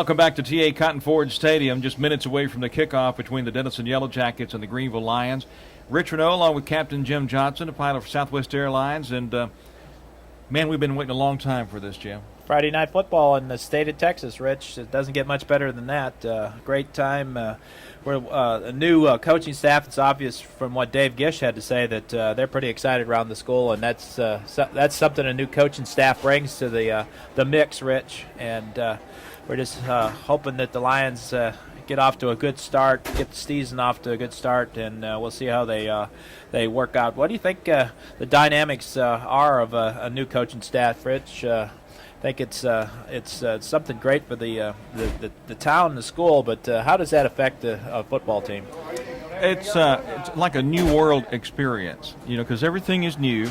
Welcome back to TA Cotton Ford Stadium, just minutes away from the kickoff between the Denison Yellowjackets and the Greenville Lions. Rich Renault, along with Captain Jim Johnson, a pilot for Southwest Airlines. And, man, we've been waiting a long time for this, Jim. Friday night football in the state of Texas, Rich. It doesn't get much better than that. Great time. We're a new coaching staff. It's obvious from what Dave Gish had to say that they're pretty excited around the school, and that's something a new coaching staff brings to the mix, Rich. And we're just hoping that the Lions get off to a good start, get the season off to a good start, and we'll see how they work out. What do you think the dynamics are of a new coaching staff, Rich? I think it's something great for the town and the school, but how does that affect the football team? It's like a new world experience, because everything is new.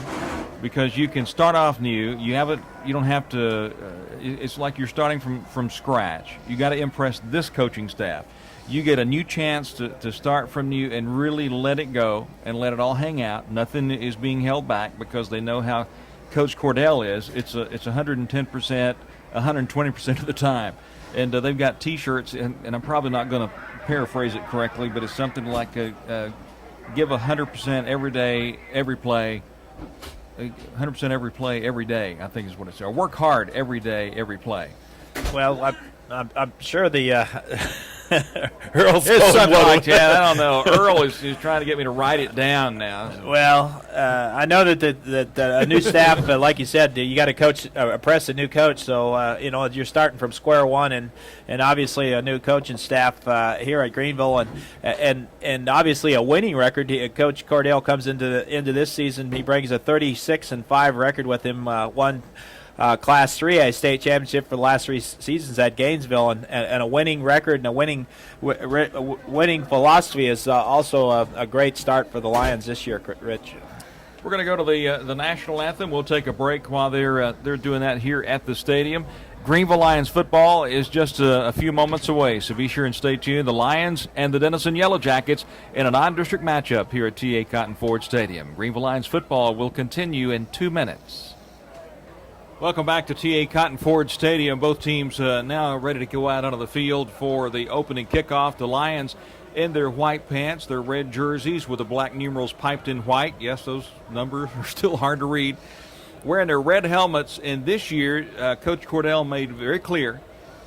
Because you can start off new, you don't have to. It's like you're starting from scratch. You got to impress this coaching staff. You get a new chance to start from new and really let it go and let it all hang out. Nothing is being held back because they know how Coach Cordell is. It's 110%, 120% of the time. And they've got T-shirts, and I'm probably not going to paraphrase it correctly, but it's something like give 100% every day, every play, 100% every play, every day, I think is what it says. Or work hard every day, every play. Well, I'm sure the Earl's it's something like that. I don't know. Earl is trying to get me to write it down now. Well, I know that a new staff, like you said, you got to impress a new coach. So you're starting from square one, and obviously a new coaching staff here at Greenville, and obviously a winning record. Coach Cordell comes into this season. He brings a 36-5 record with him. Won Class 3A state championship for the last 3 seasons at Gainesville, and a winning record and a winning philosophy is also a great start for the Lions this year, Rich. We're going to go to the national anthem. We'll take a break while they're doing that here at the stadium. Greenville Lions football is just a few moments away, so be sure and stay tuned. The Lions and the Denison Yellowjackets in a non-district matchup here at TA Cotton Ford Stadium. Greenville Lions football will continue in 2 minutes. Welcome back to TA Cotton Ford Stadium. Both teams now ready to go out onto the field for the opening kickoff. The Lions in their white pants, their red jerseys with the black numerals piped in white. Yes, those numbers are still hard to read. Wearing their red helmets, and this year, Coach Cordell made very clear,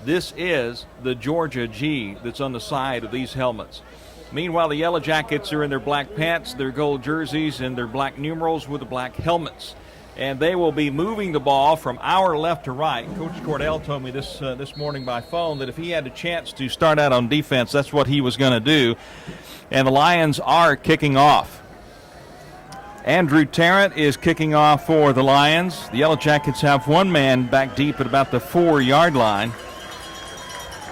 this is the Georgia G that's on the side of these helmets. Meanwhile, the Yellowjackets are in their black pants, their gold jerseys, and their black numerals with the black helmets. And they will be moving the ball from our left to right. Coach Cordell told me this morning by phone that if he had a chance to start out on defense, that's what he was going to do. And the Lions are kicking off. Andrew Tarrant is kicking off for the Lions. The Yellowjackets have one man back deep at about the 4-yard line.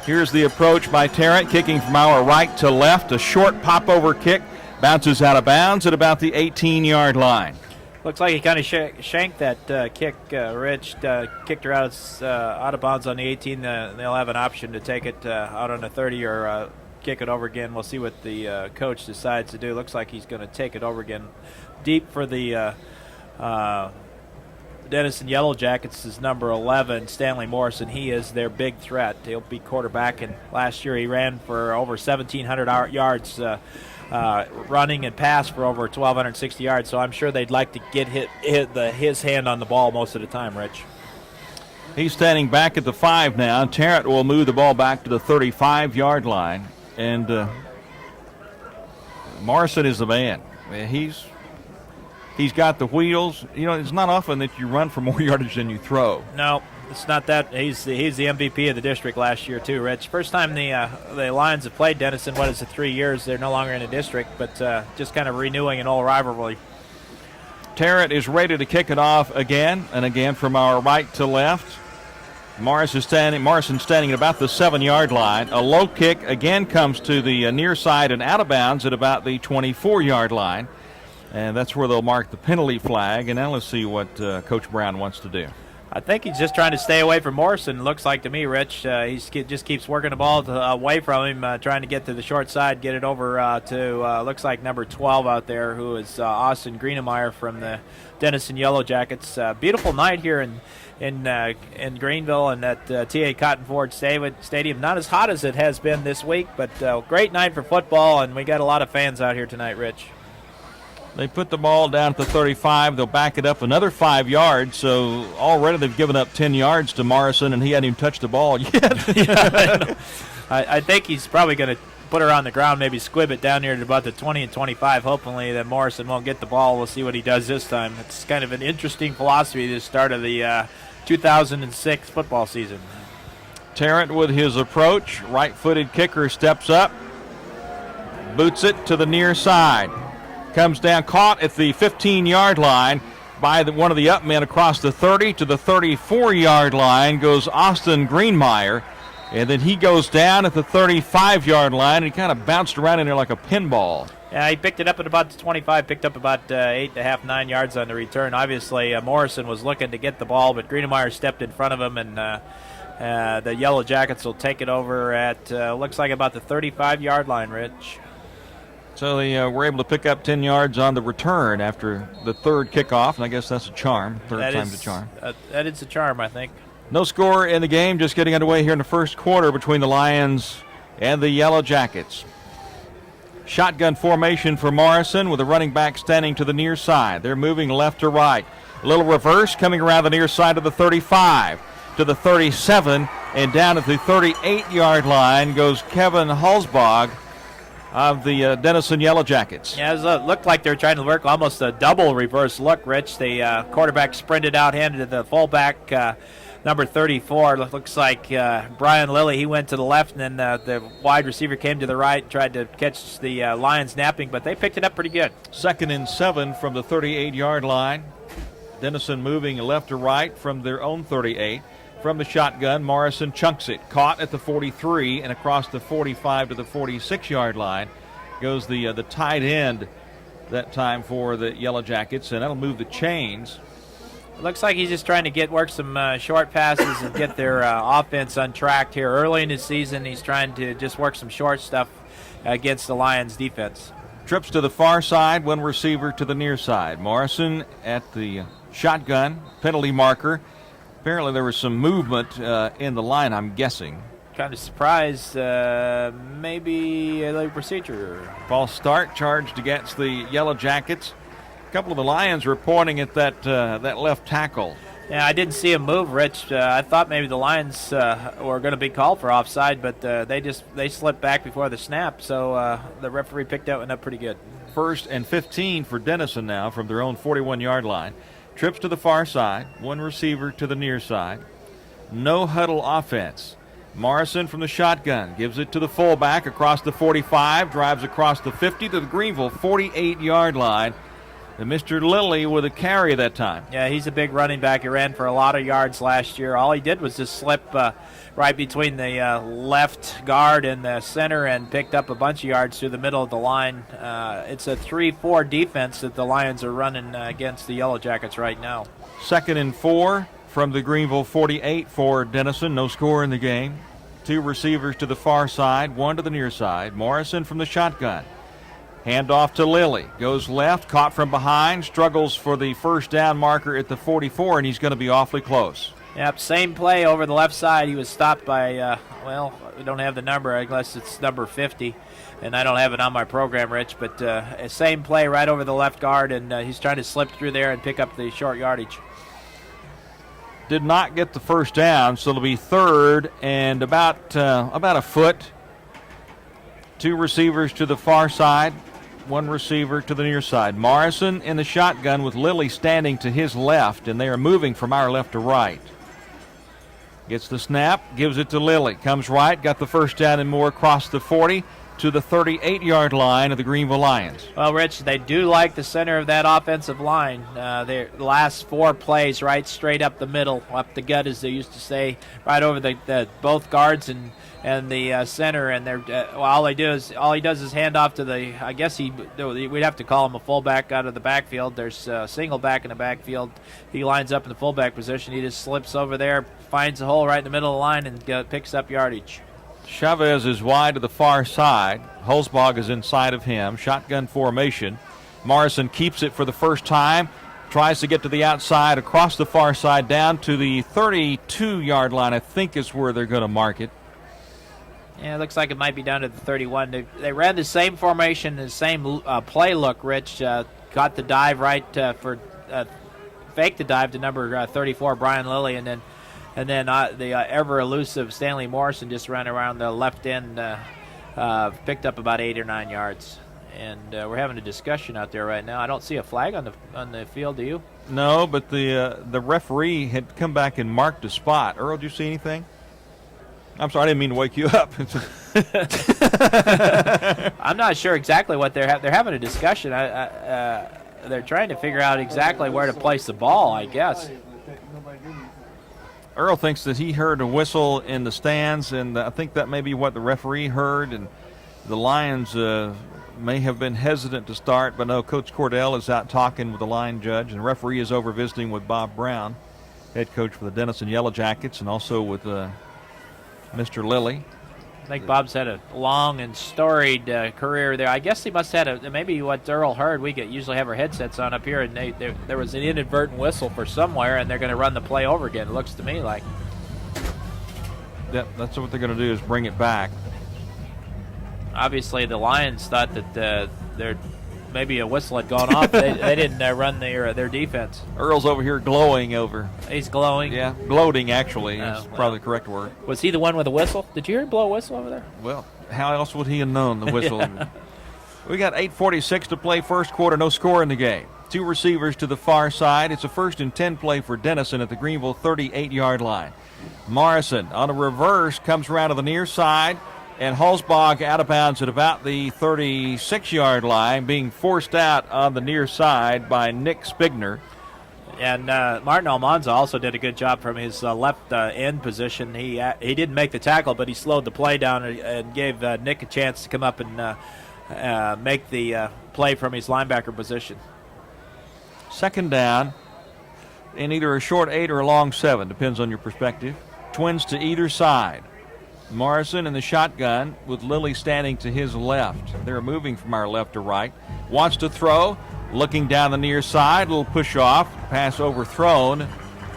Here's the approach by Tarrant, kicking from our right to left. A short pop-over kick, bounces out of bounds at about the 18-yard line. Looks like he kind of shanked that kick, Rich. Kicked her out of bounds on the 18. They'll have an option to take it out on the 30 or kick it over again. We'll see what the coach decides to do. Looks like he's going to take it over again. Deep for the Denison Yellowjackets is number 11, Stanley Morrison. He is their big threat. He'll be quarterback, and last year he ran for over 1,700 yards running and pass for over 1,260 yards, so I'm sure they'd like to get his hand on the ball most of the time, Rich. He's standing back at the 5 now. Tarrant will move the ball back to the 35-yard line, and Morrison is the man. He's got the wheels. It's not often that you run for more yardage than you throw. No, it's not that. He's the MVP of the district last year too, Rich. First time the Lions have played Denison. 3 years? They're no longer in the district, but just kind of renewing an old rivalry. Tarrant is ready to kick it off again and again from our right to left. Morrison standing at about the 7-yard line. A low kick again comes to the near side and out of bounds at about the 24-yard line. And that's where they'll mark the penalty flag. And now let's see what Coach Brown wants to do. I think he's just trying to stay away from Morrison, looks like to me, Rich. He just keeps working the ball away from him, trying to get to the short side, get it over to, looks like number 12 out there, who is Austin Greenemeyer from the Denison Yellowjackets. Beautiful night here in Greenville and at T.A. Cotton Ford Stadium. Not as hot as it has been this week, but great night for football, and we got a lot of fans out here tonight, Rich. They put the ball down at the 35. They'll back it up another 5 yards. So already they've given up 10 yards to Morrison, and he hadn't even touched the ball yet. Yeah, I think he's probably going to put her on the ground, maybe squib it down here to about the 20 and 25. Hopefully that Morrison won't get the ball. We'll see what he does this time. It's kind of an interesting philosophy to start of the 2006 football season. Tarrant with his approach. Right-footed kicker steps up. Boots it to the near side. Comes down, caught at the 15-yard line by one of the up men across the 30 to the 34-yard line goes Austin Greenemeyer. And then he goes down at the 35-yard line, and he kind of bounced around in there like a pinball. Yeah, he picked it up at about the 25, picked up about 8.5, 9 yards on the return. Obviously, Morrison was looking to get the ball, but Greenemeyer stepped in front of him, and the Yellowjackets will take it over at, looks like about the 35-yard line, Rich. So they were able to pick up 10 yards on the return after the third kickoff, and I guess that's a charm. Third time's a charm. That is a charm, I think. No score in the game, just getting underway here in the first quarter between the Lions and the Yellowjackets. Shotgun formation for Morrison with a running back standing to the near side. They're moving left to right. A little reverse coming around the near side of the 35 to the 37, and down at the 38-yard line goes Kevin Hulsbog of the Denison Yellowjackets. Yeah, it looked like they were trying to work almost a double reverse look, Rich. The quarterback sprinted out, handed to the fullback, number 34. Looks like Brian Lilly. He went to the left, and then the wide receiver came to the right, tried to catch the Lions napping, but they picked it up pretty good. 2nd and 7 from the 38-yard line. Denison moving left to right from their own 38. From the shotgun, Morrison chunks it. Caught at the 43 and across the 45 to the 46-yard line goes the tight end that time for the Yellowjackets, and that'll move the chains. Looks like he's just trying to work some short passes and get their offense untracked here early in the season. He's trying to just work some short stuff against the Lions defense. Trips to the far side, one receiver to the near side. Morrison at the shotgun, penalty marker. Apparently there was some movement in the line, I'm guessing. Kind of surprised, maybe a late procedure. False start charged against the Yellowjackets. A couple of the Lions were pointing at that left tackle. Yeah, I didn't see him move, Rich. I thought maybe the Lions were going to be called for offside, but they slipped back before the snap, so the referee picked that one up pretty good. 1st and 15 for Denison now from their own 41-yard line. Trips to the far side, one receiver to the near side. No huddle offense. Morrison from the shotgun gives it to the fullback across the 45, drives across the 50 to the Greenville 48-yard line. And Mr. Lilly with a carry that time. Yeah, he's a big running back. He ran for a lot of yards last year. All he did was just slip right between the left guard and the center and picked up a bunch of yards through the middle of the line. It's a 3-4 defense that the Lions are running against the Yellowjackets right now. 2nd and 4 from the Greenville 48 for Denison. No score in the game. 2 receivers to the far side, 1 to the near side. Morrison from the shotgun. Hand off to Lilly. Goes left, caught from behind, struggles for the first down marker at the 44, and he's going to be awfully close. Yep, same play over the left side. He was stopped by, we don't have the number unless it's number 50, and I don't have it on my program, Rich, but same play right over the left guard, and he's trying to slip through there and pick up the short yardage. Did not get the first down, so it'll be 3rd and about a foot. 2 receivers to the far side. 1 receiver to the near side. Morrison in the shotgun with Lilly standing to his left, and they are moving from our left to right. Gets the snap, gives it to Lilly. Comes right, got the first down and more across the 40. to the 38-yard line of the Greenville Lions. Well, Rich, they do like the center of that offensive line. Their last 4 plays right straight up the middle, up the gut, as they used to say, right over the both guards and the center. And all he does is hand off to the. I guess we'd have to call him a fullback out of the backfield. There's a single back in the backfield. He lines up in the fullback position. He just slips over there, finds a hole right in the middle of the line, and picks up yardage. Chavez is wide to the far side. Holzbach is inside of him. Shotgun formation. Morrison keeps it for the first time. Tries to get to the outside across the far side down to the 32-yard line, I think is where they're going to mark it. Yeah, it looks like it might be down to the 31. They ran the same formation, the same play look, Rich. Got the dive right faked the dive to number 34, Brian Lilly, and then the ever-elusive Stanley Morrison just ran around the left end, picked up about 8 or 9 yards. And we're having a discussion out there right now. I don't see a flag on the field, do you? No, but the referee had come back and marked a spot. Earl, did you see anything? I'm sorry, I didn't mean to wake you up. I'm not sure exactly what they're having a discussion. They're trying to figure out exactly where to place the ball, I guess. Earl thinks that he heard a whistle in the stands, and I think that may be what the referee heard, and the Lions may have been hesitant to start, but no, Coach Cordell is out talking with the line judge, and the referee is over visiting with Bob Brown, head coach for the Denison Yellowjackets, and also with Mr. Lilly. I think Bob's had a long and storied career there. I guess he must have had maybe what Earl heard. We usually have our headsets on up here, and there was an inadvertent whistle for somewhere, and they're going to run the play over again. It looks to me like. Yep, that's what they're going to do is bring it back. Obviously, the Lions thought that maybe a whistle had gone off. They didn't run their defense. Earl's over here glowing over. He's glowing. Yeah, gloating actually is probably the correct word. Was he the one with the whistle? Did you hear him blow a whistle over there? Well, how else would he have known the whistle? Yeah. We got 8:46 to play first quarter, no score in the game. 2 receivers to the far side. It's a 1st and 10 play for Denison at the Greenville 38-yard line. Morrison on a reverse comes around to the near side. And Holzbach out of bounds at about the 36-yard line, being forced out on the near side by Nick Spigner. And Martin Almanza also did a good job from his left end position. He didn't make the tackle, but he slowed the play down and gave Nick a chance to come up and make the play from his linebacker position. 2nd down in either a short 8 or a long 7, depends on your perspective. Twins to either side. Morrison in the shotgun with Lilly standing to his left. They're moving from our left to right. Wants to throw, looking down the near side, little push off, pass overthrown,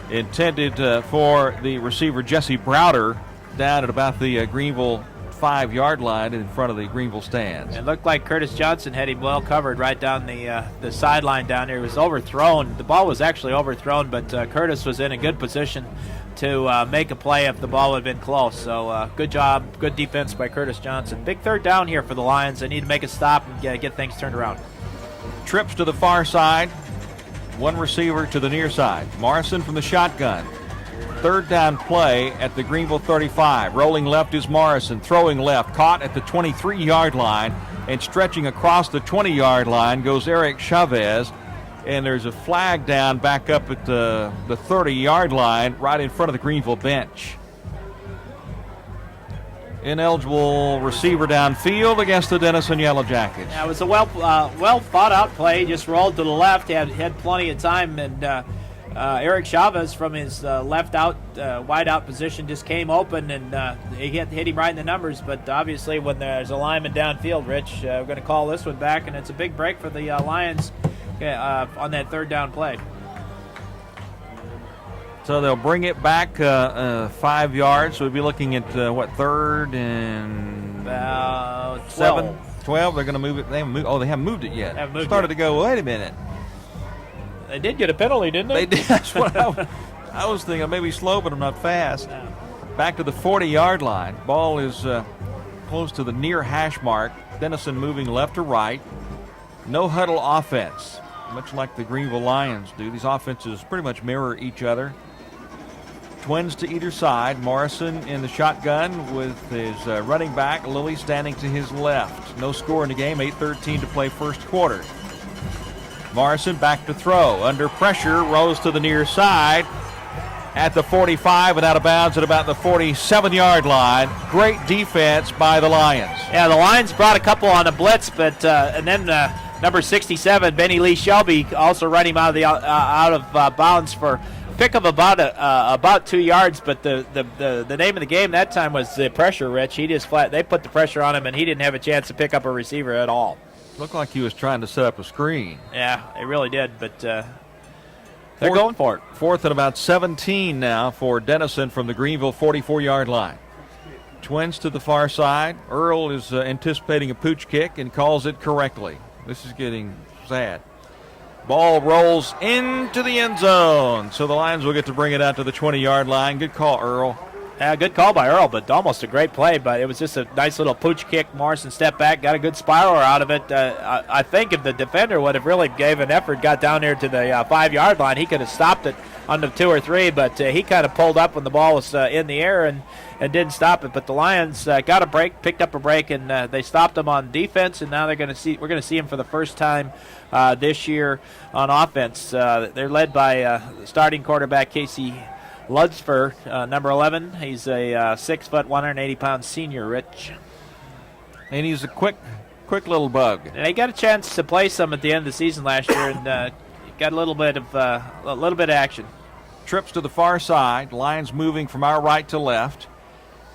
intended for the receiver Jesse Browder down at about the Greenville 5-yard line in front of the Greenville stands. It looked like Curtis Johnson had him well covered right down the sideline down there. It was overthrown. The ball was actually overthrown, but Curtis was in a good position to make a play if the ball would have been close. So good job, good defense by Curtis Johnson. Big 3rd down here for the Lions. They need to make a stop and get things turned around. Trips to the far side. 1 receiver to the near side. Morrison from the shotgun. 3rd down play at the Greenville 35. Rolling left is Morrison. Throwing left. Caught at the 23-yard line. And stretching across the 20-yard line goes Eric Chavez. And there's a flag down back up at the 30-yard line right in front of the Greenville bench. Ineligible receiver downfield against the Denison Yellowjackets. Yeah, it was a well thought out play. Just rolled to the left, had plenty of time, and Eric Chavez from his left out, wide out position just came open, and he hit him right in the numbers. But obviously, when there's a lineman downfield, Rich, we're going to call this one back, and it's a big break for the Lions on that 3rd down play. So they'll bring it back 5 yards. So we'll be looking at 3rd and about 7, 12. They're going to move it. They haven't moved it yet. Started to go. Wait a minute. They did get a penalty, didn't they? They did. That's what I was thinking. Maybe slow, but I'm not fast. No. Back to the 40-yard line. Ball is close to the near hash mark. Denison moving left to right. No huddle offense, much like the Greenville Lions do. These offenses pretty much mirror each other. Twins to either side. Morrison in the shotgun with his running back, Lilly, standing to his left. No score in the game, 8:13 to play first quarter. Morrison back to throw. Under pressure, rolls to the near side at the 45 and out of bounds at about the 47-yard line. Great defense by the Lions. Yeah, the Lions brought a couple on a blitz, but and then number 67, Benny Lee Shelby, also running him out of bounds for pick of about 2 yards. But the name of the game that time was the pressure. Rich, they put the pressure on him, and he didn't have a chance to pick up a receiver at all. Looked like he was trying to set up a screen. Yeah, it really did, but they're going for it. Fourth and about 17 now for Denison from the Greenville 44-yard line. Twins to the far side. Earl is anticipating a pooch kick and calls it correctly. This is getting sad. Ball rolls into the end zone, so the Lions will get to bring it out to the 20-yard line. Good call, Earl. Yeah, good call by Earl, but almost a great play. But it was just a nice little pooch kick. Morrison stepped back, got a good spiral out of it. I think if the defender would have really gave an effort, got down there to the 5-yard line, he could have stopped it on the 2 or 3. But he kind of pulled up when the ball was in the air and didn't stop it. But the Lions got a break, picked up a break, and they stopped them on defense. And now we're going to see him for the first time this year on offense. They're led by starting quarterback Casey Ludsford, number 11. He's a 6 foot, 180-pound senior, Rich. And he's a quick little bug. And he got a chance to play some at the end of the season last year, and got a little bit of action. Trips to the far side. Lions moving from our right to left.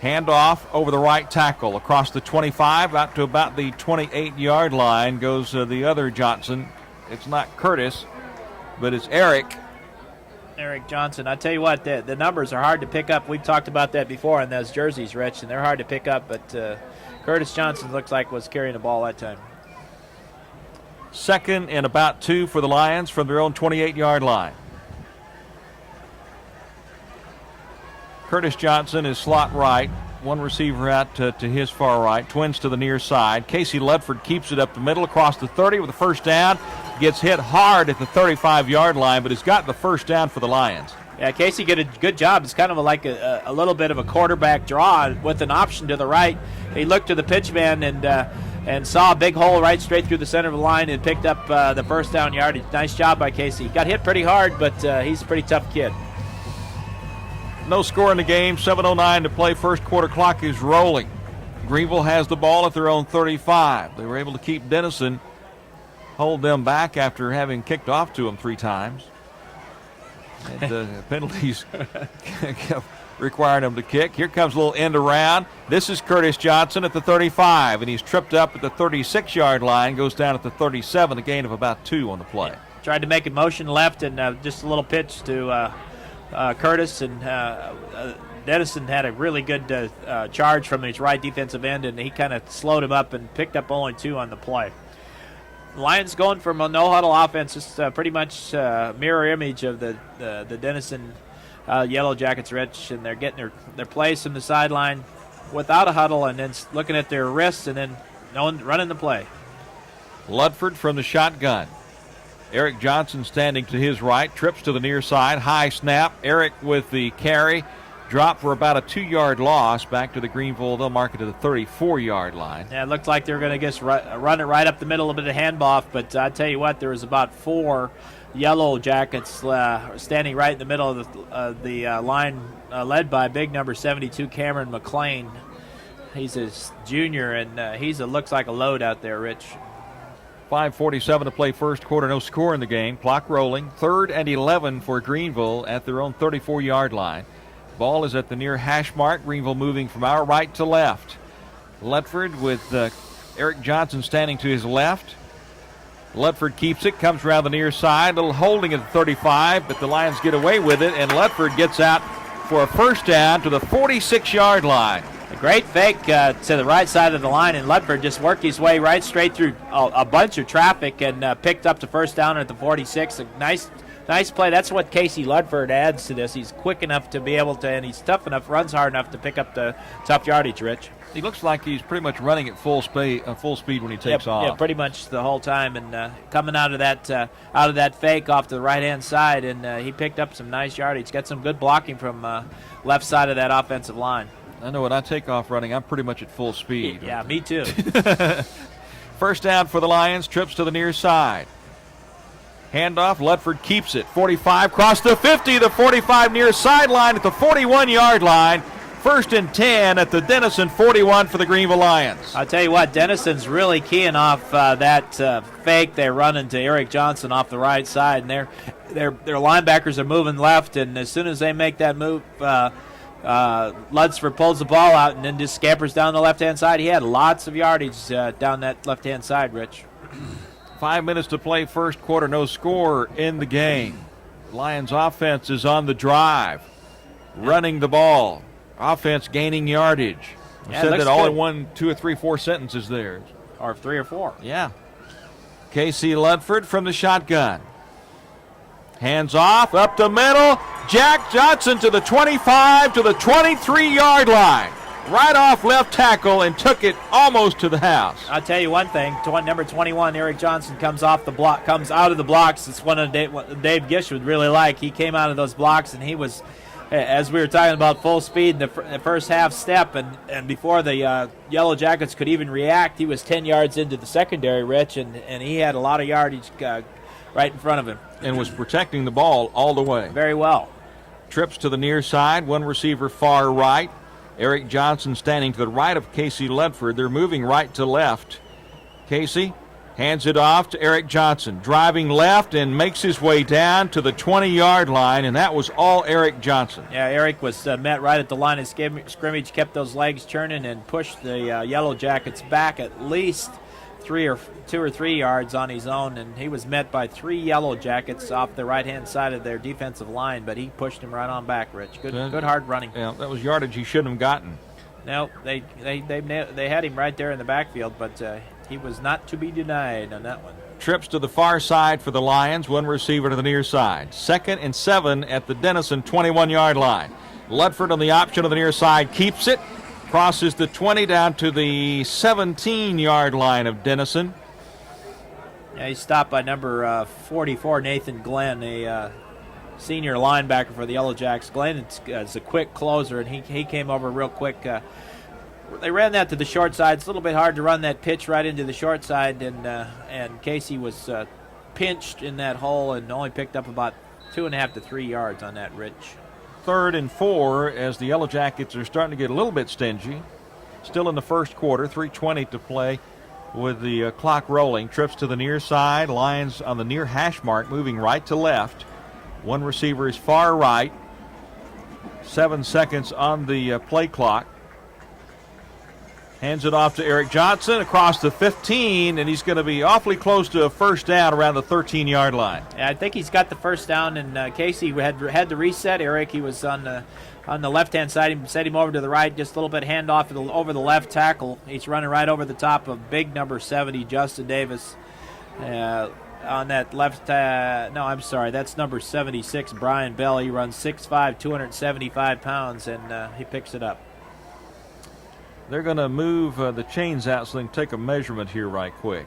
Handoff over the right tackle across the 25 out to about the 28-yard line goes the other Johnson. It's not Curtis, but it's Eric Johnson. I tell you what, the numbers are hard to pick up. We've talked about that before on those jerseys, Rich, and they're hard to pick up. But Curtis Johnson looks like was carrying the ball that time. Second and about 2 for the Lions from their own 28-yard line. Curtis Johnson is slot right. One receiver out to his far right. Twins to the near side. Casey Ludford keeps it up the middle across the 30 with a first down. Gets hit hard at the 35-yard line, but has got the first down for the Lions. Yeah, Casey did a good job. It's kind of like a little bit of a quarterback draw with an option to the right. He looked to the pitch man and saw a big hole right straight through the center of the line and picked up the first down yardage. Nice job by Casey. Got hit pretty hard, but he's a pretty tough kid. No score in the game, 7:09 to play. First quarter clock is rolling. Greenville has the ball at their own 35. They were able to keep Denison, hold them back after having kicked off to them 3 times. And penalties kept requiring them to kick. Here comes a little end around. This is Curtis Johnson at the 35, and he's tripped up at the 36-yard line, goes down at the 37, a gain of about 2 on the play. Tried to make a motion left and just a little pitch to Curtis, and Denison had a really good charge from his right defensive end, and he kind of slowed him up and picked up only 2 on the play. Lions going from a no-huddle offense, just pretty much mirror image of the Denison Yellowjackets, Rich, and they're getting their plays from the sideline without a huddle and then looking at their wrists and then running the play. Ludford from the shotgun. Eric Johnson standing to his right, trips to the near side, high snap. Eric with the carry, drop for about a 2-yard loss back to the Greenville. They'll mark it to the 34-yard line. Yeah, it looked like they were going to just run it right up the middle, a bit of handoff, but I tell you what, there was about 4 Yellowjackets standing right in the middle of the line, led by big number 72, Cameron McLean. He's a junior, and looks like a load out there, Rich. 5:47 to play first quarter, no score in the game. Clock rolling. 3rd and 11 for Greenville at their own 34-yard line. Ball is at the near hash mark. Greenville moving from our right to left. Ludford with Eric Johnson standing to his left. Ludford keeps it, comes around the near side. A little holding at the 35, but the Lions get away with it, and Ludford gets out for a first down to the 46-yard line. A great fake to the right side of the line, and Ludford just worked his way right straight through a bunch of traffic and picked up the first down at the 46. A nice Nice play. That's what Casey Ludford adds to this. He's quick enough to be able to, and he's tough enough, runs hard enough to pick up the tough yardage, Rich. He looks like he's pretty much running at full speed when he takes off. Yeah, pretty much the whole time, and coming out of that fake off to the right-hand side, and he picked up some nice yardage. Got some good blocking from left side of that offensive line. I know when I take off running, I'm pretty much at full speed. Yeah, me too. First down for the Lions, trips to the near side. Handoff, Ludford keeps it. 45, cross the 50, the 45 near sideline at the 41-yard line. First and 10 at the Denison 41 for the Greenville Lions. I'll tell you what, Denison's really keying off that fake they run into Eric Johnson off the right side, and their linebackers are moving left, and as soon as they make that move, Ludsford pulls the ball out and then just scampers down the left-hand side. He had lots of yardage down that left-hand side, Rich. 5 minutes to play first quarter, no score in the game. Lions offense is on the drive, running the ball. Offense gaining yardage. I said that all in 1, 2, or 3, 4 sentences there. Or 3 or 4. Yeah. Casey Ludford from the shotgun. Hands off, up the middle. Jack Johnson to the 25, to the 23-yard line. Right off left tackle and took it almost to the house. I'll tell you one thing. Number 21, Eric Johnson, comes out of the blocks. It's one of Dave Gish would really like. He came out of those blocks, and he was, as we were talking about, full speed in the first half step, and before the Yellowjackets could even react, he was 10 yards into the secondary, Rich, and he had a lot of yardage right in front of him. And was protecting the ball all the way. Very well. Trips to the near side, one receiver far right. Eric Johnson standing to the right of Casey Ludford. They're moving right to left. Casey hands it off to Eric Johnson, driving left and makes his way down to the 20-yard line, and that was all Eric Johnson. Yeah, Eric was met right at the line of scrimmage, kept those legs churning, and pushed the Yellowjackets back at least 2 or 3 yards on his own, and he was met by 3 Yellowjackets off the right-hand side of their defensive line, but he pushed him right on back, Rich. Good hard running. Yeah, that was yardage he shouldn't have gotten. No, they had him right there in the backfield, but he was not to be denied on that one. Trips to the far side for the Lions, one receiver to the near side. 2nd and 7 at the Denison 21-yard line. Ludford on the option of the near side keeps it, crosses the 20 down to the 17-yard line of Denison. Yeah, he's stopped by number 44, Nathan Glenn, a senior linebacker for the Yellowjacks. Glenn is a quick closer, and he came over real quick. They ran that to the short side. It's a little bit hard to run that pitch right into the short side, and Casey was pinched in that hole and only picked up about 2.5 to 3 yards on that, Rich. 3rd and 4 as the Yellowjackets are starting to get a little bit stingy. Still in the first quarter, 3:20 to play with the clock rolling. Trips to the near side. Lions on the near hash mark, moving right to left. One receiver is far right. 7 seconds on the play clock. Hands it off to Eric Johnson across the 15, and he's going to be awfully close to a first down around the 13-yard line. Yeah, I think he's got the first down, and Casey had the reset. Eric, he was on the left-hand side. He set him over to the right, just a little bit handoff over the left tackle. He's running right over the top of big number 70, Justin Davis. On that left, that's number 76, Brian Bell. He runs 6'5", 275 pounds, and he picks it up. They're going to move the chains out so they can take a measurement here right quick.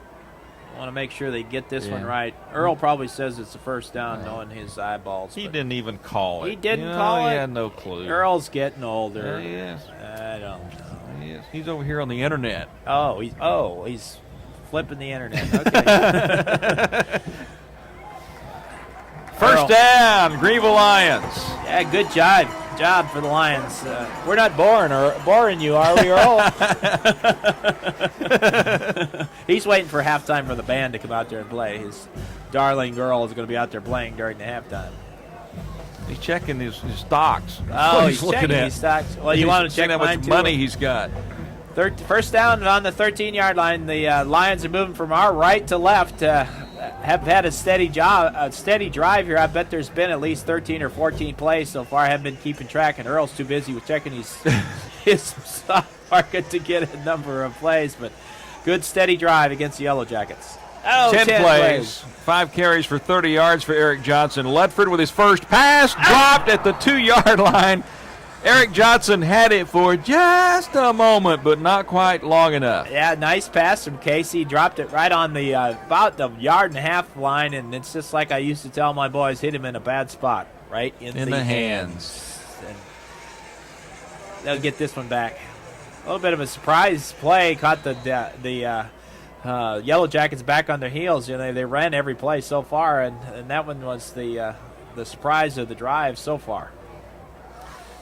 I want to make sure they get this one right. Earl probably says it's a first down, knowing his eyeballs. He didn't even call it. He didn't call it? He had no clue. Earl's getting older. He is. I don't know. He is. He's over here on the internet. He's flipping the internet. Okay. First down, Greenville Lions. Yeah, good job for the Lions. We're not boring you, are we, Earl? He's waiting for halftime for the band to come out there and play. His darling girl is going to be out there playing during the halftime. He's checking his stocks. Oh, he's checking his stocks. Well, you want to check how mine much too? money he's got. First down on the 13-yard line. The Lions are moving from our right to left. Have had a steady drive here. I bet there's been at least 13 or 14 plays so far. I haven't been keeping track, and Earl's too busy with checking his stock market to get a number of plays. But good steady drive against the Yellowjackets. Oh, 10 plays. 5 carries for 30 yards for Eric Johnson. Ludford with his first pass, dropped at the 2-yard line. Eric Johnson had it for just a moment, but not quite long enough. Yeah, nice pass from Casey. Dropped it right on the about the 1.5 yard line, and it's just like I used to tell my boys, hit him in a bad spot, right in the hands. And they'll get this one back. A little bit of a surprise play. Caught the Yellowjackets back on their heels. You know, they ran every play so far, and that one was the surprise of the drive so far.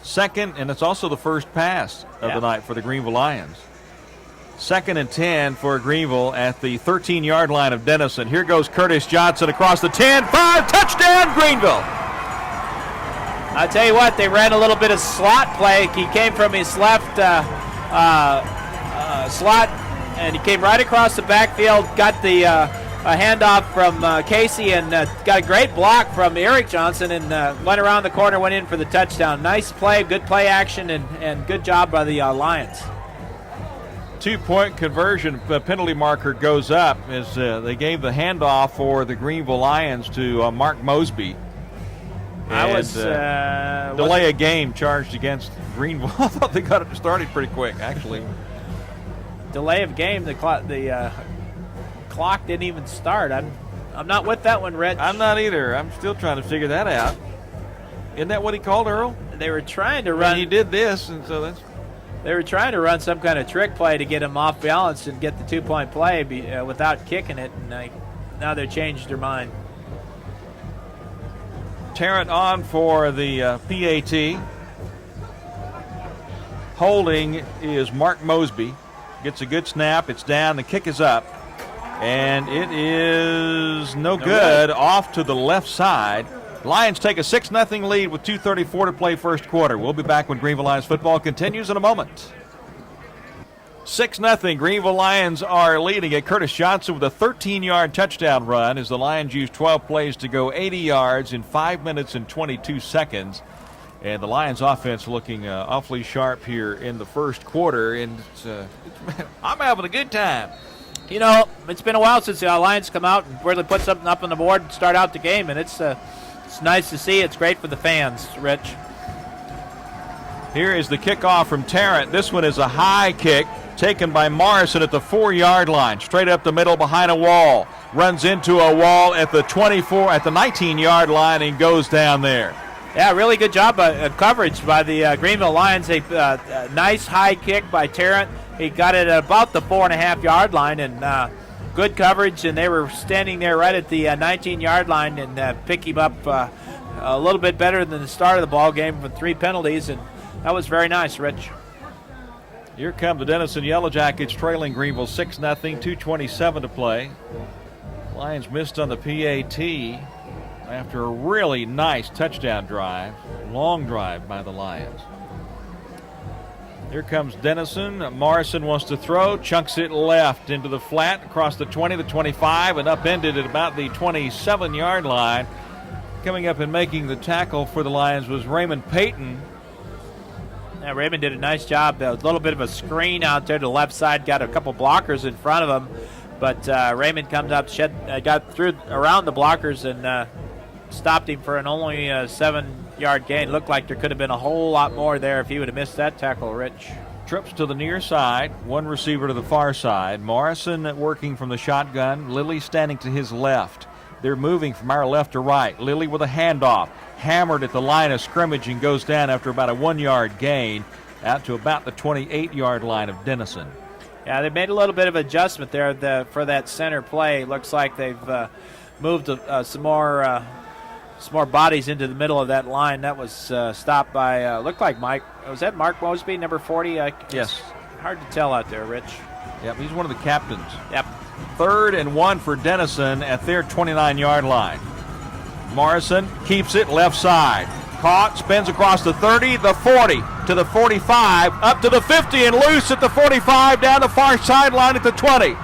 Second, and it's also the first pass of the night for the Greenville Lions. 2nd and 10 for Greenville at the 13-yard line of Denison. Here goes Curtis Johnson across the 10, 5, touchdown Greenville. I'll tell you what, they ran a little bit of slot play. He came from his left slot, and he came right across the backfield, got the a handoff from Casey, and got a great block from Eric Johnson, and went around the corner, went in for the touchdown. Nice play, good play action, and good job by the Lions. 2-point conversion penalty marker goes up as they gave the handoff for the Greenville Lions to Mark Mosby. Delay a game charged against Greenville. I thought they got it started pretty quick, actually. Delay of game, the clock didn't even start. I'm not with that one, Rich. I'm not either. I'm still trying to figure that out. Isn't that what he called, Earl? They were trying to run. And he did this, and so that's. They were trying to run some kind of trick play to get him off balance and get the 2-point play without kicking it, and now they've changed their mind. Tarrant on for the PAT. Holding is Mark Mosby. Gets a good snap. It's down. The kick is up. And it is no good. Off to the left side. Lions take a 6-0 lead with 2:34 to play first quarter. We'll be back when Greenville Lions football continues in a moment. 6-0. Greenville Lions are leading at Curtis Johnson with a 13-yard touchdown run as the Lions use 12 plays to go 80 yards in 5 minutes and 22 seconds. And the Lions offense looking awfully sharp here in the first quarter. And I'm having a good time. You know, it's been a while since the Lions come out and really put something up on the board and start out the game, and it's nice to see. It's great for the fans, Rich. Here is the kickoff from Tarrant. This one is a high kick taken by Morrison at the 4-yard line, straight up the middle behind a wall. Runs into a wall at the 19-yard line and goes down there. Yeah, really good job of coverage by the Greenville Lions. A nice high kick by Tarrant. He got it at about the 4.5-yard line, and good coverage, and they were standing there right at the 19-yard line and pick him up a little bit better than the start of the ball game with 3 penalties, and that was very nice, Rich. Here come the Denison Yellowjackets trailing Greenville 6-0, 2:27 to play. Lions missed on the PAT after a really nice touchdown drive, long drive by the Lions. Here comes Denison. Morrison wants to throw, chunks it left into the flat across the 20, the 25, and upended at about the 27-yard line. Coming up and making the tackle for the Lions was Raymond Payton. Yeah, Raymond did a nice job. A little bit of a screen out there to the left side, got a couple blockers in front of him, but Raymond comes up, got through around the blockers and stopped him for an only 7-yard gain. Looked like there could have been a whole lot more there if he would have missed that tackle, Rich. Trips to the near side, one receiver to the far side. Morrison working from the shotgun, Lilly standing to his left. They're moving from our left to right. Lilly with a handoff, hammered at the line of scrimmage and goes down after about a 1-yard gain out to about the 28-yard line of Denison. Yeah, they made a little bit of adjustment there for that center play. Looks like they've moved some more bodies into the middle of that line. That was stopped by, looked like Mike. Was that Mark Mosby, number 40? Yes. Hard to tell out there, Rich. Yep, he's one of the captains. Yep. 3rd and 1 for Denison at their 29-yard line. Morrison keeps it left side. Caught, spins across the 30, the 40, to the 45, up to the 50 and loose at the 45, down the far sideline at the 20.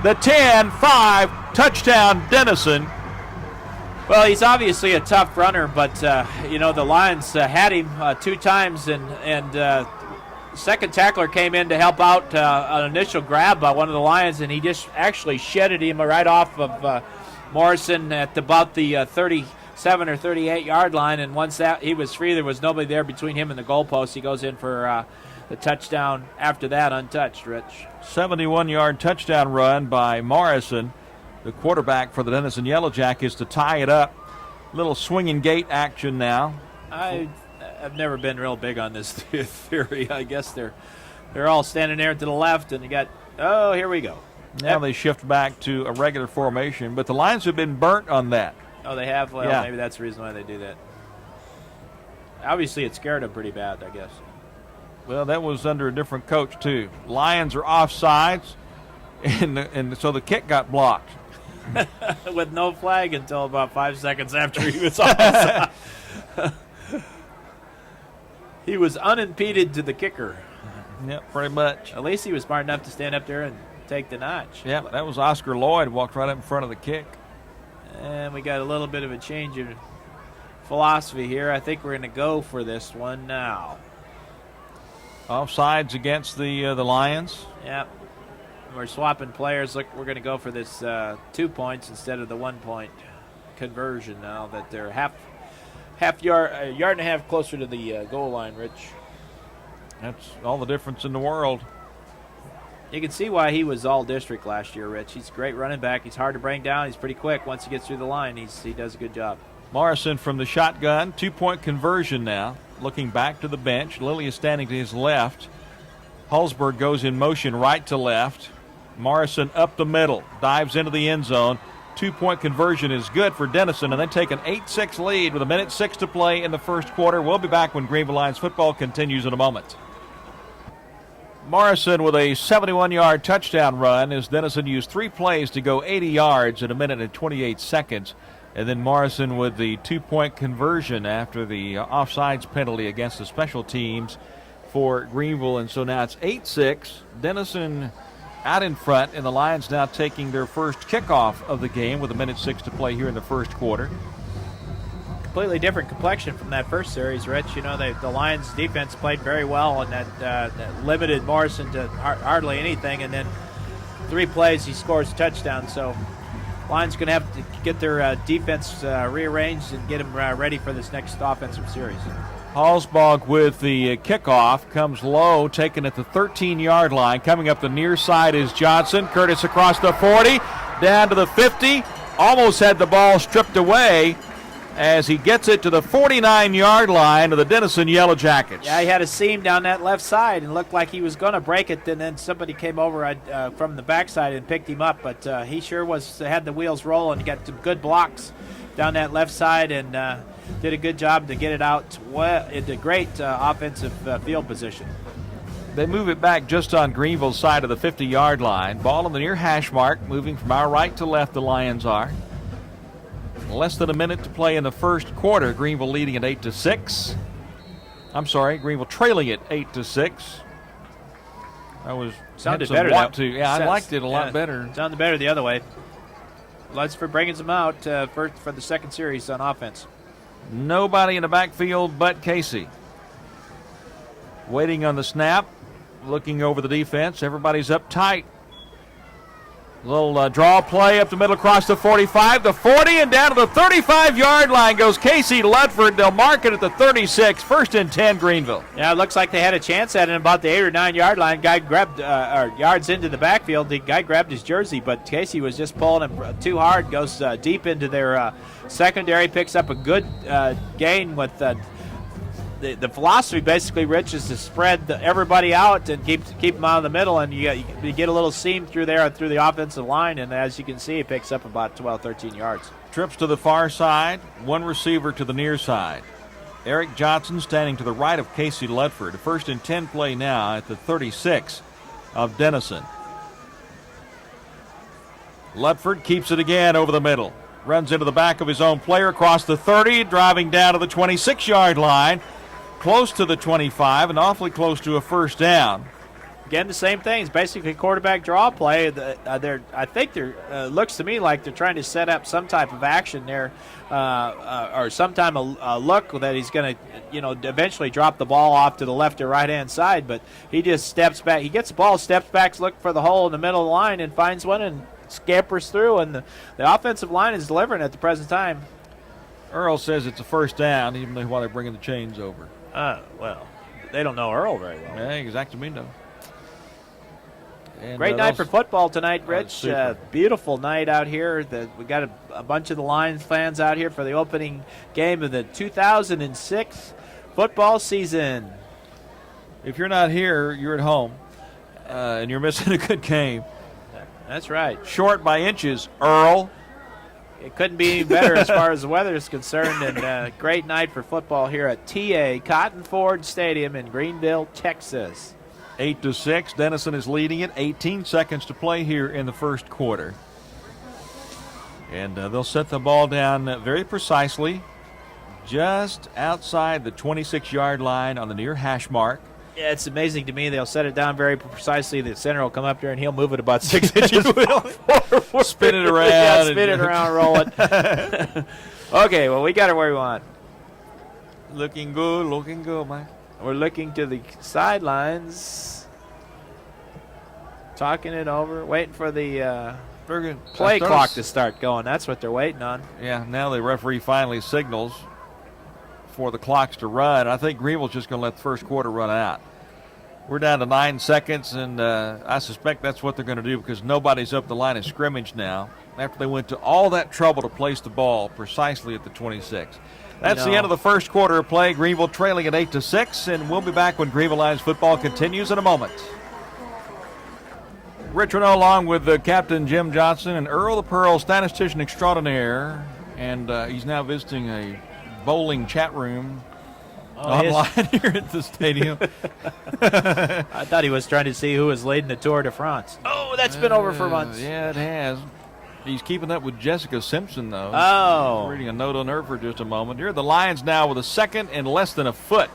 The 10, 5, touchdown Denison. Well, he's obviously a tough runner, but the Lions had him 2 times and second tackler came in to help out an initial grab by one of the Lions, and he just actually shedded him right off of Morrison at about the 37 or 38 yard line. And once that he was free, there was nobody there between him and the goalpost. He goes in for the touchdown after that, untouched. Rich, 71-yard touchdown run by Morrison, the quarterback for the Denison Yellowjackets, to tie it up. Little swinging gate action now. I've never been real big on this theory. I guess they're all standing there to the left, and you got, oh, here we go. Now they shift back to a regular formation, but the Lions have been burnt on that. Oh, they have? Well, yeah. Maybe that's the reason why they do that. Obviously, it scared them pretty bad, I guess. Well, that was under a different coach, too. Lions are offsides, and so the kick got blocked. With no flag until about 5 seconds after he was offside. He was unimpeded to the kicker. Yep, pretty much. At least he was smart enough to stand up there and take the notch. Yeah, that was Oscar Lloyd, walked right up in front of the kick. And we got a little bit of a change of philosophy here. I think we're going to go for this one now. Offsides against the Lions. Yep. We're swapping players. Look, we're going to go for this 2 points instead of the 1 point conversion now that they're a yard and a half closer to the goal line, Rich. That's all the difference in the world. You can see why he was all district last year, Rich. He's a great running back. He's hard to bring down. He's pretty quick. Once he gets through the line, he does a good job. Morrison from the shotgun, 2 point conversion now. Looking back to the bench. Lilly is standing to his left. Hulsberg goes in motion right to left. Morrison up the middle, dives into the end zone. 2 point conversion is good for Denison, and they take an 8-6 lead with 1:06 to play in the first quarter. We'll be back when Greenville Lions football continues in a moment. Morrison with a 71-yard touchdown run as Denison used 3 plays to go 80 yards in 1 minute and 28 seconds. And then Morrison with the 2 point conversion after the offsides penalty against the special teams for Greenville. And so now it's 8-6. Denison out in front, and the Lions now taking their first kickoff of the game with 1:06 to play here in the first quarter. Completely different complexion from that first series, Rich. You know, the Lions' defense played very well, and that limited Morrison to hardly anything. And then 3 plays, he scores a touchdown. So Lions going to have to get their defense rearranged and get them ready for this next offensive series. Halsbog with the kickoff, comes low, taken at the 13-yard line. Coming up the near side is Johnson. Curtis across the 40, down to the 50. Almost had the ball stripped away as he gets it to the 49-yard line of the Denison Yellowjackets. Yeah, he had a seam down that left side and looked like he was going to break it, and then somebody came over from the backside and picked him up. But he sure had the wheels rolling. He got some good blocks down that left side and did a good job to get it out into great offensive field position. They move it back just on Greenville's side of the 50-yard line. Ball on the near hash mark, moving from our right to left, the Lions are. Less than a minute to play in the first quarter. Greenville leading at 8-6. I'm sorry, Greenville trailing at 8-6. Sounded better. I liked it a lot better. Sounded better the other way. Let's for bringing them out for the second series on offense. Nobody in the backfield but Casey. Waiting on the snap, looking over the defense. Everybody's up tight. Little draw play up the middle across the 45, the 40, and down to the 35-yard line goes Casey Ludford. They'll mark it at the 36, 1st and 10, Greenville. Yeah, it looks like they had a chance at it about the 8 or 9 yard line. Guy grabbed yards into the backfield. The guy grabbed his jersey, but Casey was just pulling him too hard. Goes deep into their secondary, picks up a good gain with the philosophy basically, Rich, is to spread everybody out and keep them out of the middle, and you get a little seam through there through the offensive line, and as you can see, it picks up about 12, 13 yards. Trips to the far side, one receiver to the near side. Eric Johnson standing to the right of Casey Ludford. 1st and 10 play now at the 36 of Denison. Ludford keeps it again over the middle. Runs into the back of his own player across the 30, driving down to the 26-yard line. Close to the 25 and awfully close to a first down. again, the same thing. It's basically quarterback draw play. I think they're looks to me like they're trying to set up some type of action there, or sometime a look that he's going to, eventually drop the ball off to the left or right hand side. But he just steps back. He gets the ball, steps back, looks for the hole in the middle of the line, and finds one and scampers through. And the offensive line is delivering at the present time. Earl says it's a first down, even though while they're bringing the chains over. Well, they don't know Earl very well. Yeah, exactamente. And, great night for football tonight, Rich. Beautiful night out here. We got a bunch of the Lions fans out here for the opening game of the 2006 football season. If you're not here, you're at home, and you're missing a good game. That's right. Short by inches, Earl. It couldn't be any better as far as the weather is concerned, and great night for football here at TA Cotton Ford Stadium in Greenville, Texas. 8-6. Denison is leading it. 18 seconds to play here in the first quarter. And they'll set the ball down very precisely just outside the 26-yard line on the near hash mark. Yeah, it's amazing to me. They'll set it down very precisely. The center will come up there, and he'll move it about 6 inches forward. Spin it around. Yeah, spin it around, roll it. Okay, well, we got it where we want. Looking good, Mike. We're looking to the sidelines, talking it over, waiting for the play clock to start going. That's what they're waiting on. Yeah, now the referee finally signals for the clocks to run. I think Greenville's just going to let the first quarter run out. We're down to 9 seconds, and I suspect that's what they're going to do because nobody's up the line of scrimmage now after they went to all that trouble to place the ball precisely at the 26. That's the end of the first quarter of play. Greenville trailing at 8-6, and we'll be back when Greenville Lions football continues in a moment. Rich Renault along with Captain Jim Johnson and Earl the Pearl, statistician extraordinaire, and he's now visiting a bowling chat room online here at the stadium. I thought he was trying to see who was leading the Tour de France. Oh, that's been over for months. Yeah, it has. He's keeping up with Jessica Simpson, though. Oh. Reading a note on her for just a moment. Here are the Lions now with a second and less than a foot.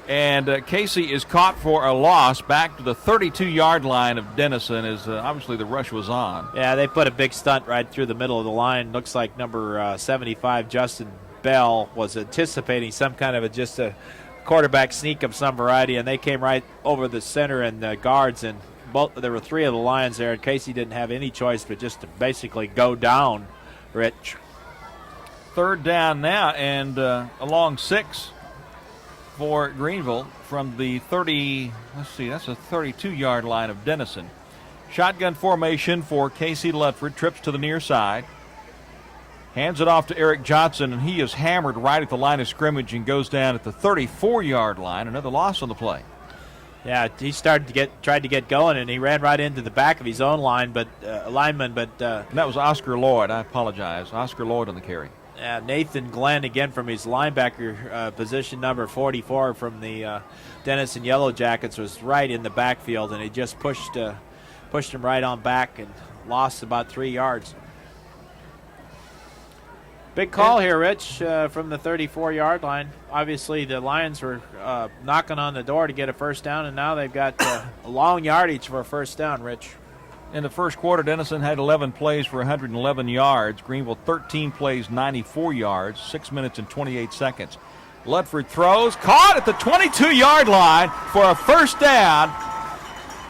And Casey is caught for a loss back to the 32-yard line of Denison as obviously the rush was on. Yeah, they put a big stunt right through the middle of the line. Looks like number 75, Justin Bell, was anticipating some kind of just a quarterback sneak of some variety, and they came right over the center and the guards, and there were 3 of the Lions there, and Casey didn't have any choice but just to basically go down, Rich. Third down now, and along 6 for Greenville from the 30, that's a 32-yard line of Denison. Shotgun formation for Casey Ludford, trips to the near side. Hands it off to Eric Johnson, and he is hammered right at the line of scrimmage and goes down at the 34-yard line. Another loss on the play. Yeah, he tried to get going, and he ran right into the back of his own lineman. And that was Oscar Lloyd. I apologize. Oscar Lloyd on the carry. Nathan Glenn again from his linebacker position, number 44 from the Denison Yellowjackets, was right in the backfield, and he just pushed him right on back and lost about 3 yards. Big call here, Rich, from the 34-yard line. Obviously, the Lions were knocking on the door to get a first down, and now they've got a long yardage for a first down, Rich. In the first quarter, Denison had 11 plays for 111 yards. Greenville 13 plays, 94 yards, 6 minutes and 28 seconds. Ludford throws, caught at the 22-yard line for a first down.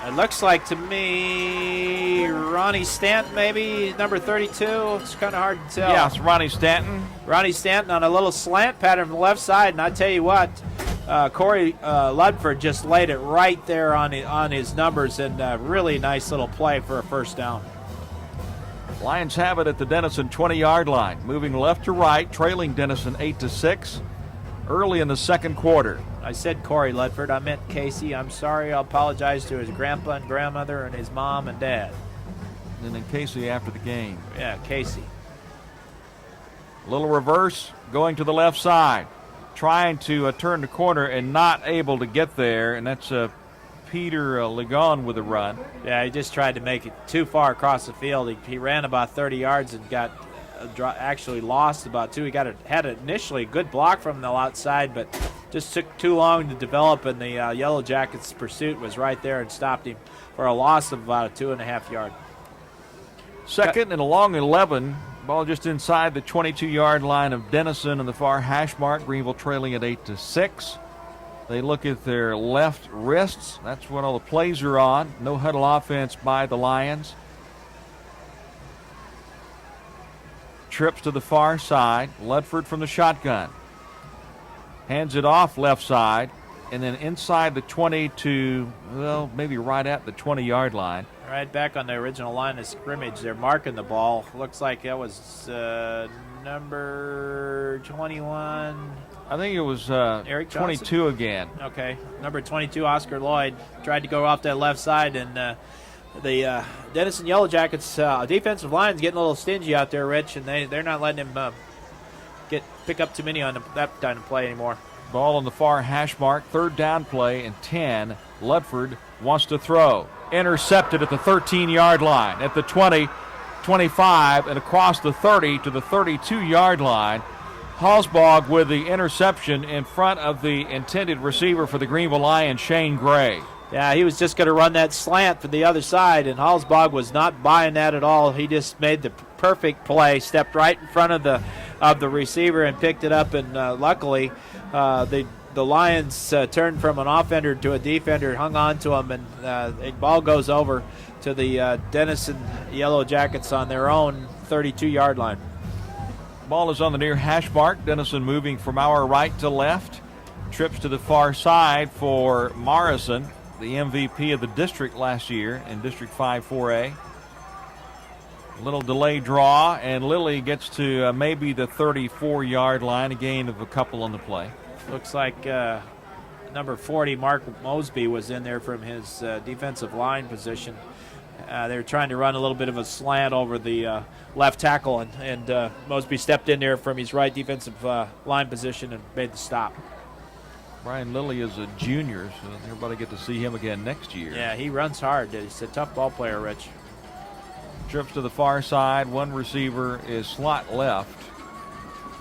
It looks like to me Ronnie Stanton, maybe, number 32. It's kind of hard to tell. Yeah, it's Ronnie Stanton. Ronnie Stanton on a little slant pattern from the left side, and I tell you what, Corey Ludford just laid it right there on his numbers, and really nice little play for a first down. Lions have it at the Denison 20-yard line, moving left to right, trailing Denison 8-6 early in the second quarter. I said Corey Ludford. I meant Casey. I'm sorry. I'll apologize to his grandpa and grandmother and his mom and dad. And then Casey after the game. Yeah, Casey. Little reverse going to the left side. Trying to turn the corner and not able to get there. And that's Peter Ligon with a run. Yeah, he just tried to make it too far across the field. He ran about 30 yards and got actually lost about 2. He had initially a good block from the outside, but just took too long to develop, and the Yellowjackets' pursuit was right there and stopped him for a loss of about a 2.5 yard. Second and a long 11. Ball just inside the 22-yard line of Denison in the far hash mark. Greenville trailing at 8-6. They look at their left wrists. That's what all the plays are on. No huddle offense by the Lions. Trips to the far side. Ludford from the shotgun. Hands it off left side. And then inside the 20 to, well, maybe right at the 20-yard line. Right back on the original line of scrimmage. They're marking the ball. Looks like that was number 21. I think it was Eric 22 again. Okay. Number 22, Oscar Lloyd, tried to go off that left side, and the Denison Yellowjackets defensive line's getting a little stingy out there, Rich, and they're not letting him pick up too many on that kind of play anymore. Ball on the far hash mark. Third down play and 10. Ludford wants to throw. Intercepted at the 13-yard line, at the 20, 25, and across the 30 to the 32-yard line. Halsbog with the interception in front of the intended receiver for the Greenville Lions, Shane Gray. Yeah, he was just going to run that slant for the other side, and Halsbog was not buying that at all. He just made the perfect play, stepped right in front of the receiver and picked it up, and luckily the Lions turned from an offender to a defender, hung on to him, and the ball goes over to the Denison Yellowjackets on their own 32-yard line. Ball is on the near hash mark. Denison moving from our right to left. Trips to the far side for Morrison, the MVP of the district last year in District 5 4A. Little delay draw, and Lilly gets to maybe the 34-yard line, a gain of a couple on the play. Looks like number 40, Mark Mosby, was in there from his defensive line position. They were trying to run a little bit of a slant over the left tackle, and Mosby stepped in there from his right defensive line position and made the stop. Brian Lilly is a junior, so everybody get to see him again next year. Yeah, he runs hard. He's a tough ball player, Rich. Trips to the far side. One receiver is slot left.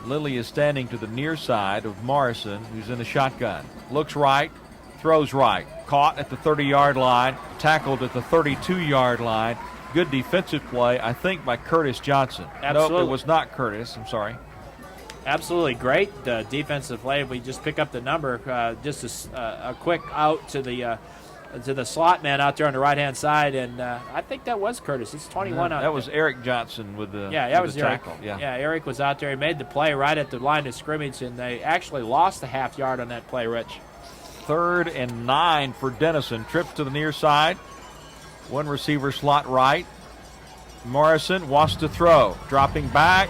Lilly is standing to the near side of Morrison, who's in the shotgun. Looks right, throws right. Caught at the 30-yard line, tackled at the 32-yard line. Good defensive play, I think, by Curtis Johnson. Absolutely. Nope, it was not Curtis. I'm sorry. Absolutely great defensive play. We just pick up the number, just a quick out to the slot man out there on the right-hand side, and I think that was Curtis. It's 21 out That was Eric Johnson with the that was Eric. tackle. Yeah, Eric was out there. He made the play right at the line of scrimmage, and they actually lost a half yard on that play, Rich. 3rd and 9 for Denison. Trips to the near side. One receiver slot right. Morrison wants to throw. Dropping back,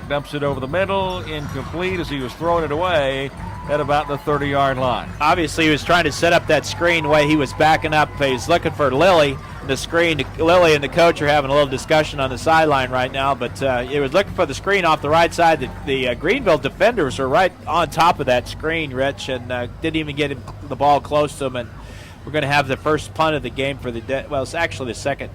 dumps it over the middle. Incomplete as he was throwing it away at about the 30-yard line. Obviously, he was trying to set up that screen way he was backing up. He was looking for Lilly. The screen, Lilly and the coach are having a little discussion on the sideline right now, but he was looking for the screen off the right side. The Greenville defenders were right on top of that screen, Rich, and didn't even get the ball close to him. And we're going to have the first punt of the game for it's actually the second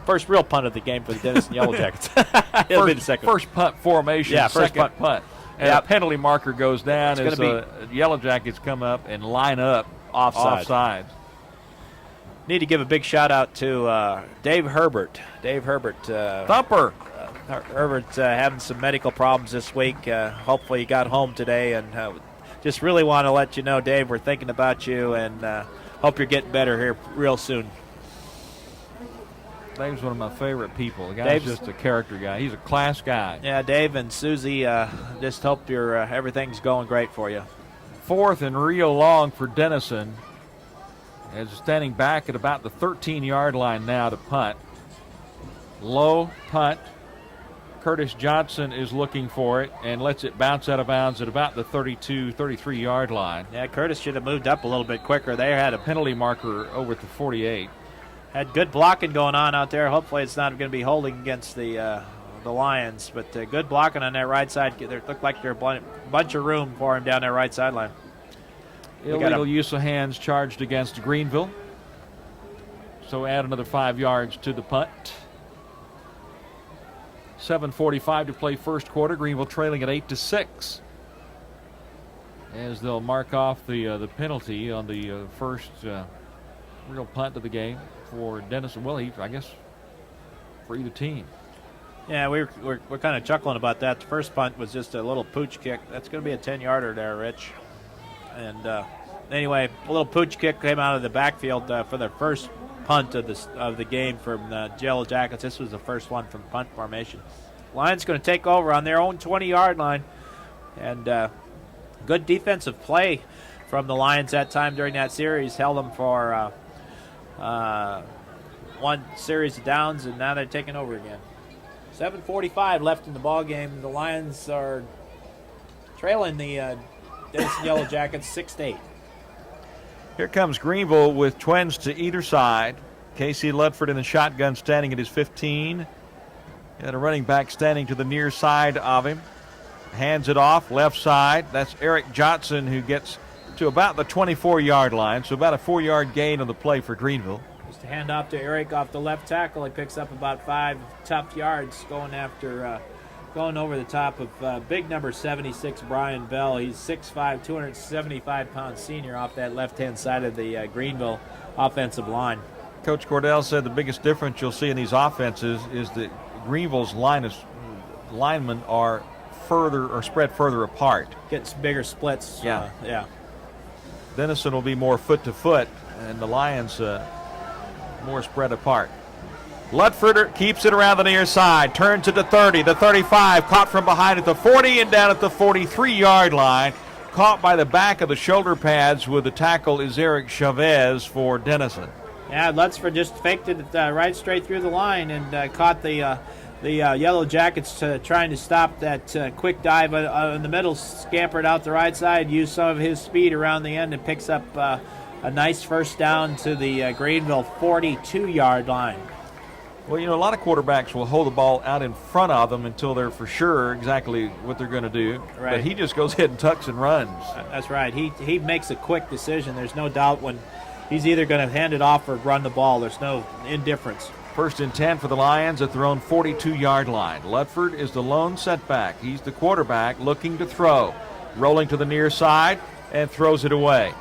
first real punt of the game for the Denison Yellowjackets. It'll be the second. First punt formation, first second punt. And a penalty marker goes down as the Yellowjackets come up and line up offsides. Need to give a big shout out to Dave Herbert. Thumper. Herbert's having some medical problems this week. Hopefully he got home today, and just really want to let you know, Dave, we're thinking about you, and hope you're getting better here real soon. Dave's one of my favorite people. The guy's just a character guy. He's a class guy. Yeah, Dave and Susie, just hope everything's going great for you. 4th and real long for Denison. As standing back at about the 13-yard line now to punt. Low punt. Curtis Johnson is looking for it and lets it bounce out of bounds at about the 32, 33-yard line. Yeah, Curtis should have moved up a little bit quicker. They had a Penalty marker over at the 48. Had good blocking going on out there. Hopefully it's not going to be holding against the Lions, but good blocking on that right side. There looked like there's a bunch of room for him down that right sideline. Illegal use of hands charged against Greenville. So add another 5 yards to the punt. 7:45 to play first quarter. Greenville trailing at 8-6. as they'll mark off the penalty on the first real punt of the game for Denison. Well, I guess for either team. Yeah, we're kind of chuckling about that. The first punt was just a little pooch kick. That's going to be a 10-yarder there, Rich. And anyway, a little pooch kick came out of the backfield for their first punt of the game from the Yellowjackets. This was the first one from punt formation. Lions going to take over on their own 20-yard line. And good defensive play from the Lions that time during that series. Held them for one series of downs, and now they're taking over again. 7:45 left in the ball game. The Lions are trailing the Denison Yellowjackets 6-8. Here comes Greenville with twins to either side. Casey Ludford in the shotgun standing at his 15. And a running back standing to the near side of him. Hands it off, left side. That's Eric Johnson, who gets to about the 24-yard line, so about a 4-yard gain on the play for Greenville. Just a hand off to Eric off the left tackle. He picks up about 5 tough yards going over the top of big number 76, Brian Bell. He's 6'5", 275-pound senior off that left-hand side of the Greenville offensive line. Coach Cordell said the biggest difference you'll see in these offenses is that Greenville's linemen are spread further apart. Gets bigger splits. Yeah. Denison will be more foot to foot, and the Lions more spread apart. Ludford keeps it around the near side, turns it to 30, the 35, caught from behind at the 40 and down at the 43-yard line. Caught by the back of the shoulder pads with the tackle is Eric Chavez for Denison. Yeah, Lutsford just faked it right straight through the line and caught the Yellowjackets trying to stop that quick dive in the middle, scampered out the right side, used some of his speed around the end and picks up a nice first down to the Greenville 42-yard line. Well, a lot of quarterbacks will hold the ball out in front of them until they're for sure exactly what they're going to do. Right. But he just goes ahead and tucks and runs. That's right. He makes a quick decision. There's no doubt when he's either going to hand it off or run the ball. There's no indifference. 1st and 10 for the Lions at their own 42-yard line. Ludford is the lone setback. He's the quarterback looking to throw. Rolling to the near side and throws it away.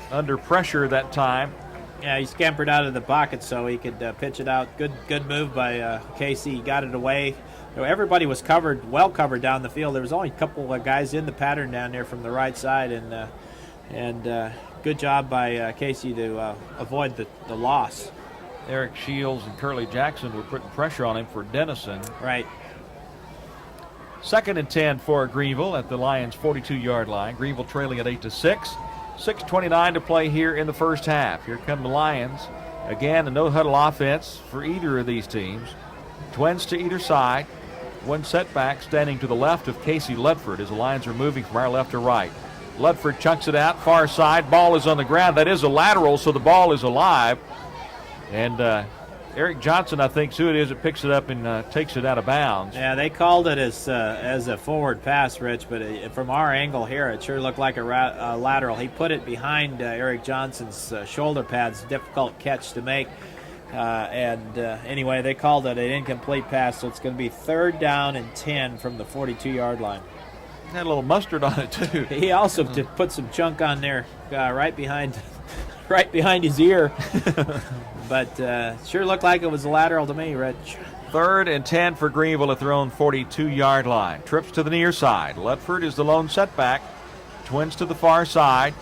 Under pressure that time. Yeah, he scampered out of the pocket so he could pitch it out. Good move by Casey. He got it away. Everybody was well covered down the field. There was only a couple of guys in the pattern down there from the right side, and good job by Casey to avoid the loss. Eric Shields and Curly Jackson were putting pressure on him for Denison. Right. 2nd and 10 for Greenville at the Lions' 42-yard line. Greenville trailing at 8-6. 6:29 to play here in the first half. Here come the Lions. Again, a no-huddle offense for either of these teams. Twins to either side. One setback standing to the left of Casey Ludford as the Lions are moving from our left to right. Ludford chunks it out, far side. Ball is on the ground. That is a lateral, so the ball is alive. And Eric Johnson, I think, is who it is that picks it up and takes it out of bounds. Yeah, they called it as a forward pass, Rich, but from our angle here, it sure looked like a lateral. He put it behind Eric Johnson's shoulder pads, difficult catch to make. Anyway, they called it an incomplete pass, so it's going to be 3rd down and 10 from the 42-yard line. Had a little mustard on it, too. He also put some chunk on there right behind his ear. But sure looked like it was a lateral to me, Rich. 3rd and 10 for Greenville at their own 42-yard line. Trips to the near side. Ludford is the lone setback. Twins to the far side.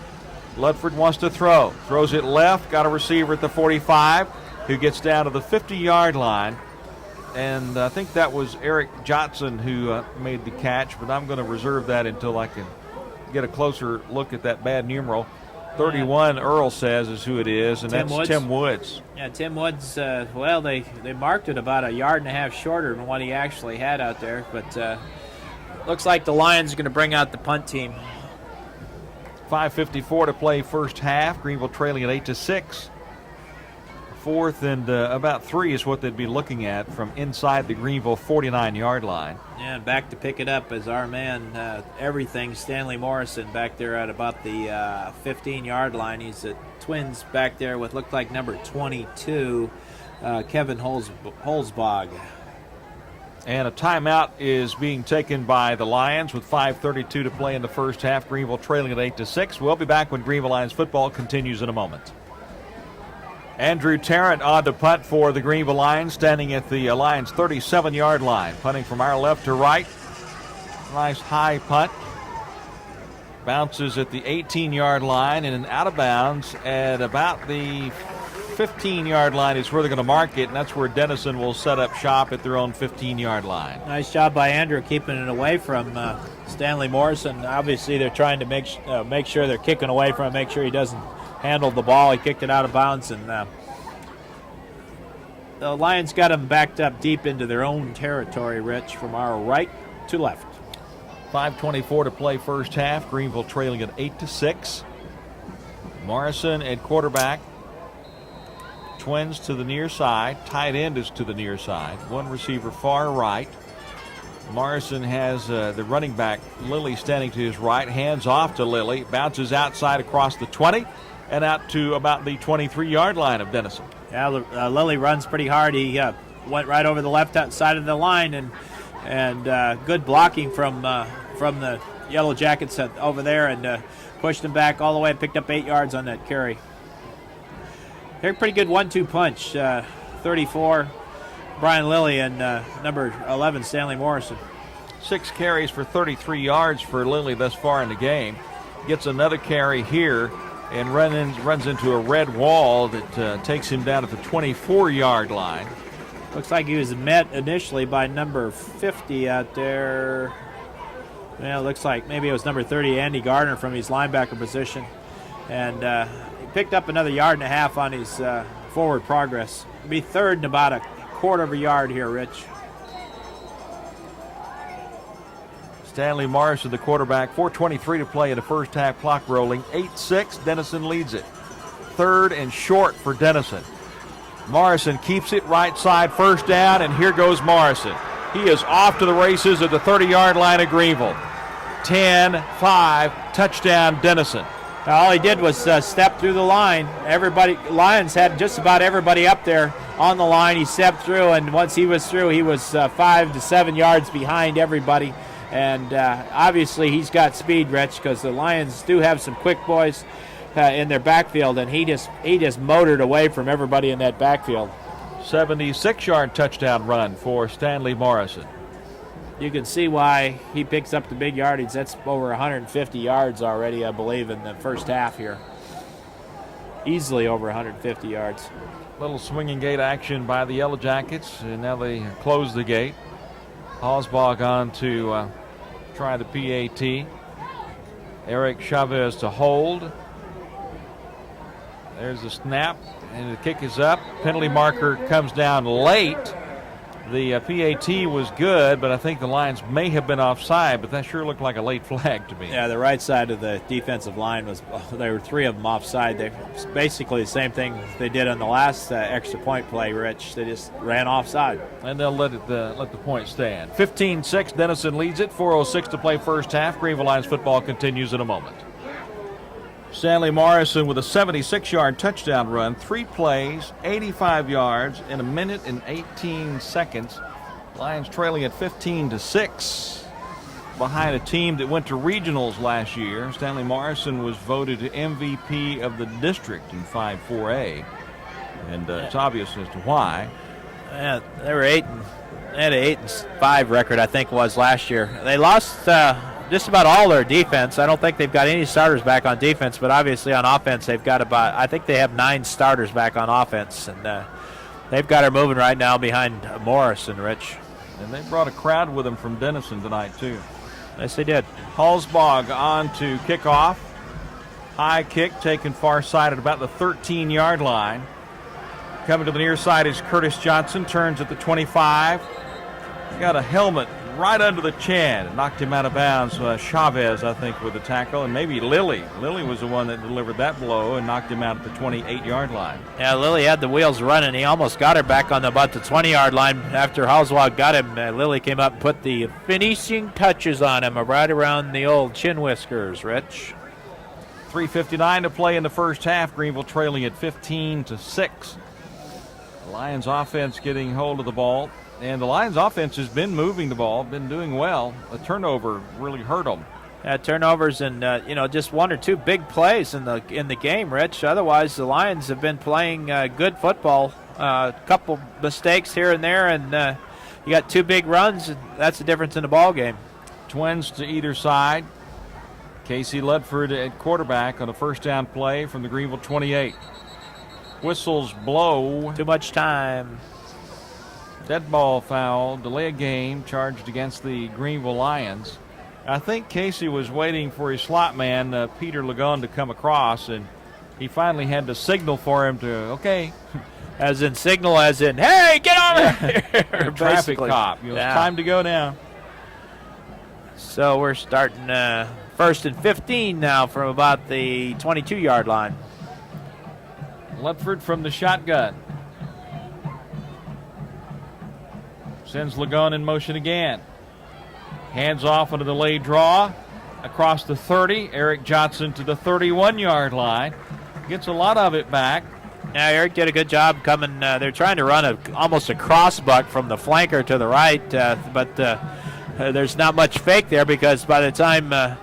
Ludford wants to throw. Throws it left. Got a receiver at the 45 who gets down to the 50-yard line. And I think that was Eric Johnson who made the catch, but I'm going to reserve that until I can get a closer look at that bad numeral. 31, Earl says, is who it is, and that's Tim Woods. Yeah, Tim Woods, they marked it about 1.5 yards shorter than what he actually had out there, but looks like the Lions are going to bring out the punt team. 5:54 to play first half. Greenville trailing at 8-6. 4th and about 3 is what they'd be looking at from inside the Greenville 49-yard line. Yeah, and back to pick it up is our man, everything, Stanley Morrison, back there at about the 15-yard line. He's at Twins back there with looked like number 22, Kevin Holzbog. And a timeout is being taken by the Lions with 5:32 to play in the first half. Greenville trailing at 8-6. We'll be back when Greenville Lions football continues in a moment. Andrew Tarrant on to punt for the Greenville Lions, standing at the Lions' 37-yard line. Punting from our left to right. Nice high punt. Bounces at the 18-yard line and then out of bounds at about the 15-yard line is where they're going to mark it, and that's where Denison will set up shop at their own 15-yard line. Nice job by Andrew keeping it away from Stanley Morrison. Obviously, they're trying to make sure they're kicking away from him, make sure he doesn't handle the ball. He kicked it out of bounds, and the Lions got him backed up deep into their own territory, Rich, from our right to left. 5:24 to play first half. Greenville trailing at 8-6. Morrison at quarterback. Twins to the near side. Tight end is to the near side. One receiver far right. Morrison has the running back, Lilly, standing to his right. Hands off to Lilly. Bounces outside across the 20 and out to about the 23-yard line of Denison. Yeah, Lilly runs pretty hard. He went right over the left side of the line, and good blocking from the Yellowjackets over there, and pushed him back all the way and picked up 8 yards on that carry. They're a pretty good 1-2 punch. 34, Brian Lilly, and number 11, Stanley Morrison. 6 carries for 33 yards for Lilly thus far in the game. Gets another carry here and runs into a red wall that takes him down at the 24-yard line. Looks like he was met initially by number 50 out there. Well, it looks like maybe it was number 30, Andy Gardner, from his linebacker position. And he picked up another 1.5 yards on his forward progress. It'll be third and about a quarter of a yard here, Rich. Stanley Morrison, the quarterback. 4:23 to play in the first half. Clock rolling. 8-6. Denison leads it. Third and short for Denison. Morrison keeps it right side, first down, and here goes Morrison. He is off to the races at the 30-yard line of Greenville. 10-5, touchdown Denison. All he did was step through the line. Lions had just about everybody up there on the line. He stepped through, and once he was through, he was 5 to 7 yards behind everybody. And obviously he's got speed, Rich, because the Lions do have some quick boys in their backfield, and he just motored away from everybody in that backfield. 76-yard touchdown run for Stanley Morrison. You can see why he picks up the big yardage. That's over 150 yards already, I believe, in the first half here. Easily over 150 yards. Little swinging gate action by the Yellowjackets, and now they close the gate. Osbog on to try the PAT. Eric Chavez to hold. There's the snap, and the kick is up. Penalty marker comes down late. The PAT was good, but I think the Lions may have been offside, but that sure looked like a late flag to me. Yeah, the right side of the defensive line there were 3 of them offside. They basically the same thing they did on the last extra point play, Rich. They just ran offside. And they'll let the point stand. 15-6, Denison leads it. 4:06 to play first half. Greenville Lions football continues in a moment. Stanley Morrison with a 76-yard touchdown run, 3 plays, 85 yards in 1 minute and 18 seconds. Lions trailing at 15-6 behind a team that went to regionals last year. Stanley Morrison was voted MVP of the district in 5-4A, and it's obvious as to why. Yeah, they had an 8-5 record, I think it was last year. They lost just about all their defense. I don't think they've got any starters back on defense, but obviously on offense they've got I think they have 9 starters back on offense, and they've got her moving right now behind Morrison, Rich. And they brought a crowd with them from Denison tonight, too. Yes, they did. Halsbog on to kickoff. High kick taken far side at about the 13-yard line. Coming to the near side is Curtis Johnson, turns at the 25. Got a helmet right under the chin. Knocked him out of bounds. Chavez, I think, with the tackle, and maybe Lilly. Lilly was the one that delivered that blow and knocked him out at the 28-yard line. Yeah, Lilly had the wheels running. He almost got her back on about the 20-yard line. After Halswag got him, Lilly came up and put the finishing touches on him right around the old chin whiskers, Rich. 3:59 to play in the first half. Greenville trailing at 15-6. The Lions offense getting hold of the ball. And the Lions offense has been moving the ball, been doing well. A turnover really hurt them. Turnovers and just one or two big plays in the game, Rich. Otherwise, the Lions have been playing good football. A couple mistakes here and there, and you got two big runs. And that's the difference in the ball game. Twins to either side. Casey Ledford at quarterback on a first down play from the Greenville 28. Whistles blow. Too much time. Dead ball foul, delay of game charged against the Greenville Lions. I think Casey was waiting for his slot man, Peter Lagon, to come across, and he finally had to signal for him to, okay. As in signal, as in, hey, get over here. Traffic cop. It's time to go now. So we're starting first and 15 now from about the 22-yard line. Ledford from the shotgun. Sends Lagon in motion again. Hands off on a delayed draw. Across the 30. Eric Johnson to the 31-yard line. Gets a lot of it back. Yeah, Eric did a good job coming. They're trying to run almost a crossbuck from the flanker to the right, but there's not much fake there because by the time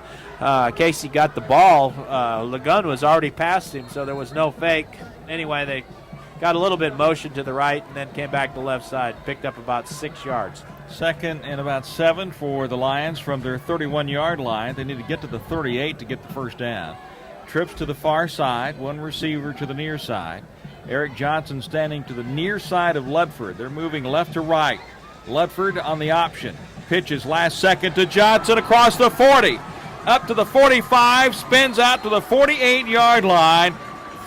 Casey got the ball, Lagun was already past him, so there was no fake. Anyway, they got a little bit motion to the right and then came back to the left side, picked up about 6 yards. Second and about 7 for the Lions from their 31-yard line. They need to get to the 38 to get the first down. Trips to the far side, one receiver to the near side. Eric Johnson standing to the near side of Ledford. They're moving left to right. Ledford on the option. Pitches last second to Johnson across the 40. Up to the 45, spins out to the 48-yard line.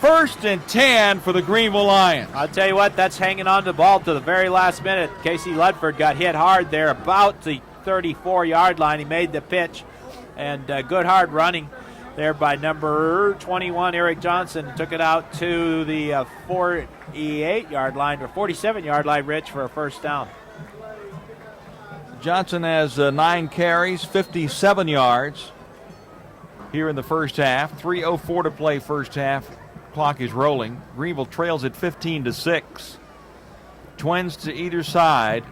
First and 10 for the Greenville Lions. I'll tell you what, that's hanging on to the ball to the very last minute. Casey Ledford got hit hard there about the 34-yard line. He made the pitch, and good hard running there by number 21, Eric Johnson. Took it out to the 48-yard line, or 47-yard line, Rich, for a first down. Johnson has 9 carries, 57 yards here in the first half. 3:04 to play first half. Clock is rolling. Greenville trails at 15-6. Twins to either side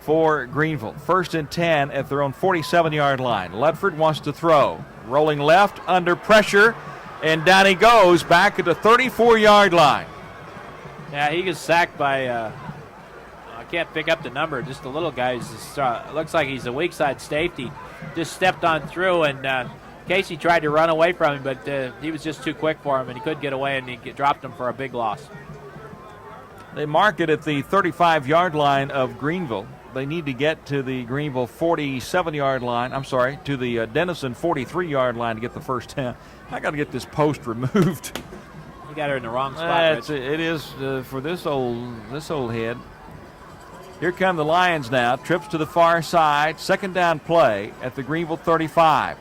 for Greenville. First and 10 at their own 47-yard line. Ledford wants to throw. Rolling left, under pressure, and down he goes back at the 34-yard line. Yeah, he gets sacked by, I can't pick up the number, just the little guy. Looks like he's a weak side safety. Just stepped on through, and Casey tried to run away from him, but he was just too quick for him, and he couldn't get away, and he dropped him for a big loss. They mark it at the 35-yard line of Greenville. They need to get to the Greenville 47-yard line. I'm sorry, to the Denison 43-yard line to get the first down. I got to get this post removed. You got her in the wrong spot. It is for this old head. Here come the Lions now. Trips to the far side. Second down play at the Greenville 35.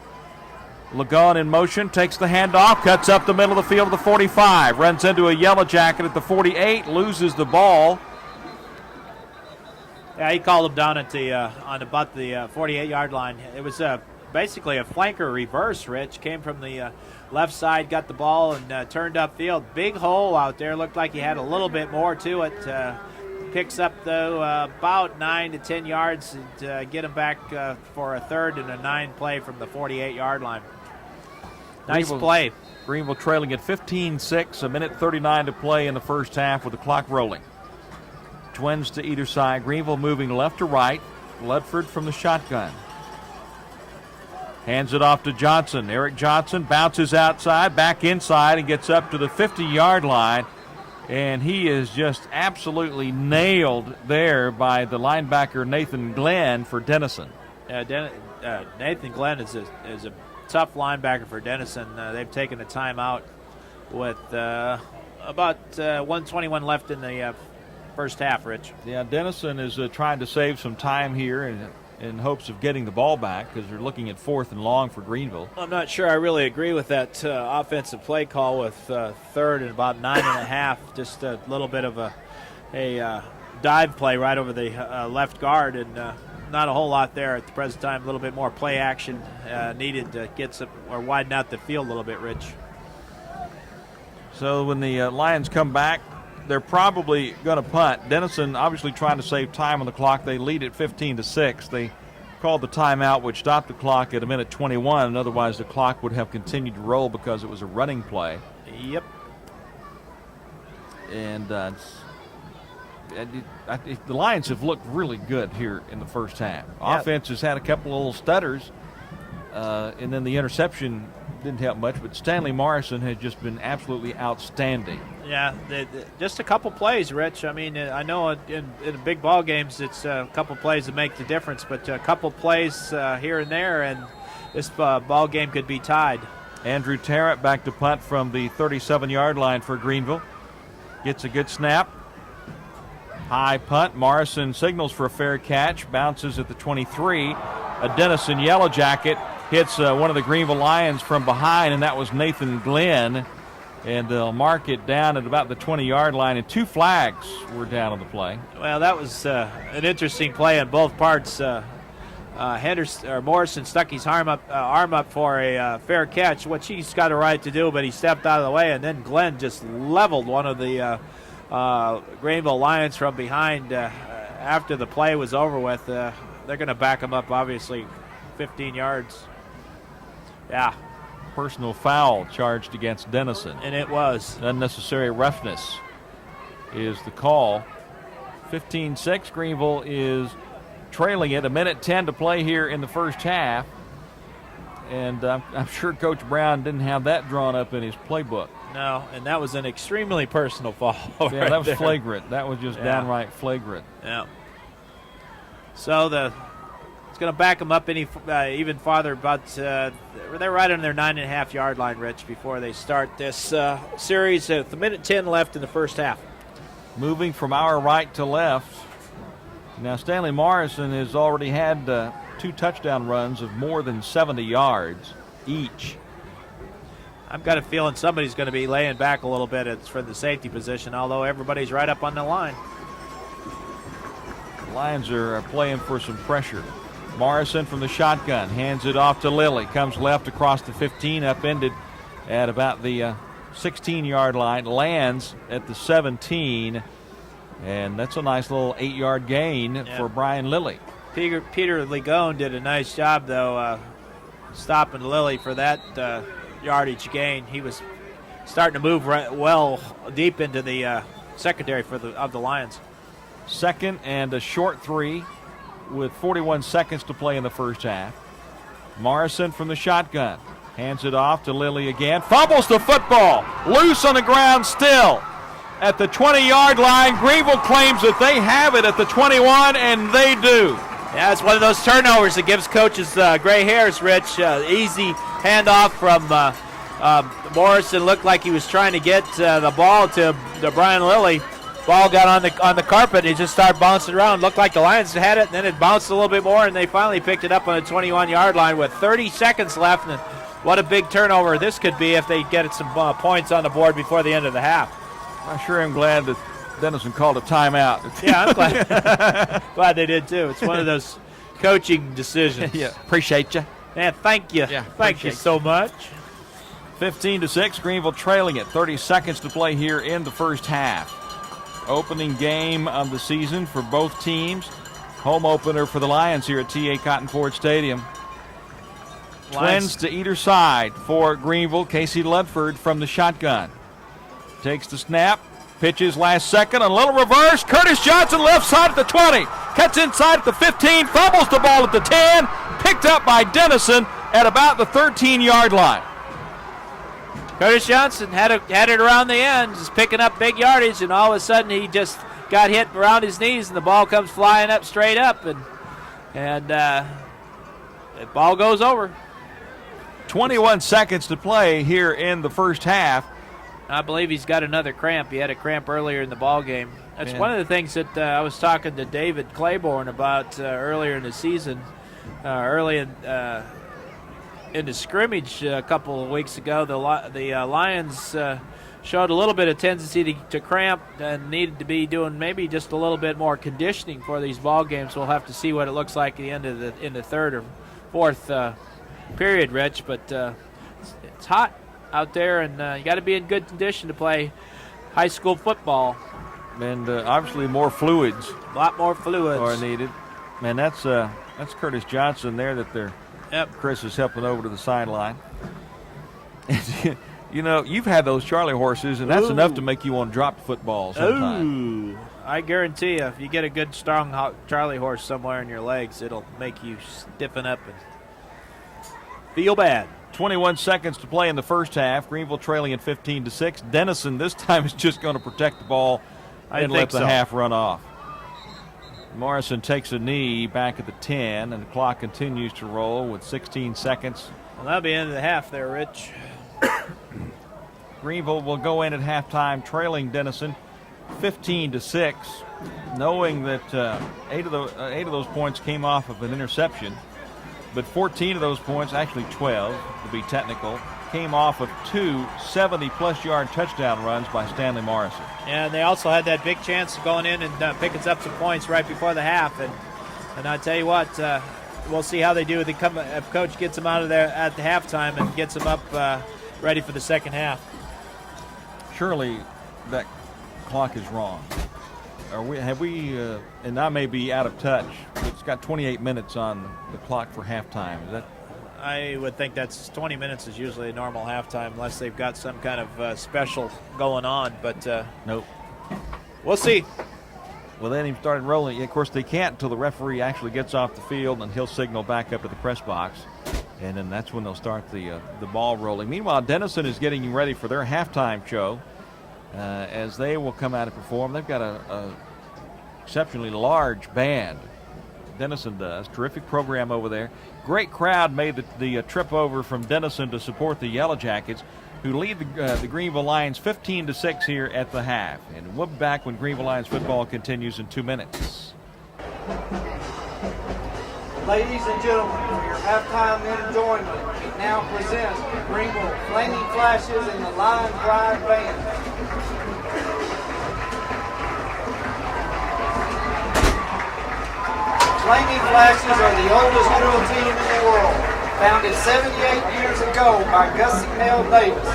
Lagon in motion, takes the handoff, cuts up the middle of the field to the 45, runs into a Yellowjacket at the 48, loses the ball. Yeah, he called him down at on about the 48-yard line. It was basically a flanker reverse, Rich. Came from the left side, got the ball, and turned upfield. Big hole out there. Looked like he had a little bit more to it. Picks up, though, about 9 to 10 yards and get him back for a third and a 9 play from the 48-yard line. Nice play. Greenville trailing at 15-6, a minute 39 to play in the first half with the clock rolling. Twins to either side. Greenville moving left to right. Ledford from the shotgun. Hands it off to Johnson. Eric Johnson bounces outside, back inside, and gets up to the 50-yard line. And he is just absolutely nailed there by the linebacker Nathan Glenn for Denison. Nathan Glenn is a tough linebacker for Denison. They've taken a timeout with about 1:21 left in the first half, Rich. Yeah, Denison is trying to save some time here in hopes of getting the ball back because they're looking at 4th and long for Greenville. I'm not sure I really agree with that offensive play call with third and about 9.5. Just a little bit of a dive play right over the left guard, and not a whole lot there at the present time. A little bit more play action needed to get some or widen out the field a little bit, Rich. So when the Lions come back they're probably going to punt. Denison obviously trying to save time on the clock. They lead at 15-6. They called the timeout, which stopped the clock at 1:21, and otherwise the clock would have continued to roll because it was a running play. Yep. And the Lions have looked really good here in the first half. Yeah. Offense has had a couple of little stutters, and then the interception didn't help much, but Stanley Morrison has just been absolutely outstanding. Yeah, just a couple plays, Rich. I mean, I know in big ball games it's a couple plays that make the difference, but a couple plays here and there, and this ball game could be tied. Andrew Tarrant back to punt from the 37-yard line for Greenville. Gets a good snap. High punt. Morrison signals for a fair catch. Bounces at the 23. A Denison Yellowjacket hits one of the Greenville Lions from behind, and that was Nathan Glenn. And they'll mark it down at about the 20-yard line, and 2 flags were down on the play. Well, that was an interesting play on both parts. Morrison stuck his arm up for a fair catch, which he's got a right to do, but he stepped out of the way, and then Glenn just leveled one of the Greenville Lions from behind after the play was over with. They're going to back him up, obviously, 15 yards. Yeah. Personal foul charged against Denison. And it was. Unnecessary roughness is the call. 15-6. Greenville is trailing it. 1:10 to play here in the first half. And I'm sure Coach Brown didn't have that drawn up in his playbook. No, and that was an extremely personal foul. Yeah, right that was there. flagrant. That was just downright flagrant. Yeah. So it's going to back them up even farther, but they're right on their 9.5-yard line, Rich, before they start this series. With 1:10 left in the first half. Moving from our right to left. Now, Stanley Morrison has already had 2 touchdown runs of more than 70 yards each. I've got a feeling somebody's going to be laying back a little bit for the safety position, although everybody's right up on the line. The Lions are playing for some pressure. Morrison from the shotgun hands it off to Lilly. Comes left across the 15, upended at about the 16-yard line. Lands at the 17, and that's a nice little 8-yard gain for Brian Lilly. Peter Ligone did a nice job, though, stopping Lilly for that yardage gain. He was starting to move well deep into the secondary of the Lions. Second and a short 3 with 41 seconds to play in the first half. Morrison from the shotgun hands it off to Lilly again. Fumbles the football. Loose on the ground still. At the 20-yard line, Greenville claims that they have it at the 21, and they do. Yeah, it's one of those turnovers that gives coaches gray hairs, Rich. Easy handoff from Morrison. Looked like he was trying to get the ball to Brian Lilly. Ball got on the carpet, and it just started bouncing around. Looked like the Lions had it, and then it bounced a little bit more, and they finally picked it up on the 21-yard line with 30 seconds left. And what a big turnover this could be if they get some points on the board before the end of the half. I sure am glad that Denison called a timeout. Yeah, I'm glad. Glad they did, too. It's one of those coaching decisions. Yeah, appreciate you. Man, thank you. Yeah, thank you so much. 15-6, Greenville trailing it. 30 seconds to play here in the first half. Opening game of the season for both teams. Home opener for the Lions here at T.A. Cotton Ford Stadium. Twins to either side for Greenville. Casey Ludford from the shotgun. Takes the snap. Pitches last second. A little reverse. Curtis Johnson left side at the 20. Cuts inside at the 15. Fumbles the ball at the 10. Picked up by Denison at about the 13-yard line. Curtis Johnson had it around the end, just picking up big yardage, and all of a sudden he just got hit around his knees, and the ball comes flying up straight up, and the ball goes over. 21 seconds to play here in the first half. I believe he's got another cramp. He had a cramp earlier in the ball game. That's one of the things that I was talking to David Claiborne about earlier in the season, early in the scrimmage a couple of weeks ago. The Lions showed a little bit of tendency to cramp and needed to be doing maybe just a little bit more conditioning for these ball games. We'll have to see what it looks like at the end of in the third or fourth period, Rich. But it's hot out there, and you got to be in good condition to play high school football. And obviously more fluids A lot more fluids. are needed. Man, that's Curtis Johnson there that they're Yep. Chris is helping over to the sideline. You know, you've had those Charlie horses, and that's enough to make you want to drop the football sometimes. Ooh. I guarantee you, if you get a good, strong Charlie horse somewhere in your legs, it'll make you stiffen up and feel bad. 21 seconds to play in the first half. Greenville trailing at 15-6. Denison this time is just going to protect the ball and let the half run off. Morrison takes a knee back at the 10, and the clock continues to roll with 16 seconds. Well, that'll be the end of the half there, Rich. Greenville will go in at halftime trailing Denison 15-6, knowing that 8 of those points came off of an interception, but 14 of those points, actually 12 to be technical, came off of 2 70-plus yard touchdown runs by Stanley Morrison. And they also had that big chance of going in and picking up some points right before the half. And I tell you what, we'll see how they do. If Coach gets them out of there at the halftime and gets them up ready for the second half. Surely that clock is wrong. And I may be out of touch, but it's got 28 minutes on the clock for halftime. Is that? I would think that's 20 minutes is usually a normal halftime unless they've got some kind of special going on. But nope. We'll see. Well, they even started rolling. Of course, they can't until the referee actually gets off the field, and he'll signal back up to the press box. And then that's when they'll start the ball rolling. Meanwhile, Denison is getting ready for their halftime show as they will come out and perform. They've got a exceptionally large band. Denison does. Terrific program over there. Great crowd made the trip over from Denison to support the Yellowjackets, who lead the Greenville Lions 15-6 here at the half. And we'll be back when Greenville Lions football continues in 2 minutes. Ladies and gentlemen, for your halftime enjoyment, we now present Greenville Flaming Flashes and the Lion Pride Band. Flaming Flashes are the oldest drill team in the world, founded 78 years ago by Gussie Nell Davis,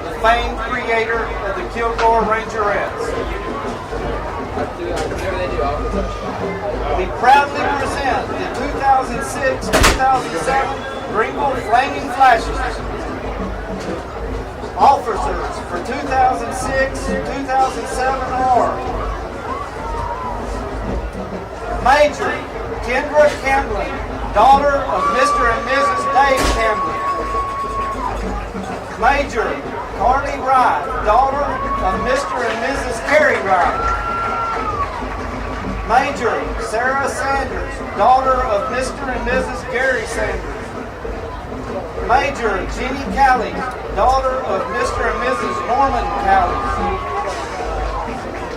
the famed creator of the Kilgore Rangerettes. We proudly present the 2006-2007 Greenville Flaming Flashes. Officers for 2006-2007 are Major Kendra Camblin, daughter of Mr. and Mrs. Dave Camblin. Major Carly Wright, daughter of Mr. and Mrs. Carrie Wright. Major Sarah Sanders, daughter of Mr. and Mrs. Gary Sanders. Major Jeannie Callie, daughter of Mr. and Mrs. Norman Callie.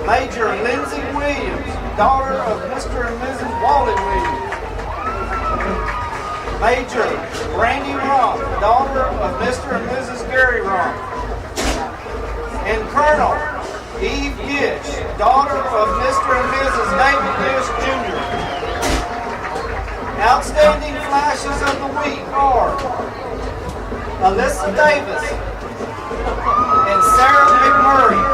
Major Lindsay Williams, daughter of Mr. and Mrs. Wally Williams. Major Brandy Rump, daughter of Mr. and Mrs. Gary Rump. And Colonel Eve Gish, daughter of Mr. and Mrs. David Gish Jr. Outstanding flashes of the week are Alyssa Davis and Sarah McMurray.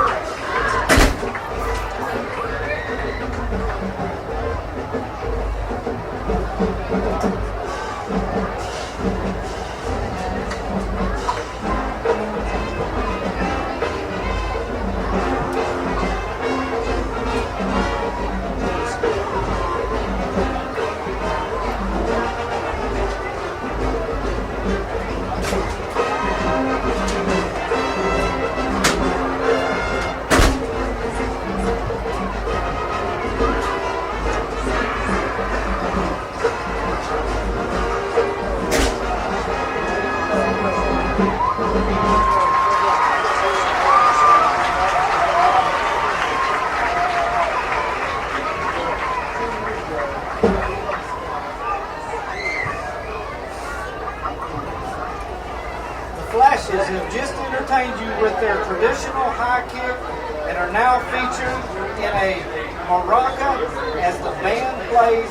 Flashes have just entertained you with their traditional high kick and are now featured in a maraca as the band plays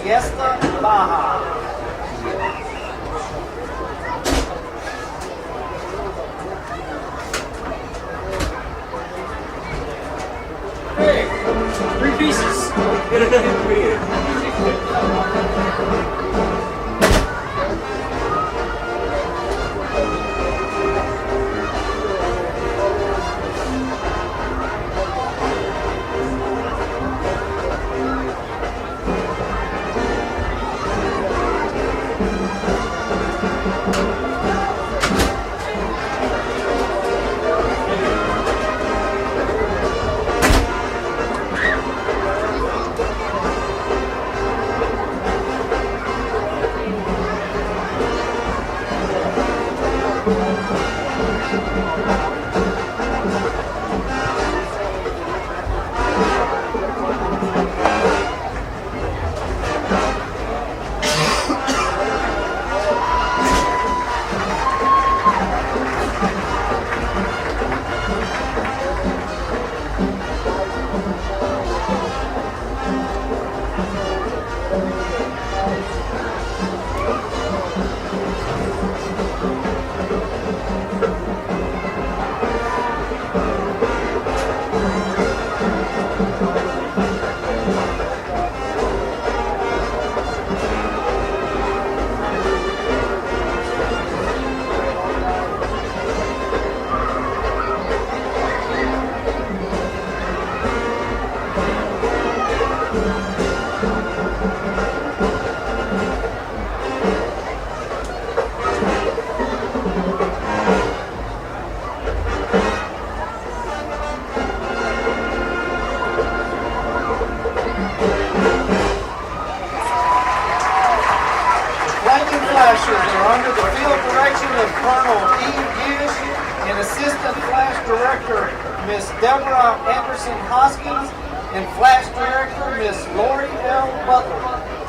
Fiesta Baja. flashes are under the field direction of Colonel E. Gish and Assistant Flash Director Miss Deborah Anderson Hoskins and Flash Director Miss Lori L. Butler.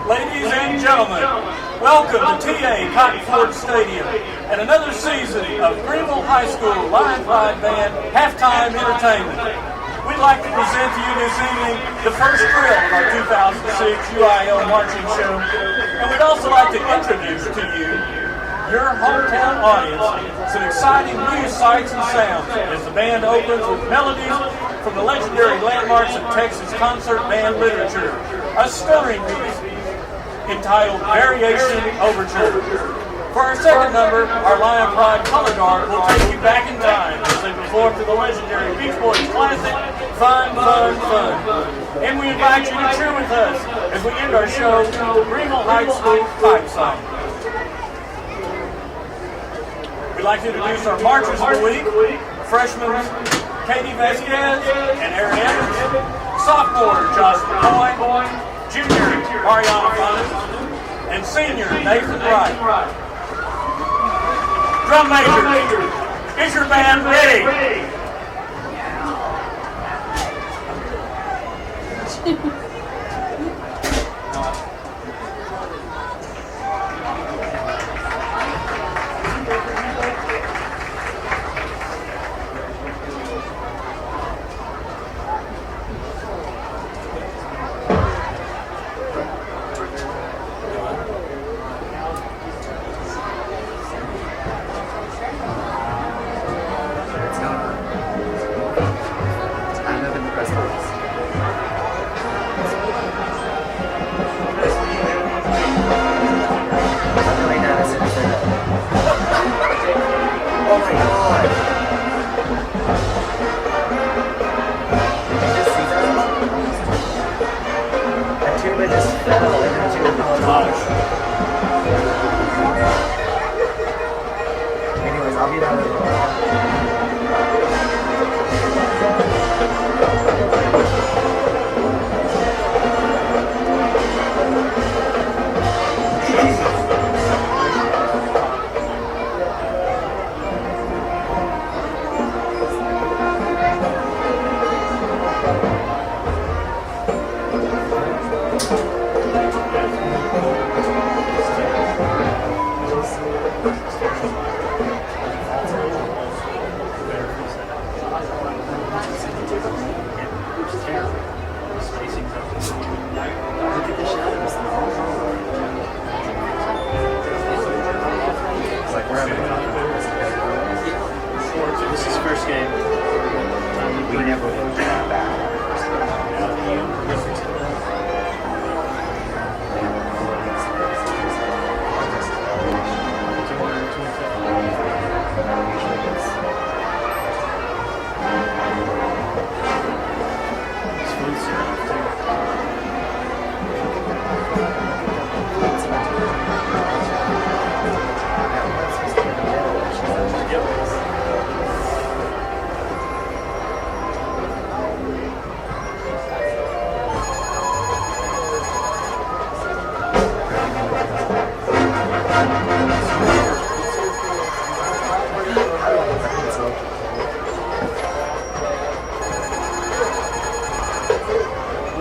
Ladies and gentlemen, welcome to TA Cotton Ford Stadium and another season of Greenville High School Lion Pride Band Halftime Entertainment. We'd like to present to you this evening the first drill of our 2006 UIL Marching Show, and we'd also like to introduce to you, your hometown audience, some exciting new sights and sounds as the band opens with melodies from the legendary landmarks of Texas concert band literature, a stirring piece entitled Variation Overture. For our second number, our Lion Pride Color Guard will take you back in time as they perform to the legendary Beach Boys classic, Fun, Fun, Fun. And we invite you to cheer with us as we end our show with the Greenville High School fight song. We'd like to introduce our marchers of the week, freshmen Katie Vasquez and Aaron Evans, sophomore Josh McCoy, junior Mariana Fine, and senior Nathan Wright. Drum major, is your band ready?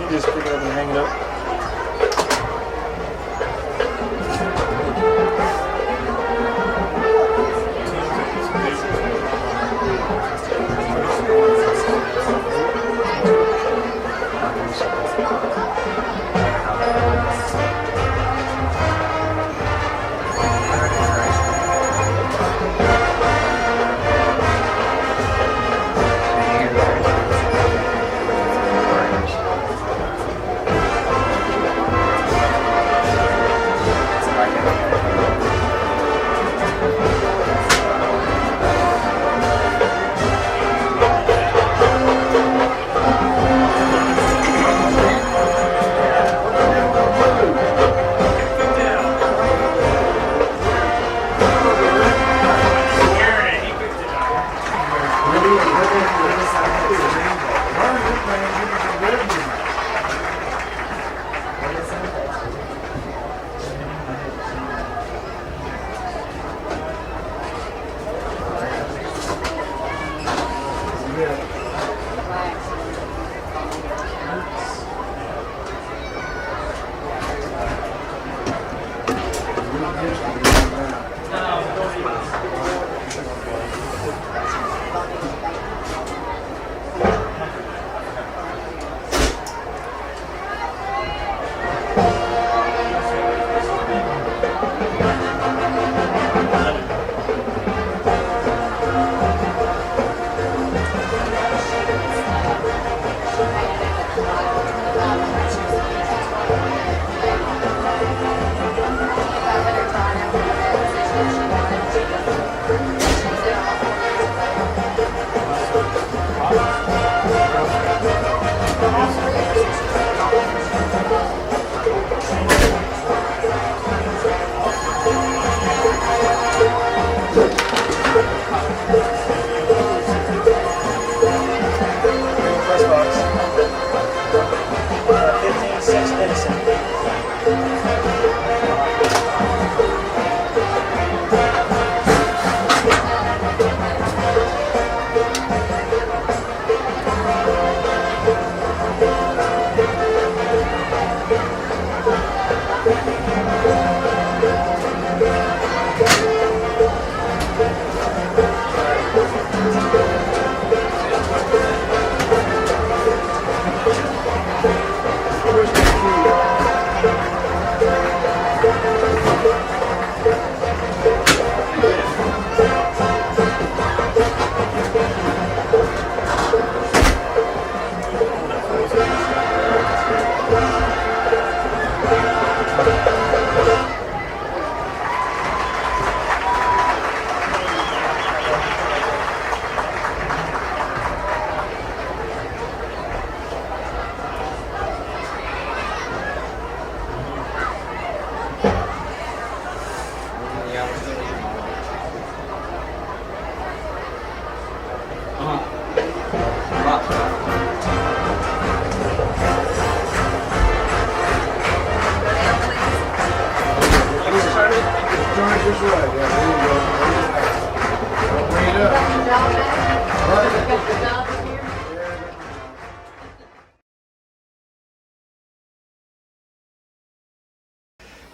You just pick it up and hang it up.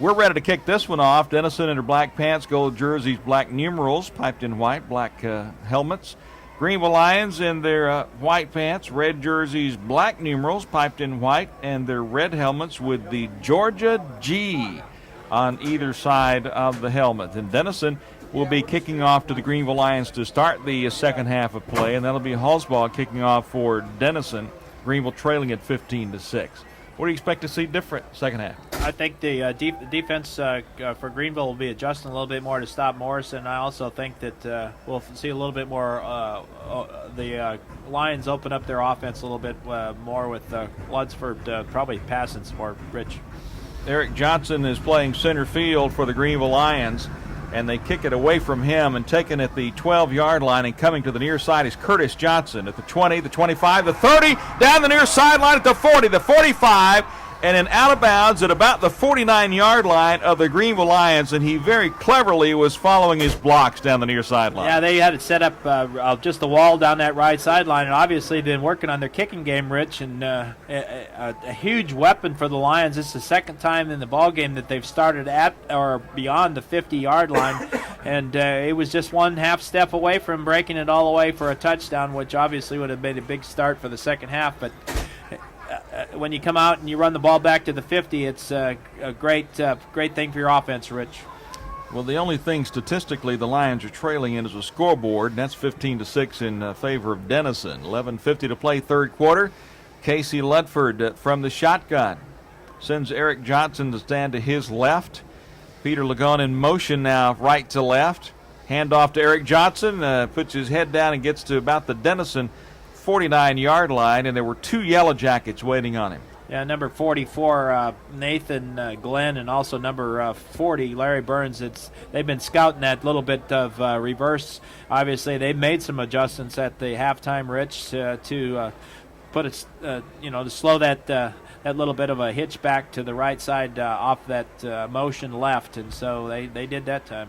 We're ready to kick this one off. Denison in their black pants, gold jerseys, black numerals, piped in white, black helmets. Greenville Lions in their white pants, red jerseys, black numerals, piped in white, and their red helmets with the Georgia G on either side of the helmet. And Denison will be kicking off to the Greenville Lions to start the second half of play, and that'll be Hallsbaugh kicking off for Denison. Greenville trailing at 15-6. What do you expect to see different second half? I think the defense for Greenville will be adjusting a little bit more to stop Morrison. I also think that we'll see a little bit more the Lions open up their offense a little bit more with Ludsford probably passing some more. Rich. Eric Johnson is playing center field for the Greenville Lions, and they kick it away from him and taking at the 12-yard line and coming to the near side is Curtis Johnson at the 20, the 25, the 30, down the near sideline at the 40, the 45, and then out of bounds at about the 49-yard line of the Greenville Lions, and he very cleverly was following his blocks down the near sideline. Yeah, they had it set up just the wall down that right sideline, and obviously been working on their kicking game, Rich, and a huge weapon for the Lions. This is the second time in the ball game that they've started at or beyond the 50-yard line, and it was just one half step away from breaking it all the way for a touchdown, which obviously would have made a big start for the second half, but when you come out and you run the ball back to the 50, it's a great thing for your offense, Rich. Well, the only thing statistically the Lions are trailing in is a scoreboard, and that's 15-6 in favor of Denison. 11:50 to play, third quarter. Casey Ludford from the shotgun sends Eric Johnson to stand to his left. Peter Lagon in motion now, right to left. Hand off to Eric Johnson, puts his head down and gets to about the Denison 49-yard line, and there were two Yellowjackets waiting on him. Yeah, number 44, Nathan Glenn, and also number 40, Larry Burns. They've been scouting that little bit of reverse. Obviously, they made some adjustments at the halftime, Rich, to put it, to slow that little bit of a hitch back to the right side off that motion left, and so they did that time.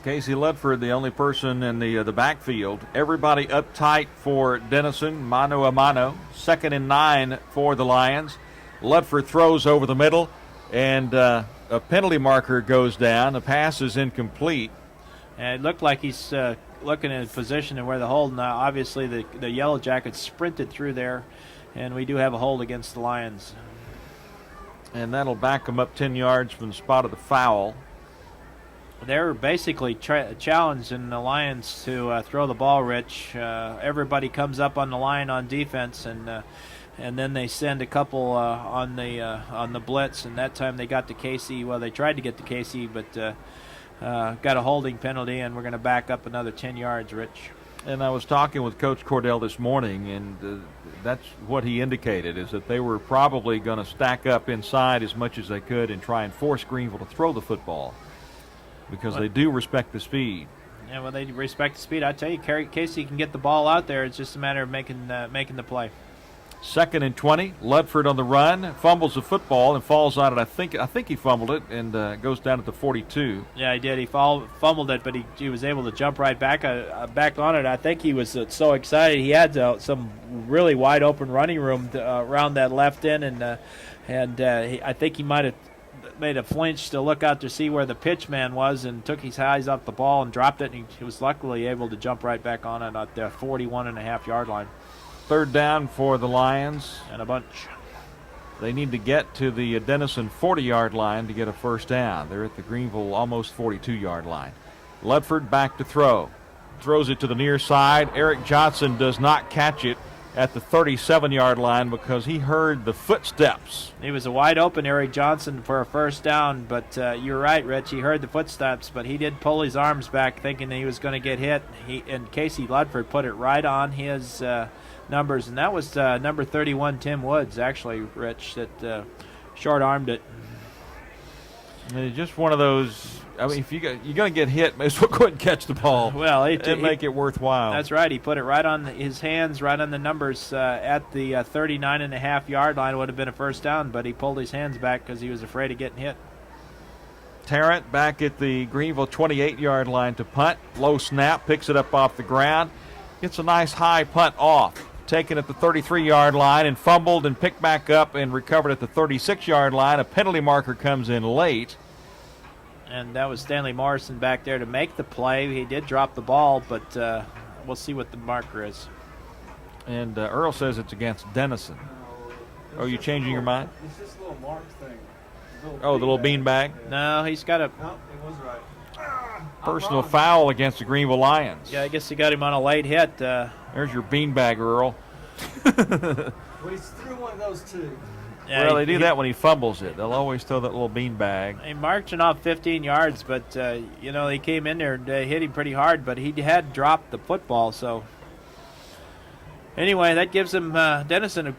Casey Ludford, the only person in the backfield. Everybody up tight for Denison, mano a mano. 2nd and 9 for the Lions. Ludford throws over the middle, and a penalty marker goes down. The pass is incomplete. And it looked like he's looking at position and where the hold. Now, obviously, the Yellow Jackets sprinted through there, and we do have a hold against the Lions. And that'll back them up 10 yards from the spot of the foul. They're basically challenging the Lions to throw the ball, Rich. Everybody comes up on the line on defense, and then they send a couple on the blitz. And that time they got to Casey. Well, they tried to get to Casey, but got a holding penalty, and we're going to back up another 10 yards, Rich. And I was talking with Coach Cordell this morning, and that's what he indicated, is that they were probably going to stack up inside as much as they could and try and force Greenville to throw the football, because they do respect the speed. Yeah, well, they respect the speed. I tell you, Casey can get the ball out there. It's just a matter of making the play. 2nd and 20. Ludford on the run, fumbles the football and falls on it. I think he fumbled it and goes down at the 42. Yeah, he did. He fumbled it, but he was able to jump right back on it. I think he was so excited. He had some really wide open running room around that left end, and I think he might have made a flinch to look out to see where the pitch man was and took his eyes off the ball and dropped it, and he was luckily able to jump right back on it at the 41.5-yard line. 3rd down for the Lions. And a bunch. They need to get to the Denison 40-yard line to get a first down. They're at the Greenville almost 42-yard line. Ludford back to throw. Throws it to the near side. Eric Johnson does not catch it at the 37-yard line because he heard the footsteps. He was a wide open Eric Johnson for a first down, but you're right, Rich. He heard the footsteps, but he did pull his arms back thinking that he was going to get hit. And Casey Ludford put it right on his numbers, and that was number 31, Tim Woods, actually, Rich, that short-armed it. And it's just one of those. I mean, if you're going to get hit, may as well go ahead and catch the ball. Well, and make it worthwhile. That's right. He put it right on his hands, right on the numbers at the 39.5-yard line. Would have been a first down, but he pulled his hands back because he was afraid of getting hit. Tarrant back at the Greenville 28-yard line to punt. Low snap, picks it up off the ground. Gets a nice high punt off. Taken at the 33-yard line and fumbled and picked back up and recovered at the 36-yard line. A penalty marker comes in late. And that was Stanley Morrison back there to make the play. He did drop the ball, but we'll see what the marker is. And Earl says it's against Denison. Oh, you changing your mind? It's this little mark thing. The little beanbag? No, he's got a No, he was right. personal foul against the Greenville Lions. Yeah, I guess he got him on a late hit. There's your beanbag, Earl. Well, he threw one of those too. Yeah, Well, they do that when he fumbles it. They'll always throw that little beanbag. He marching off 15 yards, but, he came in there and hit him pretty hard, but he had dropped the football. So, anyway, that gives him Denison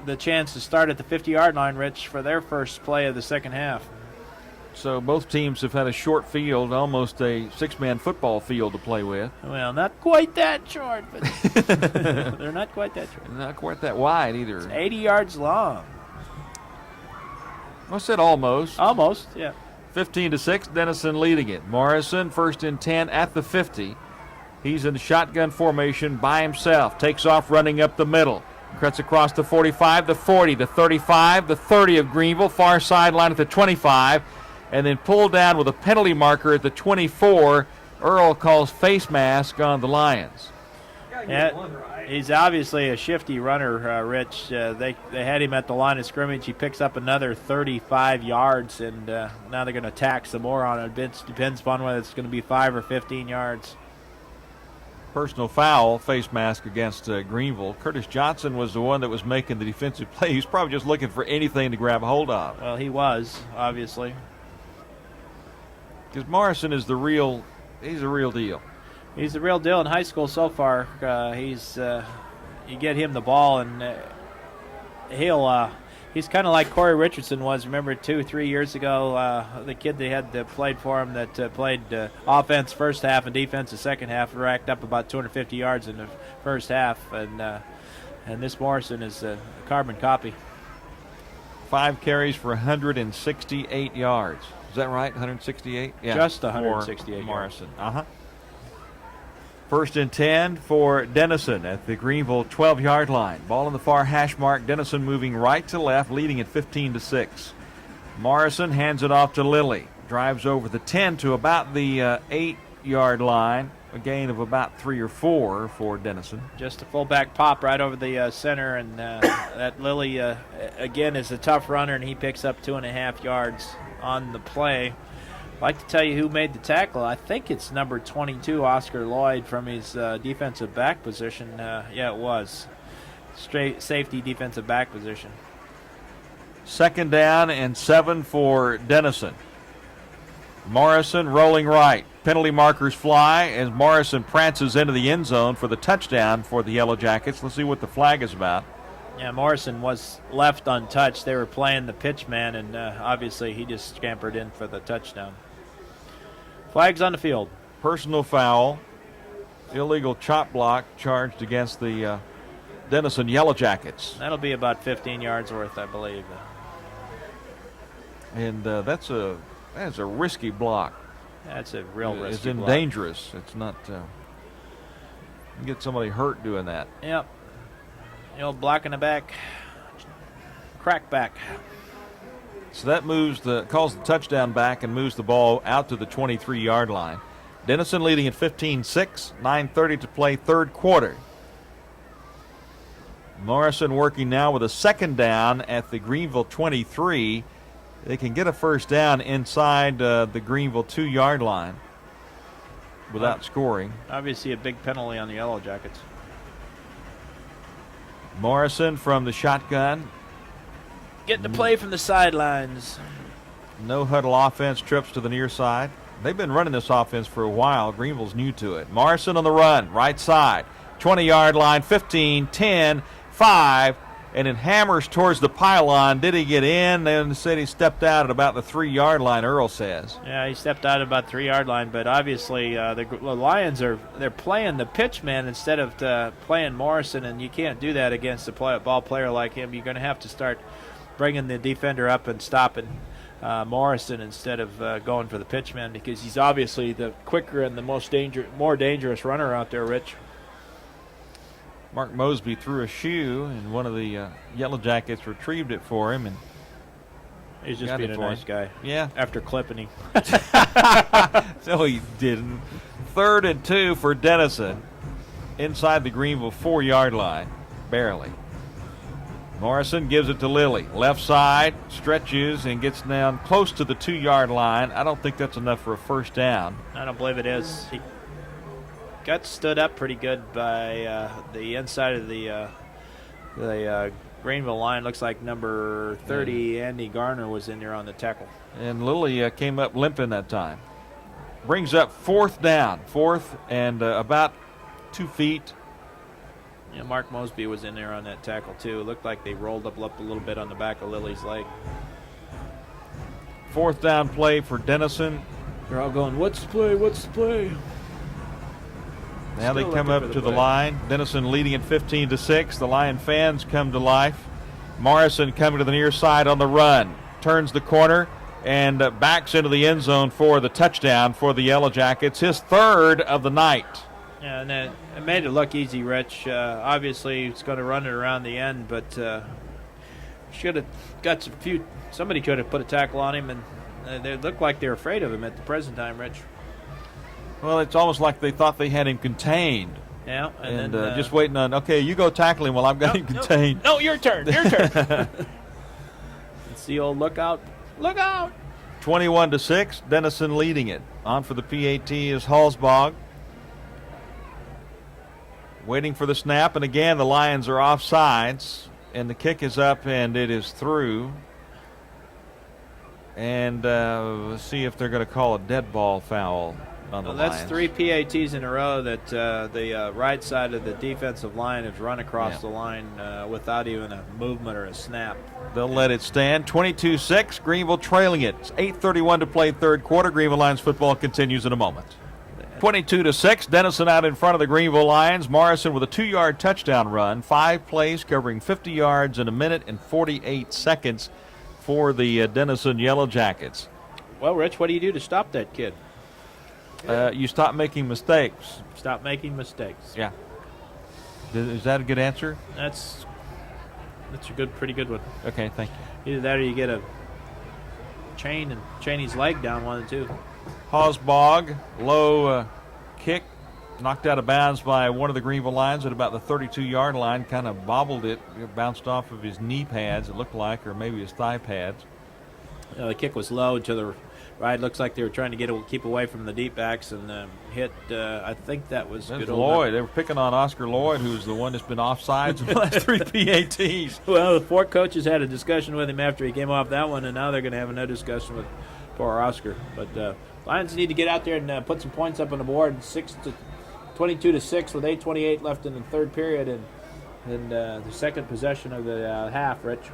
the chance to start at the 50-yard line, Rich, for their first play of the second half. So both teams have had a short field, almost a six-man football field to play with. Well, not quite that short, but they're not quite that short. Not quite that wide either. It's 80 yards long. I said almost. Almost, yeah. 15-6, Denison leading it. Morrison, 1st and 10 at the 50. He's in the shotgun formation by himself. Takes off running up the middle. Cuts across the 45, the 40, the 35, the 30 of Greenville. Far sideline at the 25. And then pulled down with a penalty marker at the 24. Earl calls face mask on the Lions. Yeah, he's obviously a shifty runner, Rich. They had him at the line of scrimmage. He picks up another 35 yards, and now they're going to tack some more on it. It depends upon whether it's going to be 5 or 15 yards. Personal foul, face mask against Greenville. Curtis Johnson was the one that was making the defensive play. He's probably just looking for anything to grab a hold of. Well, he was, obviously. Because Morrison is he's a real deal. He's the real deal in high school so far. You get him the ball, and he's kind of like Corey Richardson was. Remember 2 or 3 years ago, the kid they had that played for him that played offense first half and defense the second half, racked up about 250 yards in the first half, and this Morrison is a carbon copy. 5 carries for 168 yards. Is that right? 168? Yeah. Just 168 Morrison. Uh-huh. 1st and 10 for Denison at the Greenville 12-yard line. Ball on the far hash mark. Denison moving right to left, leading at 15-6. Morrison hands it off to Lilly. Drives over the 10 to about the 8-yard line. A gain of about 3 or 4 for Denison. Just a fullback pop right over the center, and that Lilly, again, is a tough runner, and he picks up 2.5 yards on the play. I'd like to tell you who made the tackle. I think it's number 22, Oscar Lloyd, from his defensive back position. Yeah, it was. Straight safety defensive back position. 2nd down and 7 for Denison. Morrison rolling right. Penalty markers fly as Morrison prances into the end zone for the touchdown for the Yellowjackets. Let's see what the flag is about. Yeah, Morrison was left untouched. They were playing the pitch man, and obviously he just scampered in for the touchdown. Flags on the field. Personal foul. Illegal chop block charged against the Denison Yellowjackets. That'll be about 15 yards worth, I believe. And that's a risky block. That's a real risky It's block. dangerous. It's not you get somebody hurt doing that. Yep. The old block in the back. Crack back. So that calls the touchdown back and moves the ball out to the 23-yard line. Denison leading at 15-6, 9:30 to play, 3rd quarter. Morrison working now with a 2nd down at the Greenville 23. They can get a 1st down inside the Greenville 2-yard line without scoring. Obviously a big penalty on the Yellowjackets. Morrison from the shotgun. Getting the play from the sidelines. No huddle offense, trips to the near side. They've been running this offense for a while. Greenville's new to it. Morrison on the run, right side. 20-yard line, 15, 10, 5, and then hammers towards the pylon. Did he get in? They said he stepped out at about the 3-yard line, Earl says. Yeah, he stepped out at about 3-yard line, but obviously the Lions they're playing the pitch man instead of playing Morrison, and you can't do that against a ball player like him. You're going to have to start bringing the defender up and stopping Morrison instead of going for the pitch man, because he's obviously the quicker and the more dangerous runner out there, Rich. Mark Mosby threw a shoe, and one of the Yellowjackets retrieved it for him. And he's just being a nice guy. Yeah. After clipping him. No, he didn't. 3rd and 2 for Denison. Inside the Greenville 4-yard line. Barely. Morrison gives it to Lilly. Left side, stretches, and gets down close to the 2-yard line. I don't think that's enough for a 1st down. I don't believe it is. He got stood up pretty good by the inside of the Greenville line. Looks like number 30, Andy Garner, was in there on the tackle. And Lilly came up limping that time. Brings up 4th down. 4th and about 2 feet. Yeah, Mark Mosby was in there on that tackle, too. It looked like they rolled up a little bit on the back of Lilly's leg. 4th down play for Denison. They're all going, what's the play, what's the play? Now Still they come looking up for to the the play. line. Denison leading at 15-6. The Lion fans come to life. Morrison coming to the near side on the run. turns the corner and backs into the end zone for the touchdown for the Yellowjackets, his third of the night. Yeah, and it made it look easy, Rich. Obviously, it's going to run it around the end, but should have got some few. Somebody could have put a tackle on him, and they looked like they were afraid of him at the present time, Rich. Well, it's almost like they thought they had him contained. Yeah, and then just waiting on, okay, you go tackle him while I've got him contained. No, your turn. It's the old look out. 21-6, Denison leading it. On for the PAT is Hallsbog. Waiting for the snap, and again the Lions are offsides, and the kick is up and it is through. And let's see if they're going to call a dead ball foul on the Lions. That's 3 PATs in a row that the right side of the defensive line has run across the line without even a movement or a snap. They'll let it stand. 22-6, Greenville trailing it. It's 8:31 to play third quarter. Greenville Lions football continues in a moment. 22-6, Denison out in front of the Greenville Lions. Morrison with a 2-yard touchdown run. 5 plays covering 50 yards in a minute and 48 seconds for the Denison Yellowjackets. Well, Rich, what do you do to stop that kid? You stop making mistakes. Stop making mistakes. Yeah. Is that a good answer? That's a pretty good one. Okay, thank you. Either that or you get a chain and chain his leg down, one of the two. Hallsbog, low kick, knocked out of bounds by one of the Greenville Lions at about the 32-yard line, kind of bobbled it, bounced off of his knee pads, it looked like, or maybe his thigh pads. The kick was low to the right. Looks like they were trying to keep away from the deep backs and hit. I think that was good. Lloyd. They were picking on Oscar Lloyd, who's the one that's been offsides in the last 3 PATs. Well, the 4 coaches had a discussion with him after he came off that one, and now they're going to have another discussion with poor Oscar. But Lions need to get out there and put some points up on the board. 22-6 with 8:28 left in the third period, and the second possession of the half. Rich.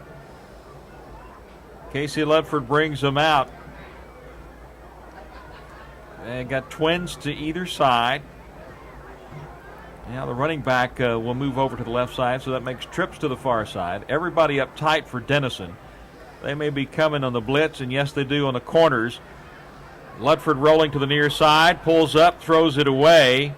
Casey Ledford brings them out. And got twins to either side. Now the running back will move over to the left side, so that makes trips to the far side. Everybody up tight for Denison. They may be coming on the blitz, and yes, they do on the corners. Ludford rolling to the near side, pulls up, throws it away.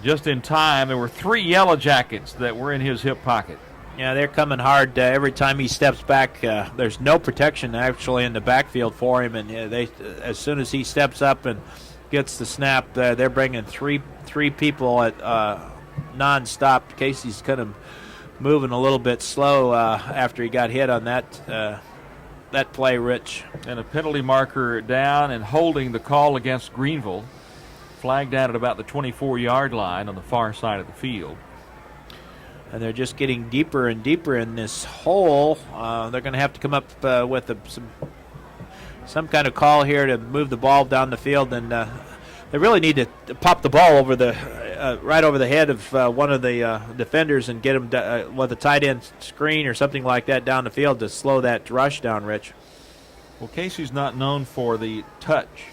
Just in time. There were 3 Yellowjackets that were in his hip pocket. Yeah, they're coming hard every time he steps back. There's no protection actually in the backfield for him, and as soon as he steps up and gets the snap, they're bringing three people at nonstop. Casey's kind of moving a little bit slow after he got hit on that play, Rich. And a penalty marker down and holding the call against Greenville. Flagged down at about the 24-yard line on the far side of the field. And they're just getting deeper and deeper in this hole. They're going to have to come up with some kind of call here to move the ball down the field, and they really need to pop the ball over right over the head of one of the defenders and get him with a tight end screen or something like that down the field to slow that rush down, Rich. Well, Casey's not known for the touch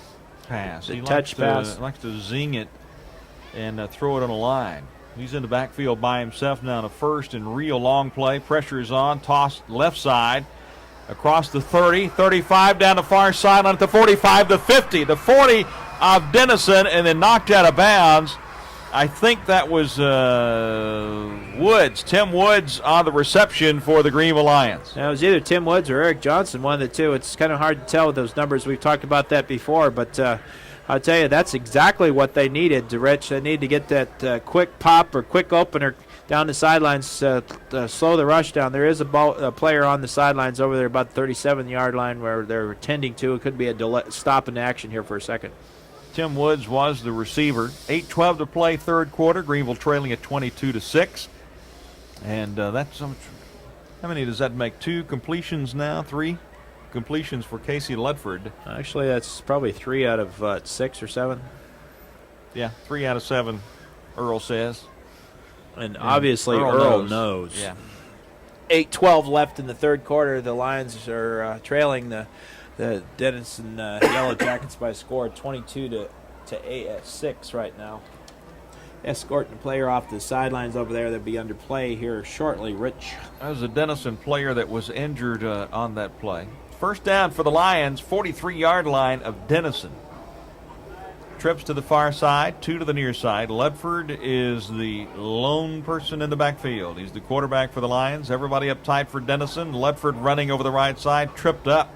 pass. He likes to zing it and throw it on a line. He's in the backfield by himself now to first and real long play. Pressure is on. Toss left side across the 30, 35 down the far sideline at the 45, the 50, the 40 of Denison, and then knocked out of bounds. I think that was Woods, Tim Woods on the reception for the Greenville Lions. Now, it was either Tim Woods or Eric Johnson, one of the two. It's kind of hard to tell with those numbers. We've talked about that before, but I'll tell you, that's exactly what they needed, Rich. They need to get that quick pop or quick opener down the sidelines, slow the rush down. There is a player on the sidelines over there about the 37-yard line where they're tending to. It could be a stop in action here for a second. Tim Woods was the receiver. 8:12 to play third quarter. Greenville trailing at 22-6. And that's how many does that make? 2 completions now? 3 completions for Casey Ludford. Actually, that's probably 3 out of 6 or 7. Yeah, 3 out of 7, Earl says. And obviously Earl knows. Yeah. 8:12 left in the third quarter. The Lions are trailing the Denison Yellowjackets by a score of 22-6 right now. Escorting the player off the sidelines over there. They'll be under play here shortly. Rich. That was a Denison player that was injured on that play. First down for the Lions, 43-yard line of Denison. Trips to the far side, 2 to the near side. Ledford is the lone person in the backfield. He's the quarterback for the Lions. Everybody up tight for Denison. Ledford running over the right side, tripped up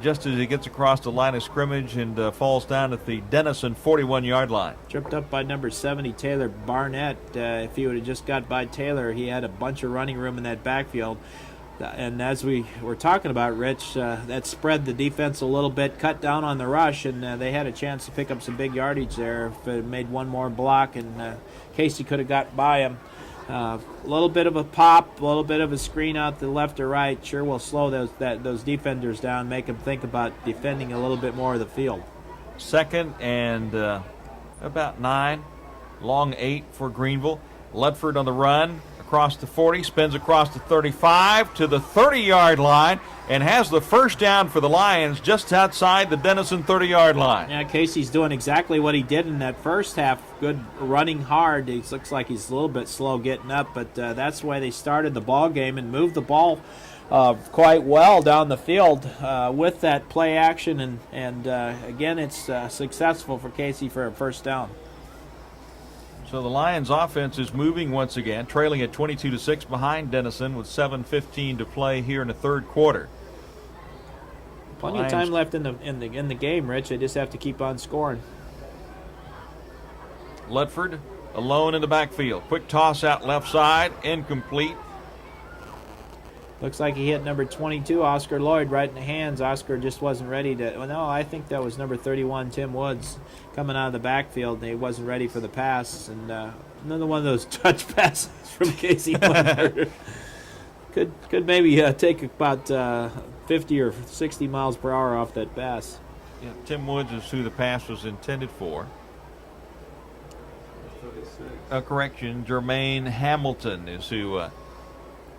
just as he gets across the line of scrimmage and falls down at the Denison 41-yard line. Tripped up by number 70, Taylor Barnett. If he would have just got by Taylor, he had a bunch of running room in that backfield. And as we were talking about, Rich, that spread the defense a little bit, cut down on the rush, and they had a chance to pick up some big yardage there if it made one more block, and Casey could have got by him. A little bit of a pop, a little bit of a screen out to the left or right sure will slow those defenders down, make them think about defending a little bit more of the field. Second and about 9, long 8 for Greenville. Ledford on the run. Across the 40, spins across the 35 to the 30-yard line, and has the first down for the Lions just outside the Denison 30-yard line. Yeah, Casey's doing exactly what he did in that first half. Good running hard. He looks like he's a little bit slow getting up, but that's why they started the ball game and moved the ball quite well down the field with that play action, and again, it's successful for Casey for a first down. So the Lions offense is moving once again, trailing at 22-6 behind Denison with 7:15 to play here in the third quarter. Plenty of time left in the game, Rich. They just have to keep on scoring. Ledford alone in the backfield. Quick toss out left side, incomplete. Looks like he hit number 22, Oscar Lloyd, right in the hands. Oscar just wasn't ready to. Well, no, I think that was number 31, Tim Woods, coming out of the backfield, and he wasn't ready for the pass. And another one of those touch passes from Casey Hunter. could maybe take about 50 or 60 miles per hour off that pass. Yeah, Tim Woods is who the pass was intended for. Correction, Jermaine Hamilton is who.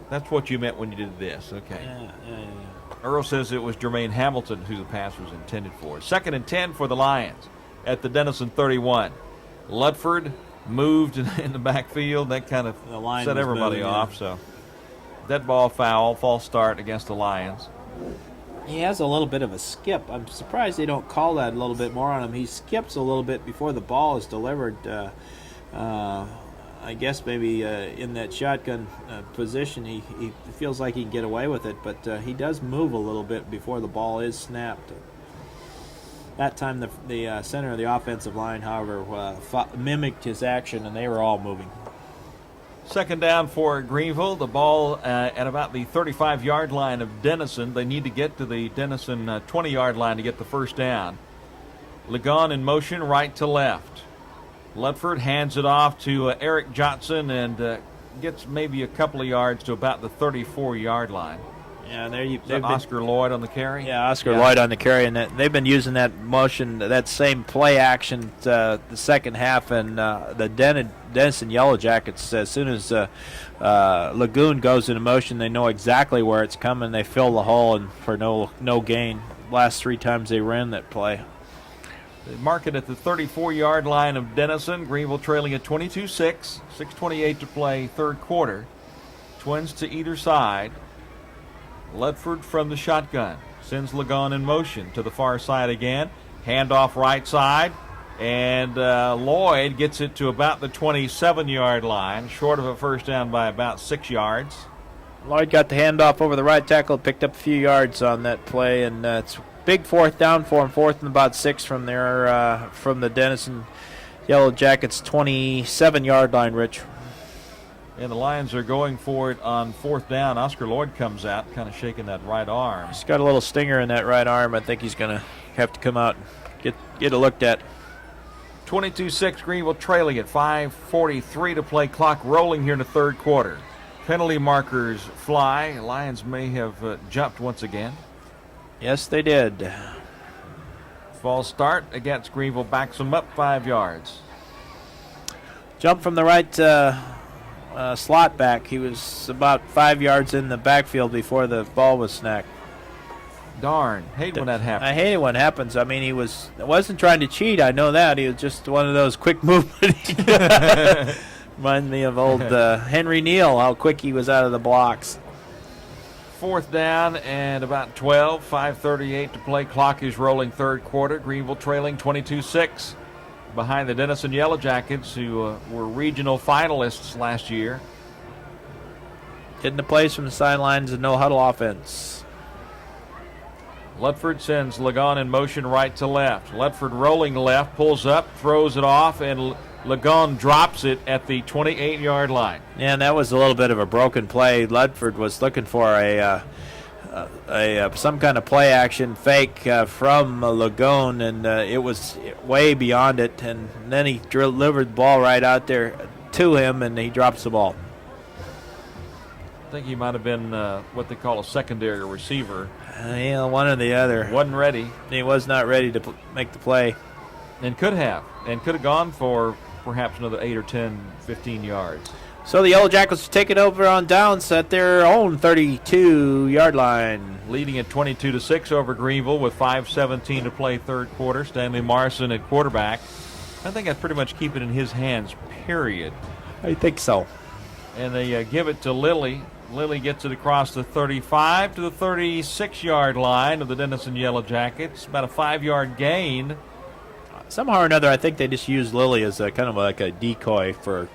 That's what you meant when you did this. Okay. Yeah. Earl says it was Jermaine Hamilton who the pass was intended for. Second and 10 for the Lions at the Denison 31. Ledford moved in the backfield. That kind of set everybody off. So dead ball foul, false start against the Lions. He has a little bit of a skip. I'm surprised they don't call that a little bit more on him. He skips a little bit before the ball is delivered. I guess maybe in that shotgun position, he feels like he can get away with it, but he does move a little bit before the ball is snapped. That time, the center of the offensive line, however, mimicked his action, and they were all moving. Second down for Greenville. The ball at about the 35-yard line of Denison. They need to get to the Denison 20-yard line to get the first down. Ligon in motion, right to left. Ledford hands it off to Eric Johnson and gets maybe a couple of yards to about the 34-yard line. Yeah, they've Oscar Lloyd on the carry? Yeah, Oscar Lloyd on the carry, and they've been using that motion, that same play action the second half, and the Denison Yellowjackets, as soon as Lagoon goes into motion, they know exactly where it's coming. They fill the hole and for no gain. Last 3 times they ran that play. They mark it at the 34-yard line of Denison. Greenville trailing at 22-6. 6:28 to play, third quarter. Twins to either side. Ledford from the shotgun. Sends Ligon in motion to the far side again. Handoff right side. And Lloyd gets it to about the 27-yard line. Short of a first down by about 6 yards. Lloyd got the handoff over the right tackle. Picked up a few yards on that play. And it's big fourth down for him, 4th and about 6 from there, from the Denison Yellowjackets 27-yard line, Rich. And the Lions are going for it on 4th down. Oscar Lloyd comes out, kind of shaking that right arm. He's got a little stinger in that right arm. I think he's going to have to come out and get it looked at. 22-6, Greenville trailing at 5:43 to play. Clock rolling here in the third quarter. Penalty markers fly. Lions may have jumped once again. Yes, they did. False start against Greenville backs them up 5 yards. Jump from the right slot back. He was about 5 yards in the backfield before the ball was snapped. Darn. Hate when that happens. I hate it when it happens. I mean, he wasn't trying to cheat. I know that. He was just one of those quick movement. Reminds me of old Henry Neal, how quick he was out of the blocks. 4th down and about 12, 5:38 to play. Clock is rolling third quarter. Greenville trailing 22-6 behind the Denison Yellowjackets, who were regional finalists last year. Getting the plays from the sidelines and no huddle offense. Ludford sends Lagon in motion right to left. Ludford rolling left, pulls up, throws it off, and Lagon drops it at the 28-yard line. Yeah, and that was a little bit of a broken play. Ludford was looking for some kind of play action fake from Lagon, and it was way beyond it. And then he delivered the ball right out there to him, and he drops the ball. I think he might have been what they call a secondary receiver. Yeah, one or the other. Wasn't ready. He was not ready to make the play. And could have gone for perhaps another 8 or 10, 15 yards. So the Yellowjackets take it over on downs at their own 32-yard line. Leading at 22-6 over Greenville with 5:17 to play third quarter. Stanley Morrison at quarterback. I think I pretty much keep it in his hands, period. I think so. And they give it to Lilly. Lilly gets it across the 35 to the 36-yard line of the Denison Yellowjackets. About a 5-yard gain. Somehow or another, I think they just used Lilly as a kind of like a decoy for,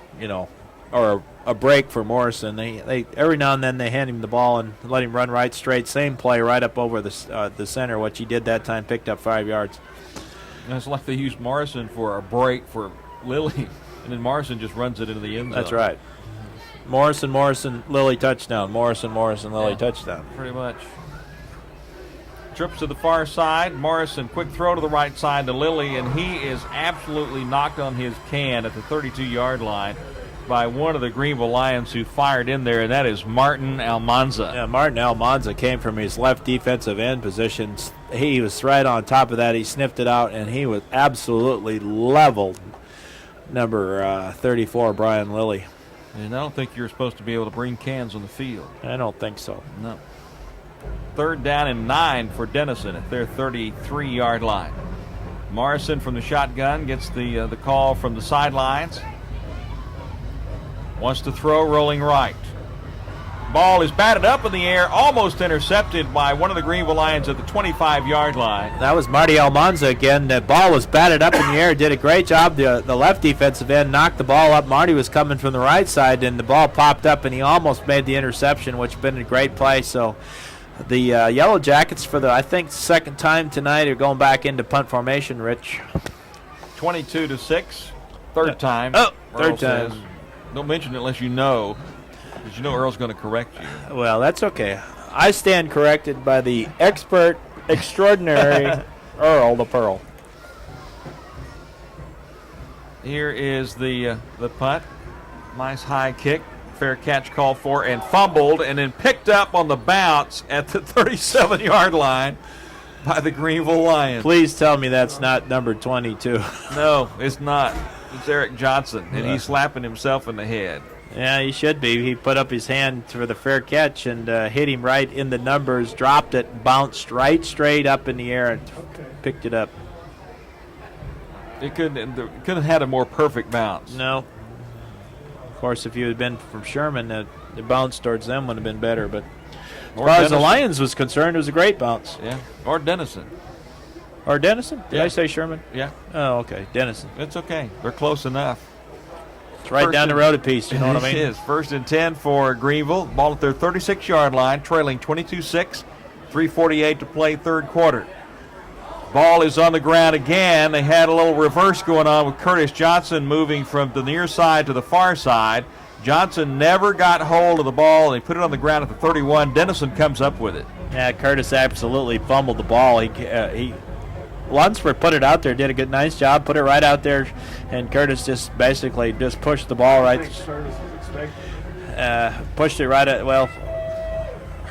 or a break for Morrison. They every now and then they hand him the ball and let him run right straight. Same play right up over the center. What he did that time, picked up 5 yards. And it's like they used Morrison for a break for Lilly, and then Morrison just runs it into the end zone. That's right. Morrison, Lilly touchdown. Morrison, Lilly touchdown. Pretty much. Trips to the far side. Morrison, quick throw to the right side to Lilly, and he is absolutely knocked on his can at the 32-yard line by one of the Greenville Lions who fired in there, and that is Martin Almanza. Yeah, Martin Almanza came from his left defensive end position. He was right on top of that. He sniffed it out, and he was absolutely leveled number 34, Brian Lilly. And I don't think you're supposed to be able to bring cans on the field. I don't think so. No. 3rd down and 9 for Denison at their 33-yard line. Morrison from the shotgun gets the call from the sidelines. Wants to throw, rolling right. Ball is batted up in the air, almost intercepted by one of the Greenville Lions at the 25-yard line. That was Marty Almanza again. The ball was batted up in the air. Did a great job. The left defensive end knocked the ball up. Marty was coming from the right side, and the ball popped up, and he almost made the interception, which has been a great play. So the Yellowjackets, for the, I think, second time tonight, are going back into punt formation, Rich. 22-6. Third time. Oh, Earl third time. says. Don't mention it unless you know, because you know Earl's going to correct you. Well, that's okay. I stand corrected by the expert, extraordinary Earl the Pearl. Here is the punt. Nice high kick. Fair catch called for and fumbled and then picked up on the bounce at the 37-yard line by the Greenville Lions. Please tell me that's not number 22. No, it's not. It's Eric Johnson, and he's slapping himself in the head. Yeah, he should be. He put up his hand for the fair catch and hit him right in the numbers, dropped it, bounced right straight up in the air and picked it up. It couldn't have had a more perfect bounce. No. Of course, if you had been from Sherman, the bounce towards them would have been better. But as far as the Lions was concerned, it was a great bounce. Yeah, or Denison. Or Denison? Did Yeah. I say Sherman? Yeah. Oh, okay. Denison. It's okay. They're close enough. It's right down the road a piece, you know what I mean? It is. 1st and 10 for Greenville. Ball at their 36-yard line, trailing 22-6. 3:48 to play third quarter. Ball is on the ground again. They had a little reverse going on with Curtis Johnson moving from the near side to the far side. Johnson never got hold of the ball. They put it on the ground at the 31. Denison comes up with it. Yeah, Curtis absolutely fumbled the ball. Lunsford put it out there, did a nice job, put it right out there, and Curtis just basically just pushed the ball right. Pushed it right at, well,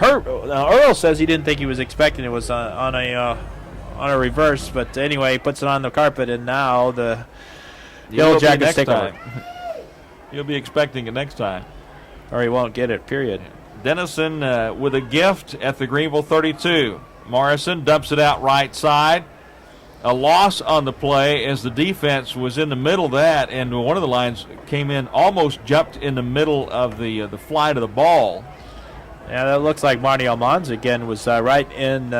Earl says he didn't think he was expecting it was on a reverse, but anyway, he puts it on the carpet, and now the Yellowjackets take over. You'll be expecting it next time. Or he won't get it, period. Denison with a gift at the Greenville 32. Morrison dumps it out right side. A loss on the play as the defense was in the middle of that, and one of the Lions came in, almost jumped in the middle of the flight of the ball. Yeah, that looks like Marty Almanza again was right in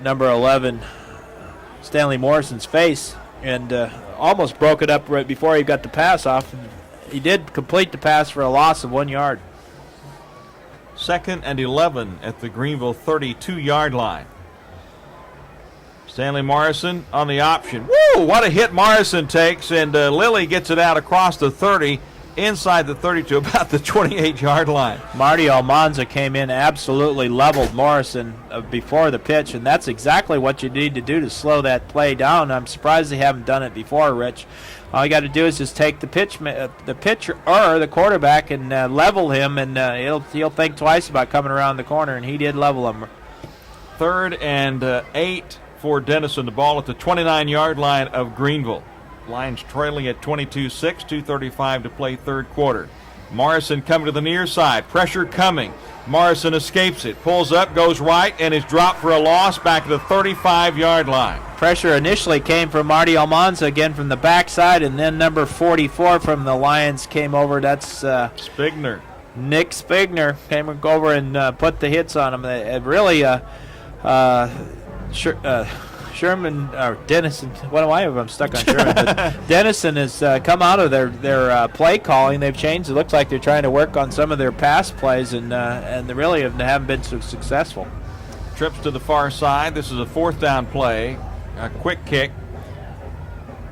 number 11, Stanley Morrison's face, and almost broke it up right before he got the pass off. He did complete the pass for a loss of 1 yard. 2nd and 11 at the Greenville 32-yard line. Stanley Morrison on the option. Woo! What a hit Morrison takes, and Lilly gets it out across the 30, inside the 30 to about the 28-yard line. Marty Almanza came in, absolutely leveled Morrison before the pitch, and that's exactly what you need to do to slow that play down. I'm surprised they haven't done it before, Rich. All you got to do is just take the pitcher or the quarterback and level him, and he'll think twice about coming around the corner, and he did level him. 3rd and 8 for Denison. The ball at the 29-yard line of Greenville. Lions trailing at 22-6, 2:35 to play third quarter. Morrison coming to the near side. Pressure coming. Morrison escapes it, pulls up, goes right, and is dropped for a loss back to the 35-yard line. Pressure initially came from Marty Almanza again from the backside, and then number 44 from the Lions came over. That's Spigner. Nick Spigner came over and put the hits on him. It really Sherman or Denison. Why am I stuck on Sherman? But Denison has come out of their play calling. They've changed. It looks like they're trying to work on some of their pass plays, and they really haven't been so successful. Trips to the far side. This is a 4th down play. A quick kick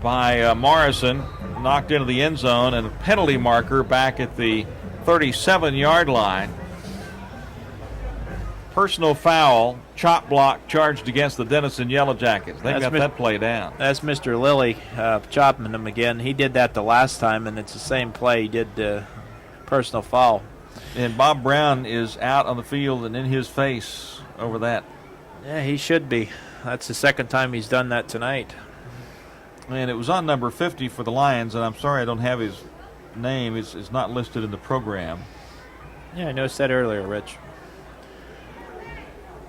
by Morrison, knocked into the end zone, and a penalty marker back at the 37-yard line. Personal foul, chop block charged against the Denison Yellowjackets. They've got that play down. That's Mr. Lilly chopping him again. He did that the last time, and it's the same play. He did personal foul. And Bob Brown is out on the field and in his face over that. Yeah, he should be. That's the second time he's done that tonight. And it was on number 50 for the Lions, and I'm sorry I don't have his name. It's not listed in the program. Yeah, I noticed that earlier, Rich.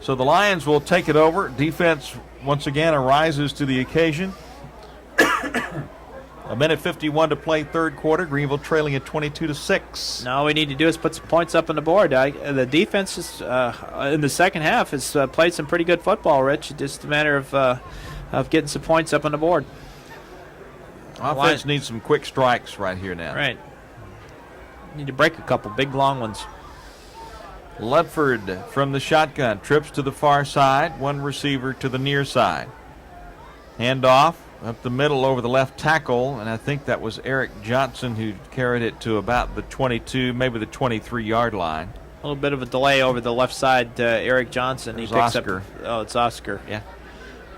So the Lions will take it over. Defense once again arises to the occasion. 1:51 to play third quarter. Greenville trailing at 22-6. Now all we need to do is put some points up on the board. The defense is, in the second half has played some pretty good football, Rich. It's just a matter of getting some points up on the board. Offense needs some quick strikes right here now. Right. Need to break a couple big long ones. Ludford from the shotgun trips to the far side, one receiver to the near side. Handoff up the middle over the left tackle, and I think that was Eric Johnson who carried it to about the 22, maybe the 23-yard line. A little bit of a delay over the left side, Eric Johnson. He picks Oscar. Up. It's Oscar. Yeah.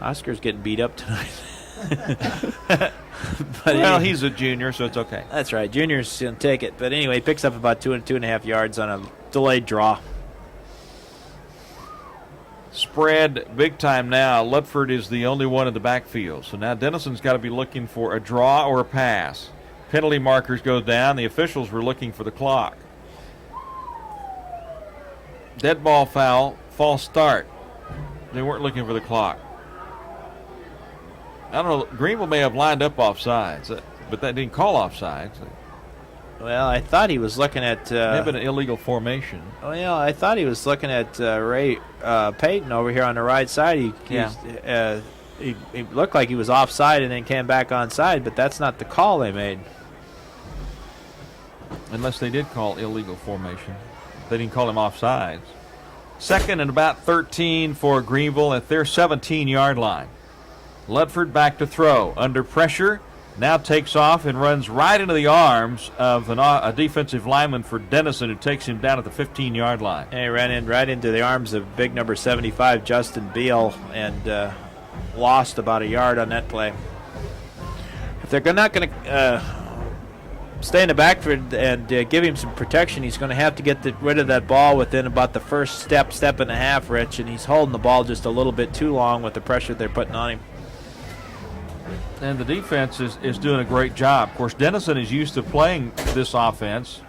Oscar's getting beat up tonight. Well, he's a junior, so it's okay. That's right. Junior's going to take it. But anyway, he picks up about 2.5 yards on a delayed draw. Spread big time now. Ludford is the only one in the backfield. So now Denison's got to be looking for a draw or a pass. Penalty markers go down. The officials were looking for the clock. Dead ball foul, false start. They weren't looking for the clock. I don't know. Greenville may have lined up offsides, but that didn't call offsides. Well, I thought he was looking at... May have been an illegal formation. Well, I thought he was looking at Ray Payton over here on the right side. He looked like he was offside and then came back onside, but that's not the call they made. Unless they did call illegal formation. They didn't call him offsides. 2nd and about 13 for Greenville at their 17-yard line. Ludford back to throw. Under pressure. Now takes off and runs right into the arms of a defensive lineman for Denison, who takes him down at the 15-yard line. And he ran right into the arms of big number 75, Justin Beal, and lost about a yard on that play. If they're not going to stay in the backfield and give him some protection, he's going to have to get rid of that ball within about the first step and a half, Rich, and he's holding the ball just a little bit too long with the pressure they're putting on him. And the defense is doing a great job. Of course, Denison is used to playing this offense,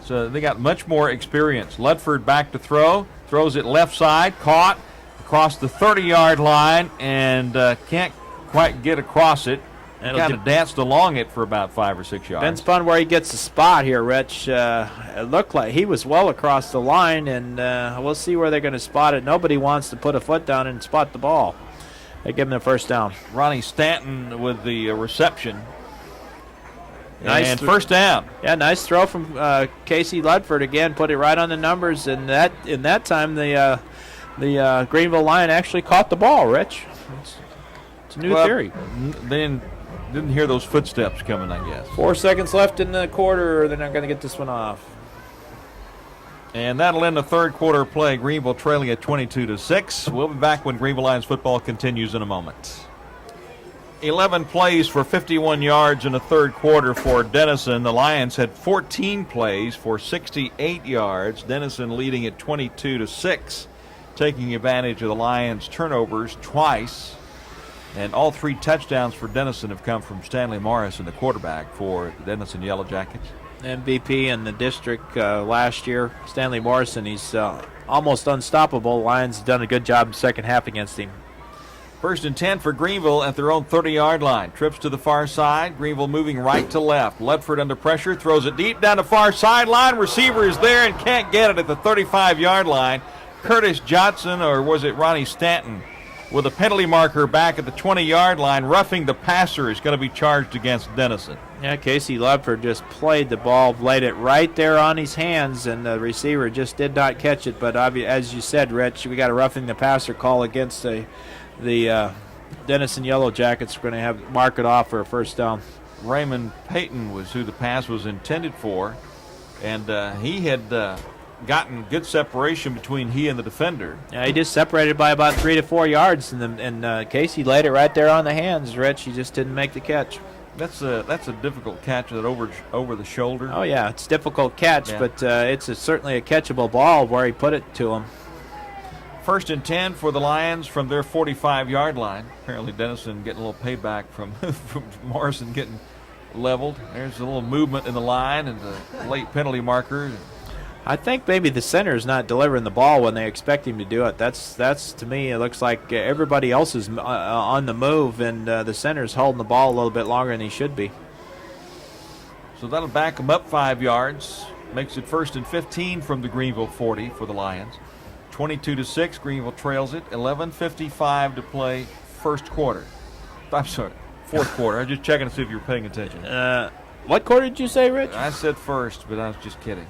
so they got much more experience. Ludford back to throw, throws it left side, caught across the 30-yard line, and can't quite get across it. Kind of danced along it for about 5 or 6 yards. Depends upon where he gets the spot here, Rich. It looked like he was well across the line, and we'll see where they're going to spot it. Nobody wants to put a foot down and spot the ball. They give him the first down. Ronnie Stanton with the reception. Nice and first down. Yeah, nice throw from Casey Ludford again. Put it right on the numbers, and in that time the Greenville Lion actually caught the ball. Rich, it's a new theory. Then didn't hear those footsteps coming, I guess. 4 seconds left in the quarter. They're not going to get this one off. And that'll end the third quarter play. Greenville trailing at 22-6. We'll be back when Greenville Lions football continues in a moment. 11 plays for 51 yards in the third quarter for Denison. The Lions had 14 plays for 68 yards. Denison leading at 22-6, taking advantage of the Lions' turnovers twice. And all 3 touchdowns for Denison have come from Stanley Morrison, the quarterback for the Denison Yellowjackets. MVP in the district last year. Stanley Morrison, he's almost unstoppable. Lions have done a good job in the second half against him. First and 10 for Greenville at their own 30-yard line. Trips to the far side. Greenville moving right to left. Ludford under pressure, throws it deep down the far sideline. Receiver is there and can't get it at the 35-yard line. Curtis Johnson, or was it Ronnie Stanton, with a penalty marker back at the 20-yard line. Roughing the passer is going to be charged against Denison. Yeah, Casey Ludford just played the ball, laid it right there on his hands, and the receiver just did not catch it. But as you said, Rich, we got a roughing the passer call against the Denison Yellowjackets. We're going to have mark it off for a first down. Raymond Payton was who the pass was intended for, and he had gotten good separation between he and the defender. Yeah, he just separated by about 3 to 4 yards, and Casey laid it right there on the hands. Rich, he just didn't make the catch. That's a difficult catch, that over the shoulder. Oh yeah, it's a difficult catch, yeah. But it's certainly a catchable ball where he put it to him. First and 10 for the Lions from their 45-yard line. Apparently Denison getting a little payback from Morrison getting leveled. There's a little movement in the line and the late penalty marker. I think maybe the center is not delivering the ball when they expect him to do it. That's to me, it looks like everybody else is on the move, and the center's holding the ball a little bit longer than he should be. So that'll back them up 5 yards. Makes it first and 15 from the Greenville 40 for the Lions. 22-6, Greenville trails it. 11:55 to play first quarter. I'm sorry, fourth quarter. I was just checking to see if you were paying attention. What quarter did you say, Rich? I said first, but I was just kidding.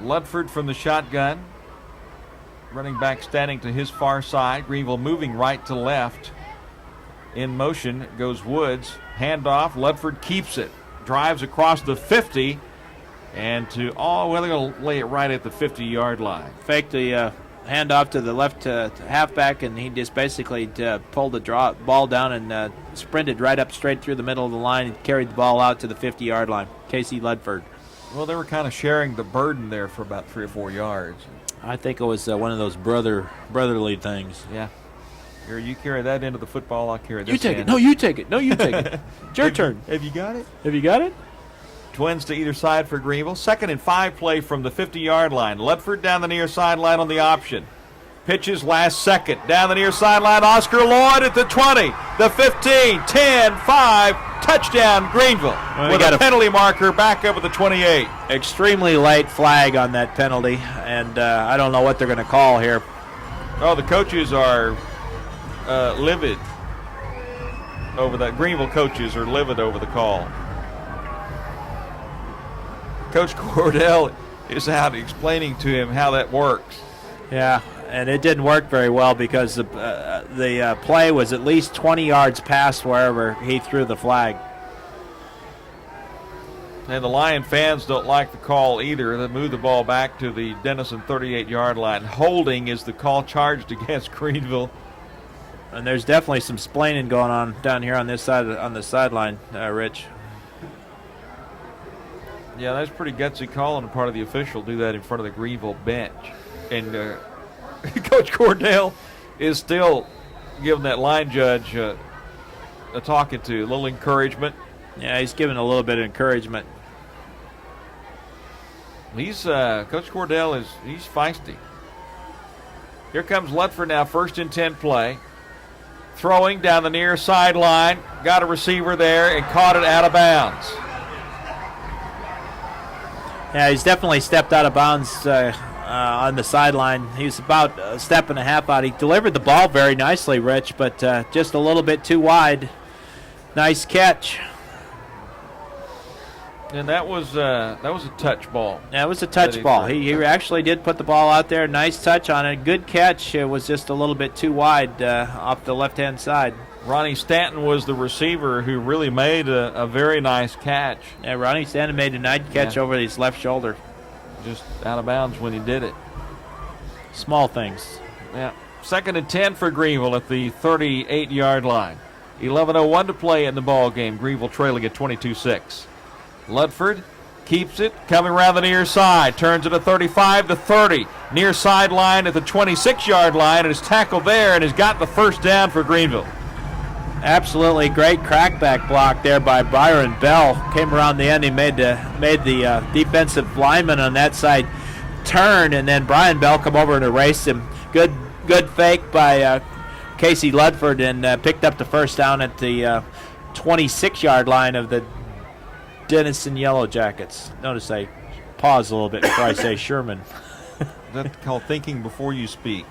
Ludford from the shotgun. Running back standing to his far side. Greenville moving right to left. In motion goes Woods. Handoff. Ludford keeps it. Drives across the 50. And they're going to lay it right at the 50-yard line. Faked the handoff to the left halfback, and he just basically pulled the ball down and sprinted right up straight through the middle of the line and carried the ball out to the 50-yard line. Casey Ludford. Well, they were kind of sharing the burden there for about 3 or 4 yards. I think it was one of those brotherly things. Yeah. Here, you carry that into the football, I'll carry this. You take it. No, you take it. No, you take it. It's your turn. Have you got it? Have you got it? Twins to either side for Greenville. 2nd and 5 play from the 50-yard line. Ludford down the near sideline on the option. Pitches last second. Down the near sideline, Oscar Lloyd at the 20, the 15, 10, 5. Touchdown, Greenville. With a penalty marker back up at the 28. Extremely late flag on that penalty, and I don't know what they're going to call here. Oh, the coaches are livid over that. Greenville coaches are livid over the call. Coach Cordell is out explaining to him how that works. Yeah, and it didn't work very well because the play was at least 20 yards past wherever he threw the flag. And the Lion fans don't like the call either. They move the ball back to the Denison 38-yard line. Holding is the call charged against Greenville. And there's definitely some splaining going on down here on this side on the sideline, Rich. Yeah, that's pretty gutsy call on the part of the official. Do that in front of the Greenville bench. And Coach Cordell is still giving that line judge a talking to, a little encouragement. Yeah, he's giving a little bit of encouragement. He's Coach Cordell he's feisty. Here comes Ludford now, 1st and 10 play. throwing down the near sideline. Got a receiver there and caught it out of bounds. Yeah, he's definitely stepped out of bounds on the sideline. He was about a step and a half out. He delivered the ball very nicely, Rich, but just a little bit too wide. Nice catch. And that was a touch ball. That was a touch ball. He actually did put the ball out there. Nice touch on it. Good catch. It was just a little bit too wide off the left-hand side. Ronnie Stanton was the receiver who really made a very nice catch. Yeah, Ronnie Stanton made a nice catch over his left shoulder. Just out of bounds when he did it. Small things. Yeah. 2nd and 10 for Greenville at the 38-yard line. 11:01 to play in the ball game. Greenville trailing at 22-6. Ludford keeps it, coming around the near side, turns it at 35 to 30. Near sideline at the 26-yard line, and is tackled there and has got the first down for Greenville. Absolutely great crackback block there by Byron Bell. Came around the end. He made the defensive lineman on that side turn, and then Brian Bell come over and erased him. Good fake by Casey Ludford, and picked up the first down at the 26-yard line of the Denison Yellowjackets. Notice I pause a little bit before I say Sherman. That's called thinking before you speak.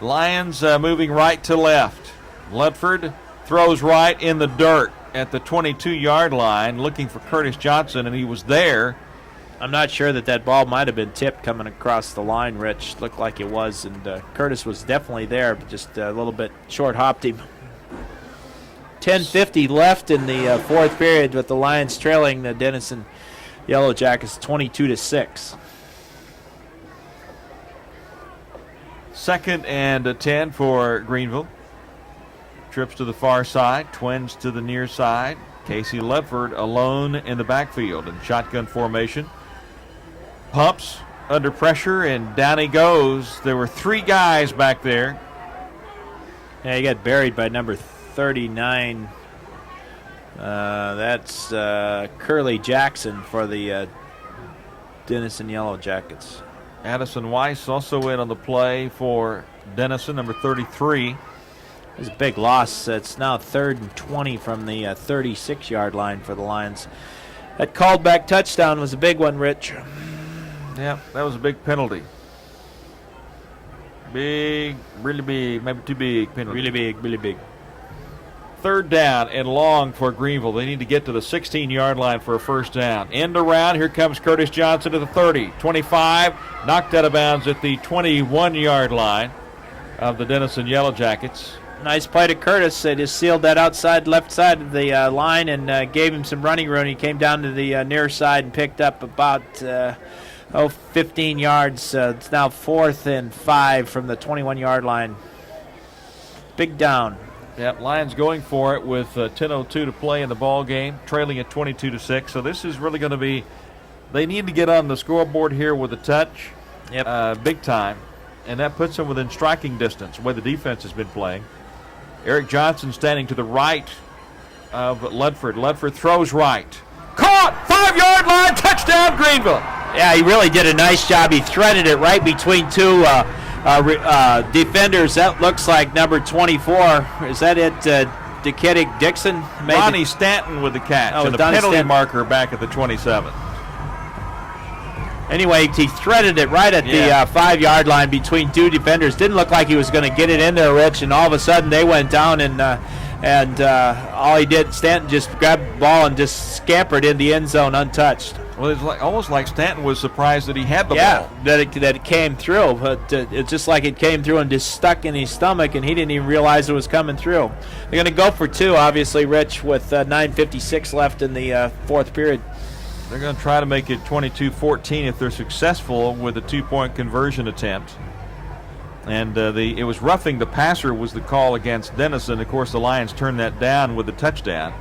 Lions moving right to left. Ludford throws right in the dirt at the 22-yard line, looking for Curtis Johnson, and he was there. I'm not sure that ball might have been tipped coming across the line, Rich. Looked like it was, and Curtis was definitely there, but just a little bit short-hopped him. 10:50 left in the fourth period, with the Lions trailing the Denison Yellowjackets 22-6. 2nd and 10 for Greenville. Trips to the far side, twins to the near side. Casey Ludford alone in the backfield in shotgun formation. Pumps under pressure, and down he goes. There were 3 guys back there. Yeah, he got buried by number 39. That's Curly Jackson for the Denison Yellowjackets. Addison Weiss also in on the play for Denison, number 33. It was a big loss. It's now 3rd and 20 from the 36-yard line for the Lions. That called back touchdown was a big one, Rich. Yeah, that was a big penalty. Big, really big, maybe too big penalty. Really big, really big. 3rd down and long for Greenville. They need to get to the 16-yard line for a first down. End around. Here comes Curtis Johnson to the 30. 25. Knocked out of bounds at the 21-yard line of the Denison Yellowjackets. Nice play to Curtis. They just sealed that outside left side of the line and gave him some running room. He came down to the near side and picked up about 15 yards. It's now 4th and 5 from the 21-yard line. Big down. Yep, Lions going for it with 10:02 to play in the ball game, trailing at 22-6. So this is really going to be, they need to get on the scoreboard here with a touch, big time, and that puts them within striking distance, the way the defense has been playing. Eric Johnson standing to the right of Ludford. Ludford throws right. Caught! 5-yard line, touchdown Greenville! Yeah, he really did a nice job. He threaded it right between 2 defenders. That looks like number 24. Is that it? DeKiddick Dixon? Ronnie Stanton with the catch, and a penalty marker back at the 27. Anyway, he threaded it right at the 5-yard line between 2 defenders. Didn't look like he was going to get it in there, Rich, and all of a sudden they went down, and all he did, Stanton just grabbed the ball and just scampered in the end zone untouched. Well, it's almost like Stanton was surprised that he had the ball. Yeah, that it came through, but it's just like it came through and just stuck in his stomach, and he didn't even realize it was coming through. They're going to go for 2, obviously, Rich, with 9:56 left in the fourth period. They're going to try to make it 22-14 if they're successful with a 2-point conversion attempt. And it was roughing the passer was the call against Denison. Of course, the Lions turned that down with the touchdown.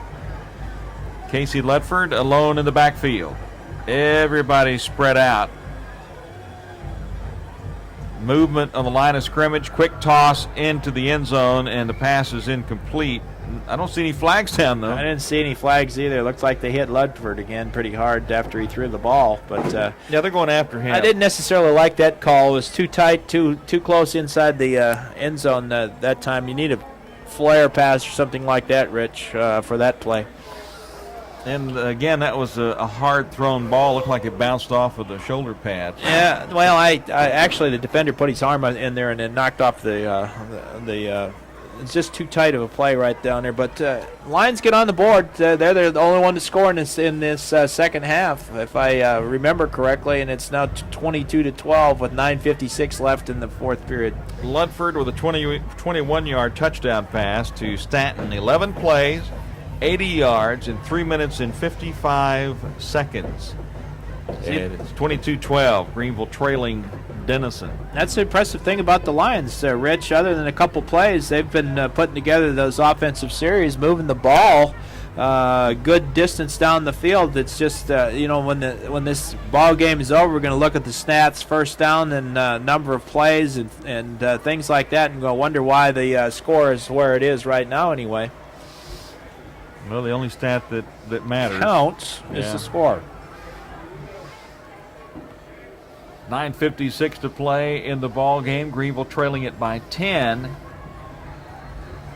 Casey Ludford alone in the backfield. Everybody spread out. Movement on the line of scrimmage. Quick toss into the end zone, and the pass is incomplete. I don't see any flags down, though. I didn't see any flags either. Looks like they hit Ludford again pretty hard after he threw the ball. But yeah, they're going after him. I didn't necessarily like that call. It was too tight, too close inside the end zone that time. You need a flare pass or something like that, Rich, for that play. And again, that was a hard thrown ball. Looked like it bounced off of the shoulder pad. Yeah, well, I actually, the defender put his arm in there and then knocked off the it's just too tight of a play right down there. But Lions get on the board. They're the only one to score in this second half, if I remember correctly, and it's now 22-12 with 9:56 left in the fourth period. Ludford with a 21-yard touchdown pass to Stanton. 11 plays, 80 yards in 3 minutes and 55 seconds. And it's 22-12. Greenville trailing Denison. That's the impressive thing about the Lions, Rich. Other than a couple plays, they've been putting together those offensive series, moving the ball good distance down the field. It's just when this ball game is over, we're going to look at the stats, first down and number of plays and things like that, and go wonder why the score is where it is right now. Anyway, well, the only stat that matters counts is the score. 9:56 to play in the ball game. Greenville trailing it by 10.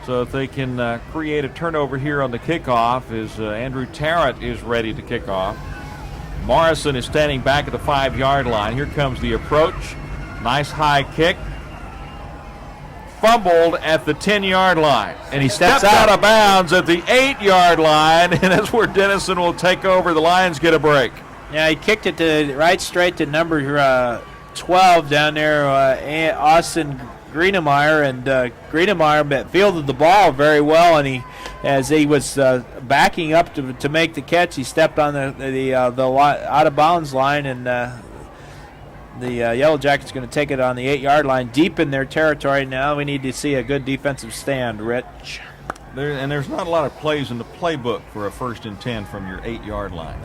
So if they can create a turnover here on the kickoff, as Andrew Tarrant is ready to kick off. Morrison is standing back at the 5-yard line. Here comes the approach. Nice high kick. Fumbled at the 10-yard line. And he steps out of bounds at the 8-yard line, and that's where Denison will take over. The Lions get a break. Yeah, he kicked it right straight to number 12 down there, Austin Greenemeyer, and Greenemeyer fielded the ball very well, and as he was backing up to make the catch, he stepped on the out of bounds line, and the Yellowjackets going to take it on the 8-yard line, deep in their territory. Now we need to see a good defensive stand, Rich. There's not a lot of plays in the playbook for a 1st and 10 from your 8-yard line.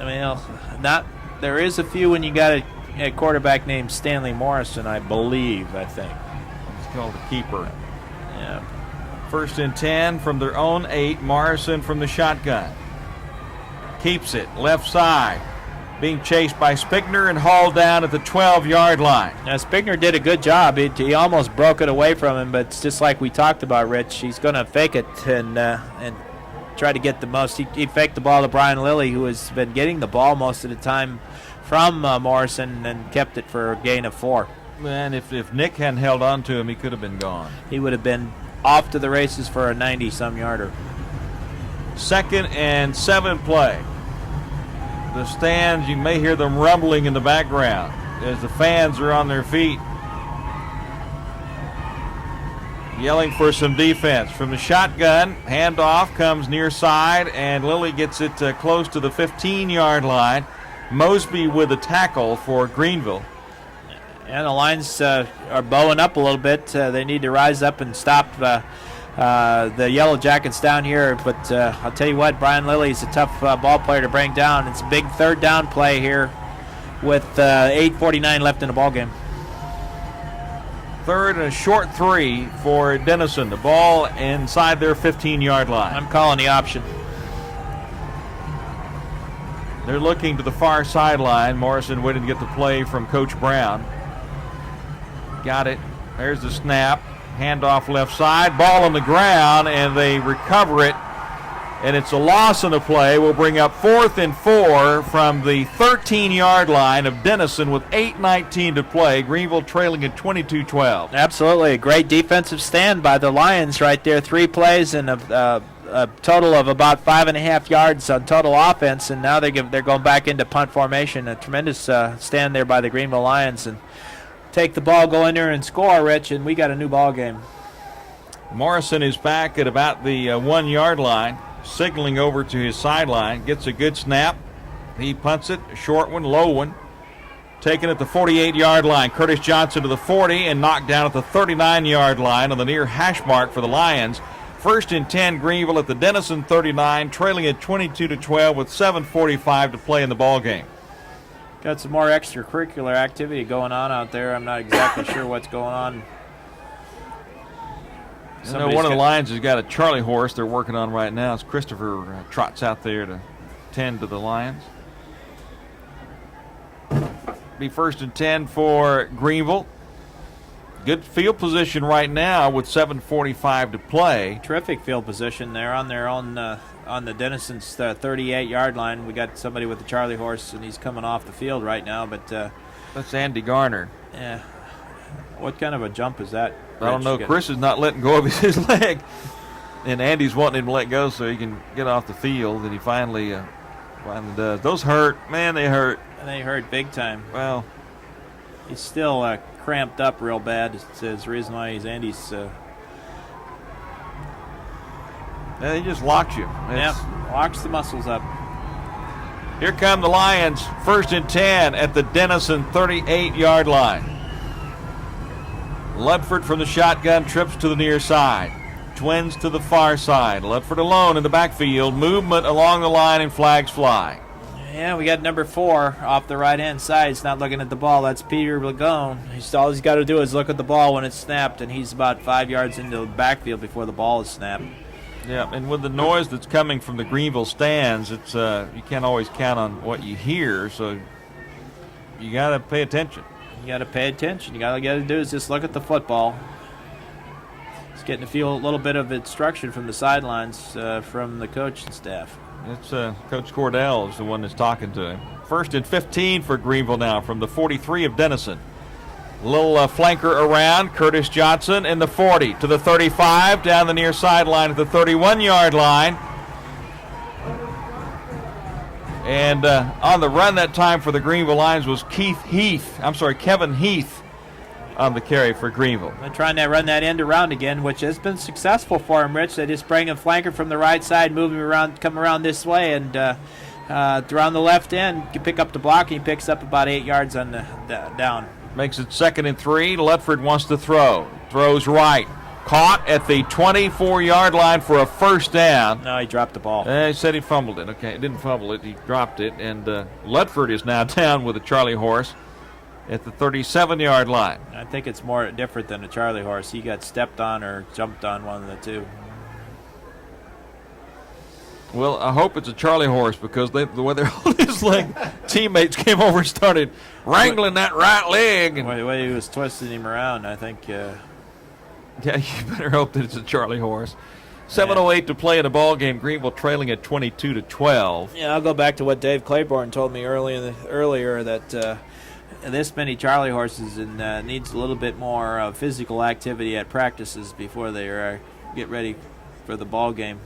There is a few when you got a quarterback named Stanley Morrison, I think. It's called a keeper. Yeah. 1st and 10 from their own 8. Morrison from the shotgun. Keeps it left side. Being chased by Spigner and hauled down at the 12-yard line. Now, Spigner did a good job. He almost broke it away from him, but it's just like we talked about, Rich. He's going to fake it and try to get the most. He faked the ball to Brian Lilly, who has been getting the ball most of the time from Morrison, and kept it for a gain of 4. And if Nick hadn't held on to him, he could have been gone. He would have been off to the races for a 90-some-yarder. 2nd and 7 play. The stands, you may hear them rumbling in the background as the fans are on their feet, yelling for some defense. From the shotgun, handoff comes near side, and Lilly gets it close to the 15-yard line. Mosby with a tackle for Greenville. And the Lions are bowing up a little bit. They need to rise up and stop the Yellowjackets down here. But I'll tell you what, Brian Lilly is a tough ball player to bring down. It's a big 3rd down play here with 8:49 left in the ball game. 3rd and a short 3 for Denison. The ball inside their 15-yard line. I'm calling the option. They're looking to the far sideline. Morrison waiting to get the play from Coach Brown. Got it. There's the snap. Handoff left side. Ball on the ground, and they recover it. And it's a loss on the play. We'll bring up 4th and 4 from the 13-yard line of Denison with 8:19 to play. Greenville trailing at 22-12. Absolutely. A great defensive stand by the Lions right there. 3 plays and a total of about 5.5 yards on total offense, and now they're going back into punt formation. A tremendous stand there by the Greenville Lions, and take the ball, go in there and score, Rich, and we got a new ball game. Morrison is back at about the 1-yard line, signaling over to his sideline. Gets a good snap. He punts it, a short one, low one. Taken at the 48-yard line. Curtis Johnson to the 40 and knocked down at the 39-yard line on the near hash mark for the Lions. 1st and 10, Greenville at the Denison 39, trailing at 22-12 with 7:45 to play in the ball game. Got some more extracurricular activity going on out there. I'm not exactly sure what's going on. One of the Lions has got a Charlie horse they're working on right now. As Christopher trots out there to tend to the Lions. Be 1st and 10 for Greenville. good field position right now with 7:45 to play. Terrific field position. They're on their own on the Denison's 38-yard line. We got somebody with the Charlie horse, and he's coming off the field right now. But That's Andy Garner. yeah, what kind of a jump is that? I don't know. Rich? Chris is not letting go of his leg, and Andy's wanting him to let go so he can get off the field, and he finally does. Those hurt. Man, they hurt. And they hurt big time. Well, He's still cramped up real bad. It's the reason why Andy's. he just locks you. Locks the muscles up. Here come the Lions, 1st and 10 at the Denison 38-yard line. Ludford from the shotgun trips to the near side. Twins to the far side. Ludford alone in the backfield. Movement along the line and flags fly. Yeah, we got number 4 off the right-hand side. He's not looking at the ball. That's Peter Lagone. All he's got to do is look at the ball when it's snapped, and he's about 5 yards into the backfield before the ball is snapped. Yeah, and with the noise that's coming from the Greenville stands, it's you can't always count on what you hear, so you got to pay attention. You got to pay attention. You got to do is just look at the football. He's getting to feel a little bit of instruction from the sidelines from the coaching staff. It's Coach Cordell is the one that's talking to him. 1st and 15 for Greenville now from the 43 of Denison. Little flanker around, Curtis Johnson in the 40 to the 35, down the near sideline at the 31-yard line. And on the run that time for the Greenville Lions was Kevin Heath on the carry for Greenville. They're trying to run that end around again, which has been successful for him, Rich. They just bring a flanker from the right side, move him around, come around this way, and around the left end, you pick up the block, and he picks up about 8 yards on the down. Makes it 2nd and 3. Ludford wants to throw. Throws right. Caught at the 24-yard line for a 1st down. No, he dropped the ball. He said he fumbled it. Okay, he didn't fumble it. He dropped it. And Ludford is now down with a Charlie horse at the 37-yard line. I think it's more different than a Charlie horse. He got stepped on or jumped on, one of the two. Well, I hope it's a Charlie horse because the way they're holding his leg, teammates came over and started wrangling that right leg. And The way he was twisting him around, I think. yeah, you better hope that it's a Charlie horse. 7:08 to play in the ball game. Greenville trailing at 22-12. Yeah, I'll go back to what Dave Claiborne told me earlier that this many Charlie horses and needs a little bit more physical activity at practices before they get ready for the ball game.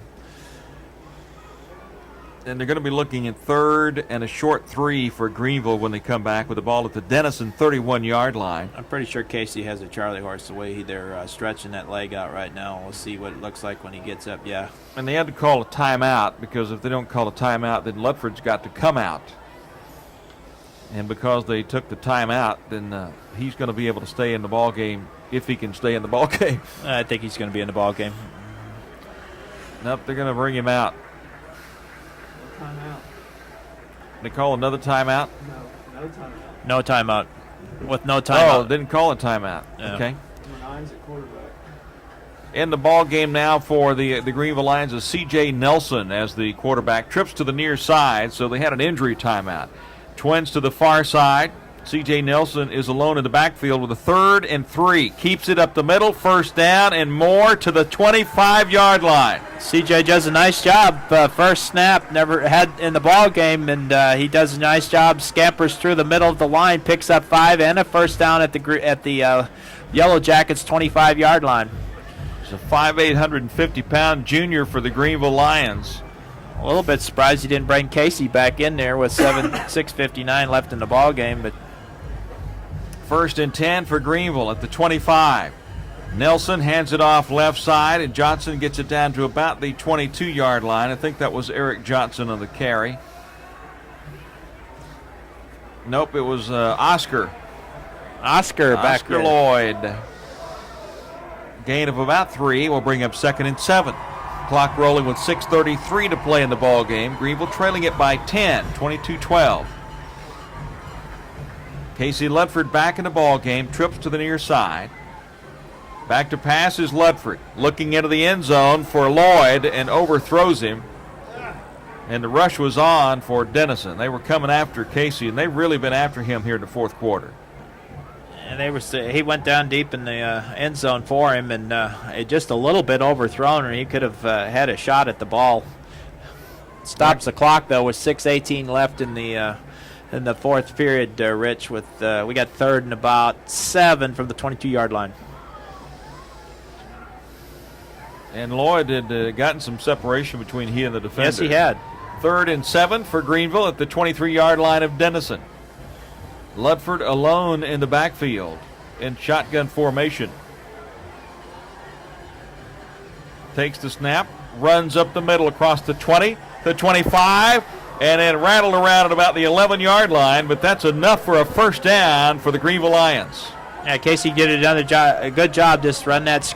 And they're going to be looking at 3rd and a short 3 for Greenville when they come back with the ball at the Denison 31-yard line. I'm pretty sure Casey has a Charlie horse the way they're stretching that leg out right now. We'll see what it looks like when he gets up, yeah. And they had to call a timeout because if they don't call a timeout, then Ludford's got to come out. And because they took the timeout, then he's going to be able to stay in the ball game if he can stay in the ball game. I think he's going to be in the ball game. Nope, they're going to bring him out. Timeout. They call another timeout? No timeout. No timeout. With no timeout. Oh, didn't call a timeout. Yeah. Okay. Nine's at quarterback. In the ball game now for the Greenville Lions is C.J. Nelson as the quarterback. Trips to the near side, so they had an injury timeout. Twins to the far side. C.J. Nelson is alone in the backfield with a 3rd and 3. Keeps it up the middle, 1st down, and more to the 25-yard line. CJ does a nice job. First snap, never had in the ball game, and he does a nice job. Scampers through the middle of the line, picks up 5 and a 1st down at the Yellowjackets 25-yard line. It's a 5'8", 150-pound junior for the Greenville Lions. A little bit surprised he didn't bring Casey back in there with 6:59 left in the ball game, but 1st and 10 for Greenville at the 25. Nelson hands it off left side, and Johnson gets it down to about the 22-yard line. I think that was Eric Johnson on the carry. Nope, it was Oscar. Oscar back Oscar there. Lloyd. Gain of about 3 will bring up 2nd and 7. Clock rolling with 6:33 to play in the ball game. Greenville trailing it by 10, 22-12. Casey Ludford back in the ball game, trips to the near side. Back to pass is Ludford, looking into the end zone for Lloyd and overthrows him. And the rush was on for Denison. They were coming after Casey, and they've really been after him here in the 4th quarter. And he went down deep in the end zone for him, and it just a little bit overthrown, or he could have had a shot at the ball. Stops the clock though with 6:18 left in the fourth period. Rich, with we got 3rd and about 7 from the 22-yard line. And Lloyd had gotten some separation between he and the defender. Yes, he had. 3rd and 7 for Greenville at the 23-yard line of Denison. Ludford alone in the backfield in shotgun formation. Takes the snap, runs up the middle across the 20, the 25, and then rattled around at about the 11-yard line, but that's enough for a first down for the Greenville Lions. Yeah, Casey did a good job just run that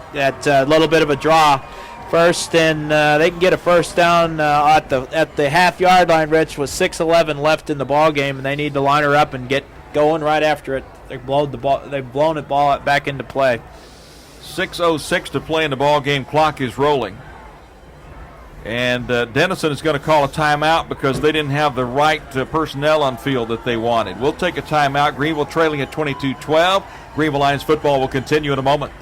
little bit of a draw first, and they can get a first down at the half-yard line, Rich, with 6:11 left in the ball game, and they need to line her up and get going right after it. They've blown the ball back into play. 6:06 to play in the ball game. Clock is rolling. And Denison is going to call a timeout because they didn't have the right personnel on field that they wanted. We'll take a timeout. Greenville trailing at 22-12. Greenville Lions football will continue in a moment.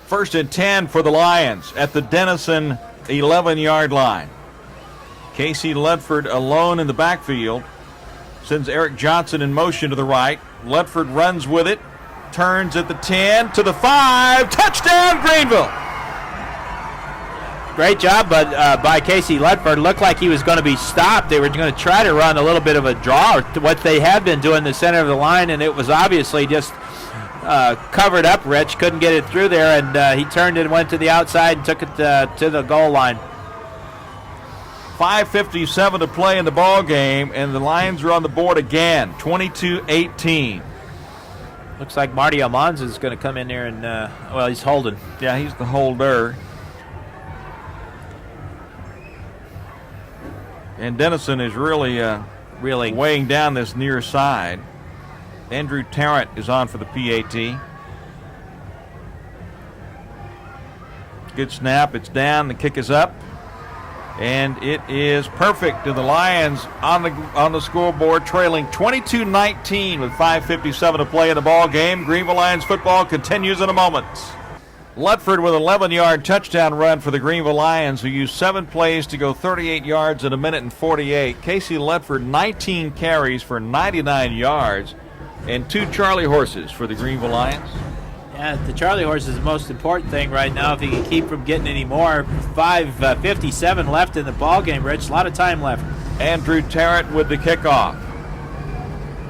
1st and 10 for the Lions at the Denison 11-yard line. Casey Ludford alone in the backfield. Sends Eric Johnson in motion to the right. Ludford runs with it. Turns at the 10 to the 5. Touchdown, Greenville! Great job by Casey Ludford. Looked like he was going to be stopped. They were going to try to run a little bit of a draw, what they have been doing in the center of the line, and it was obviously just covered up. Rich couldn't get it through there, and he turned it and went to the outside and took it to the goal line. 5:57 to play in the ball game, and the Lions are on the board again, 22-18. Looks like Marty Almanza is going to come in there and, he's holding. Yeah, he's the holder. And Denison is really weighing down this near side. Andrew Tarrant is on for the PAT. Good snap. It's down. The kick is up. And it is perfect. And the Lions on the scoreboard trailing 22-19 with 5:57 to play in the ball game. Greenville Lions football continues in a moment. Ludford with an 11-yard touchdown run for the Greenville Lions, who used 7 plays to go 38 yards in a minute and 48. Casey Ludford, 19 carries for 99 yards, and 2 Charlie horses for the Greenville Lions. Yeah, the Charlie horse is the most important thing right now. If he can keep from getting any more, 5:57 left in the ball game, Rich. A lot of time left. Andrew Tarrant with the kickoff.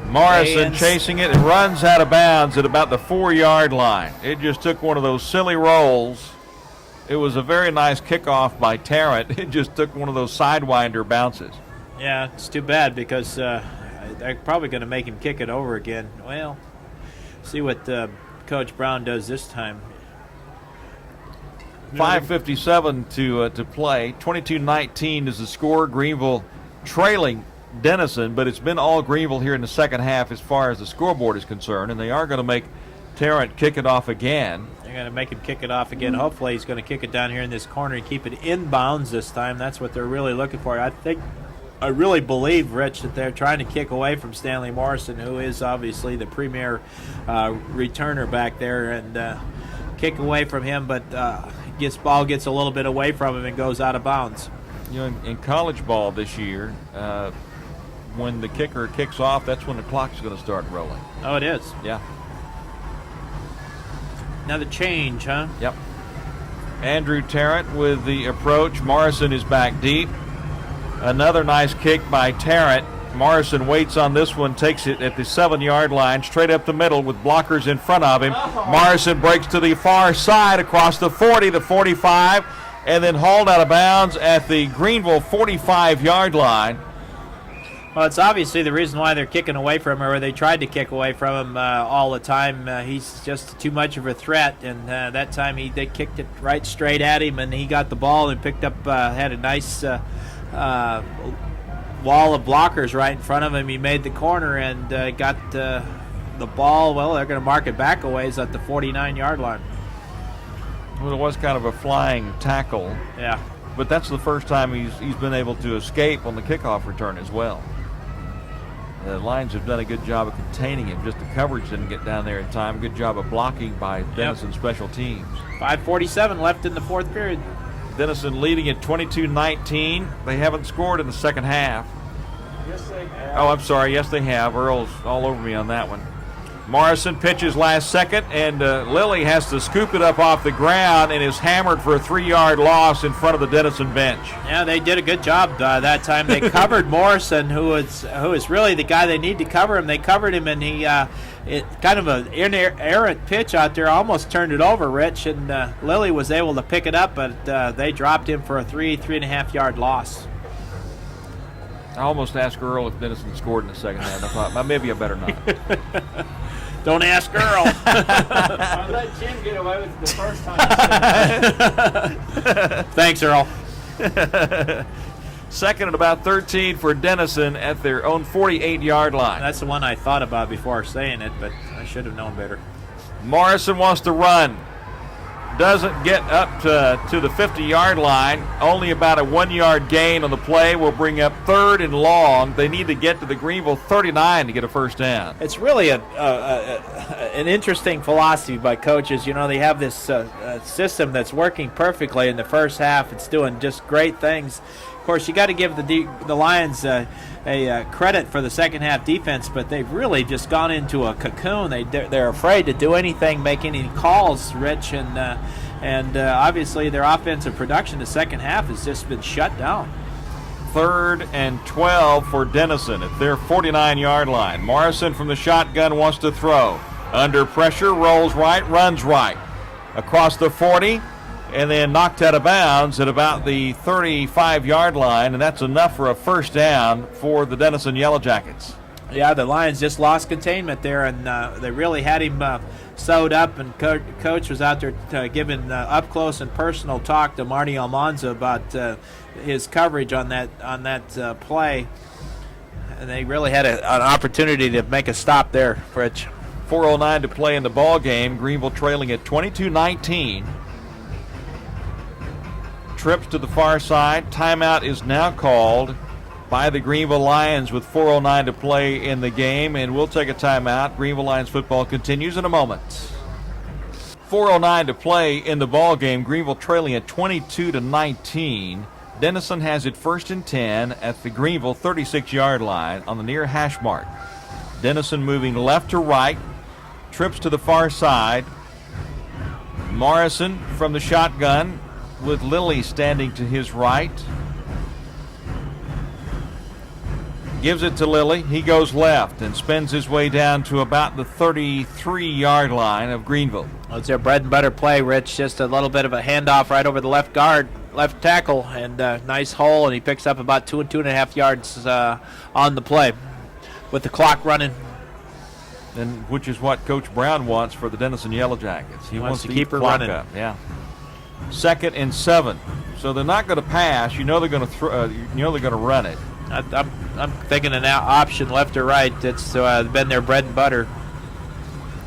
Morrison chasing it and runs out of bounds at about the 4-yard line. It just took one of those silly rolls. It was a very nice kickoff by Tarrant. It just took one of those sidewinder bounces. Yeah, it's too bad because they're probably going to make him kick it over again. Well, see what Coach Brown does this time. 5:57 to play. 22-19 is the score. Greenville trailing Denison, but it's been all Greenville here in the second half as far as the scoreboard is concerned, and they are going to make Tarrant kick it off again. They're going to make him kick it off again. Hopefully he's going to kick it down here in this corner and keep it inbounds this time. That's what they're really looking for. I really believe, Rich, that they're trying to kick away from Stanley Morrison, who is obviously the premier returner back there, and kick away from him, but ball gets a little bit away from him and goes out of bounds. You know, in college ball this year, when the kicker kicks off, that's when the clock's going to start rolling. Oh, it is? Yeah. Another change, huh? Yep. Andrew Tarrant with the approach. Morrison is back deep. Another nice kick by Tarrant. Morrison waits on this one, takes it at the 7-yard line, straight up the middle with blockers in front of him. Morrison breaks to the far side across the 40, the 45, and then hauled out of bounds at the Greenville 45-yard line. Well, it's obviously the reason why they're kicking away from him, or they tried to kick away from him all the time. He's just too much of a threat, and that time they kicked it right straight at him, and he got the ball and picked up, had a nice wall of blockers right in front of him. He made the corner and got the ball. Well, they're going to mark it back a ways at the 49-yard line. Well, it was kind of a flying tackle. Yeah. But that's the first time he's been able to escape on the kickoff return as well. The Lions have done a good job of containing him. Just the coverage didn't get down there in time. Good job of blocking by Denison special teams. 5:47 left in the fourth period. Denison leading at 22-19. They haven't scored in the second half. Yes, they have. Oh, I'm sorry. Yes, they have. Earl's all over me on that one. Morrison pitches last second, and Lilly has to scoop it up off the ground and is hammered for a 3-yard loss in front of the Denison bench. Yeah, they did a good job that time. They covered Morrison, who is really the guy they need to cover him. They covered him, and he kind of an errant pitch out there, almost turned it over, Rich, and Lilly was able to pick it up, but they dropped him for a 3.5-yard loss. I almost asked Earl if Denison scored in the second half. I thought, well, maybe I better not. Don't ask Earl. I let Jim get away with it the first time. Thanks, Earl. Second and about 13 for Denison at their own 48-yard line. That's the one I thought about before saying it, but I should have known better. Morrison wants to run. Doesn't get up to the 50-yard line. Only about a 1-yard gain on the play will bring up third and long. They need to get to the Greenville 39 to get a first down. It's really an interesting philosophy by coaches. You know, they have this system that's working perfectly in the first half. It's doing just great things. Of course, you got to give the Lions a credit for the second half defense, but they've really just gone into a cocoon. They're afraid to do anything, make any calls, Rich, and obviously their offensive production the second half has just been shut down. Third and 12 for Denison at their 49-yard line. Morrison from the shotgun wants to throw. Under pressure, rolls right, runs right. Across the 40, and then knocked out of bounds at about the 35-yard line, and that's enough for a first down for the Denison Yellowjackets. Yeah, the Lions just lost containment there, and they really had him sewed up, and Coach was out there giving up-close and personal talk to Marty Almanza about his coverage on that play, and they really had an opportunity to make a stop there, Rich. 4:09 to play in the ball game. Greenville trailing at 22-19. Trips to the far side. Timeout is now called by the Greenville Lions with 4:09 to play in the game, and we'll take a timeout. Greenville Lions football continues in a moment. 4:09 to play in the ball game. Greenville trailing at 22-19. Denison has it first and 10 at the Greenville 36-yard line on the near hash mark. Denison moving left to right. Trips to the far side. Morrison from the shotgun, with Lilly standing to his right. Gives it to Lilly. He goes left and spins his way down to about the 33-yard line of Greenville. Well, it's their bread and butter play, Rich. Just a little bit of a handoff right over the left tackle, and nice hole, and he picks up about 2.5 yards on the play with the clock running. And which is what Coach Brown wants for the Denison Yellowjackets. He wants to keep her clock running. Up. Yeah. 2nd and 7. So they're not going to pass. You know they're going to they're going to run it. I'm thinking an option left or right. It's been their bread and butter.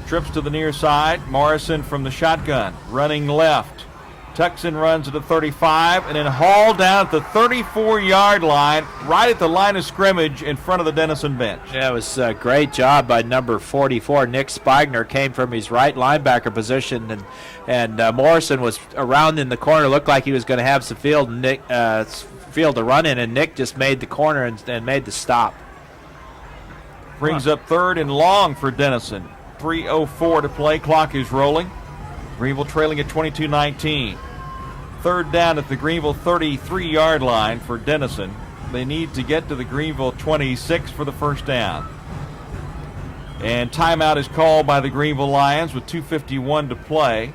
Trips to the near side. Morrison from the shotgun, running left. Tucks and runs at the 35, and then hauled down at the 34-yard line, right at the line of scrimmage in front of the Denison bench. Yeah, it was a great job by number 44. Nick Spigner came from his right linebacker position, and Morrison was around in the corner. Looked like he was going to have some field to run in, and Nick just made the corner and made the stop. Brings up third and long for Denison. 3:04 to play. Clock is rolling. Greenville trailing at 22-19. Third down at the Greenville 33-yard line for Denison. They need to get to the Greenville 26 for the first down. And timeout is called by the Greenville Lions with 2:51 to play.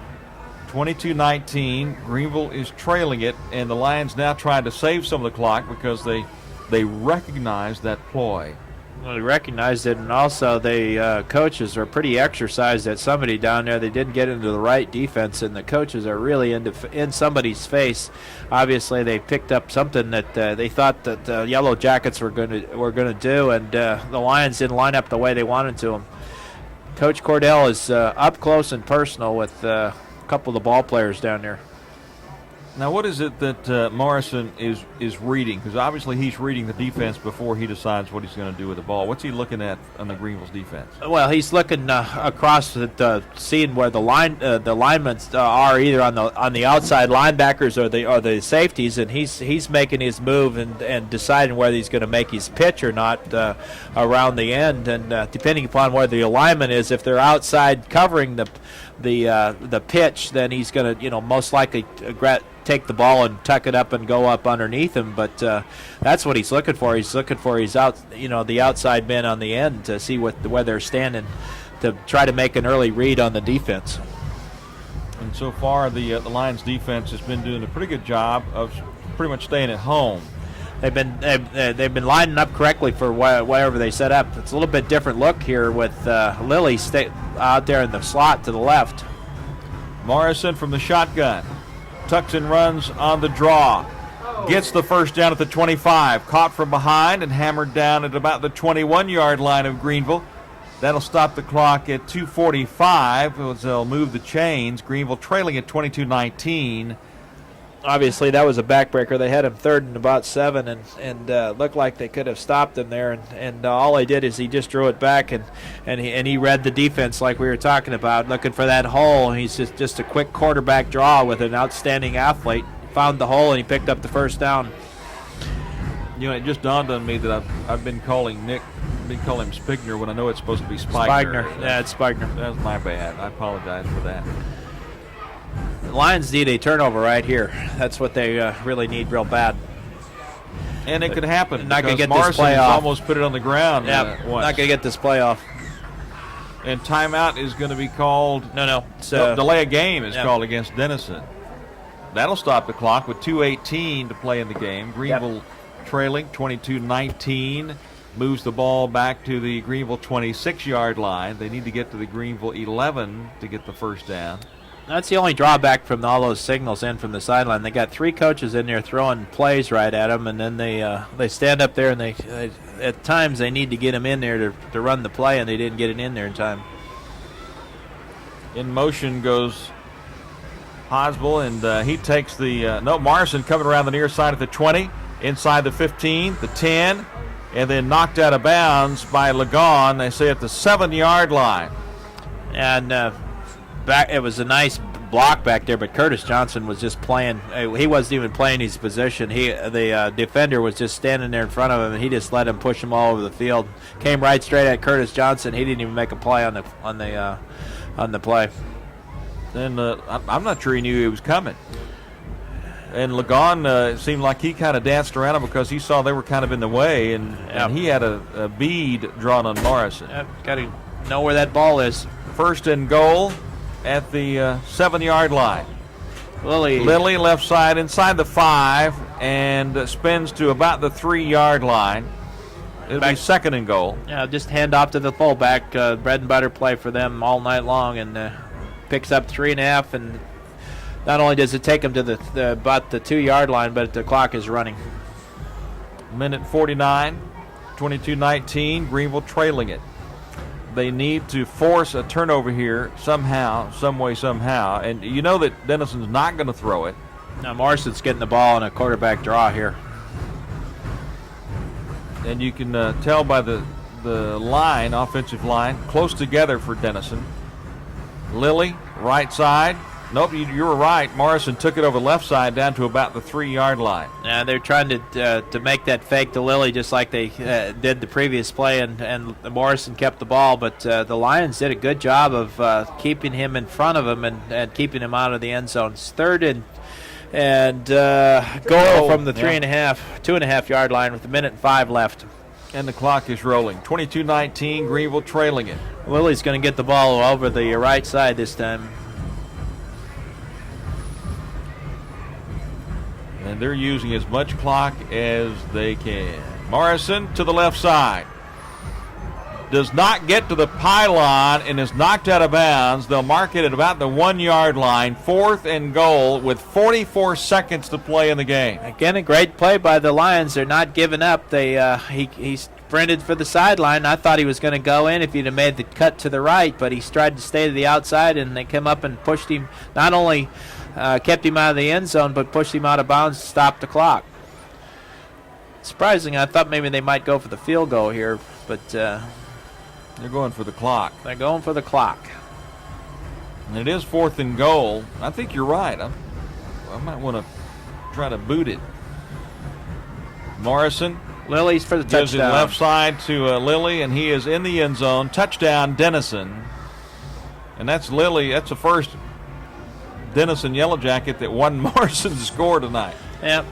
22-19. Greenville is trailing it, and the Lions now trying to save some of the clock because they recognize that ploy. Well, they recognized it, and also the coaches are pretty exercised at somebody down there. They didn't get into the right defense, and the coaches are really in somebody's face. Obviously, they picked up something that they thought that the Yellowjackets were going to do, and the Lions didn't line up the way they wanted to. Coach Cordell is up close and personal with a couple of the ball players down there. Now, what is it that Morrison is reading? Because obviously he's reading the defense before he decides what he's going to do with the ball. What's he looking at on the Greenville's defense? Well, he's looking across at seeing where the linemen are, either on the outside linebackers or the safeties, and he's making his move and deciding whether he's going to make his pitch or not around the end. And depending upon where the alignment is, if they're outside covering the pitch, then he's going to most likely take the ball and tuck it up and go up underneath him. But that's what he's looking for. He's looking for the outside men on the end to see where they're standing, to try to make an early read on the defense. And so far, the Lions defense has been doing a pretty good job of pretty much staying at home. They've been lining up correctly for whatever they set up. It's a little bit different look here with Lilly out there in the slot to the left. Morrison from the shotgun. Tucks and runs on the draw. Gets the first down at the 25. Caught from behind and hammered down at about the 21-yard line of Greenville. That'll stop the clock at 2:45 as they'll move the chains. Greenville trailing at 22-19. Obviously, that was a backbreaker. They had him 3rd and about 7, and looked like they could have stopped him there. And all they did is he just drew it back, and he read the defense like we were talking about, looking for that hole. He's just a quick quarterback draw with an outstanding athlete. Found the hole, and he picked up the first down. It just dawned on me that I've been calling him Spigner when I know it's supposed to be Spigner. Yeah, it's Spigner. That's my bad. I apologize for that. The Lions need a turnover right here. That's what they really need real bad. And it could happen. Not going to get Morrison this play has off. almost put it on the ground. Yeah, not going to get this play off. And timeout is going to be called. No. Delay of game is called against Denison. That'll stop the clock with 2:18 to play in the game. Greenville trailing 22-19. Moves the ball back to the Greenville 26-yard line. They need to get to the Greenville 11 to get the first down. That's the only drawback from all those signals in from the sideline. They got 3 coaches in there throwing plays right at them, and then they stand up there, and they at times they need to get them in there to run the play, and they didn't get it in there in time. In motion goes Hosbel, and he takes Morrison coming around the near side at the 20, inside the 15, the 10, and then knocked out of bounds by Lagon, they say at the 7-yard line. And it was a nice block back there, but Curtis Johnson was just playing. He wasn't even playing his position. The defender was just standing there in front of him, and he just let him push him all over the field. Came right straight at Curtis Johnson. He didn't even make a play on the play. Then I'm not sure he knew he was coming. And Lagon, it seemed like he kind of danced around him because he saw they were kind of in the way, and he had a bead drawn on Morrison. Got to know where that ball is. First and goal at the 7-yard line. Lilly left side inside the 5 and spins to about the 3-yard line. It'll be second and goal. Yeah, just hand off to the fullback. Bread and butter play for them all night long, and picks up 3.5. And not only does it take him to about the 2-yard line, but the clock is running. Minute 49, 22-19. Greenville trailing it. They need to force a turnover here somehow, some way, somehow. And you know that Denison's not going to throw it. Now Morrison's getting the ball in a quarterback draw here. And you can tell by the line, offensive line, close together for Denison. Lilly, right side. Nope, you were right. Morrison took it over the left side down to about the 3-yard line. Yeah, they're trying to make that fake to Lilly just like they did the previous play, and Morrison kept the ball. But the Lions did a good job of keeping him in front of him and keeping him out of the end zone. It's 3rd and goal from the 2.5-yard line with 1:05 left. And the clock is rolling. 22-19, Greenville trailing it. Lilly's going to get the ball over the right side this time. And they're using as much clock as they can. Morrison to the left side. Does not get to the pylon and is knocked out of bounds. They'll mark it at about the 1-yard line. 4th and goal with 44 seconds to play in the game. Again, a great play by the Lions. They're not giving up. He sprinted for the sideline. I thought he was going to go in if he'd have made the cut to the right, but he tried to stay to the outside, and they came up and pushed him. Not only kept him out of the end zone, but pushed him out of bounds to stop the clock. Surprising, I thought maybe they might go for the field goal here, but They're going for the clock. they're going for the clock. And it is 4th and goal. I think you're right. I might want to try to boot it. Morrison Lily's for the gives it touchdown. left side to Lilly, and he is in the end zone. Touchdown, Denison. And that's Lilly. That's the first Denison Yellow Jacket that won Morrison to score tonight. Yep.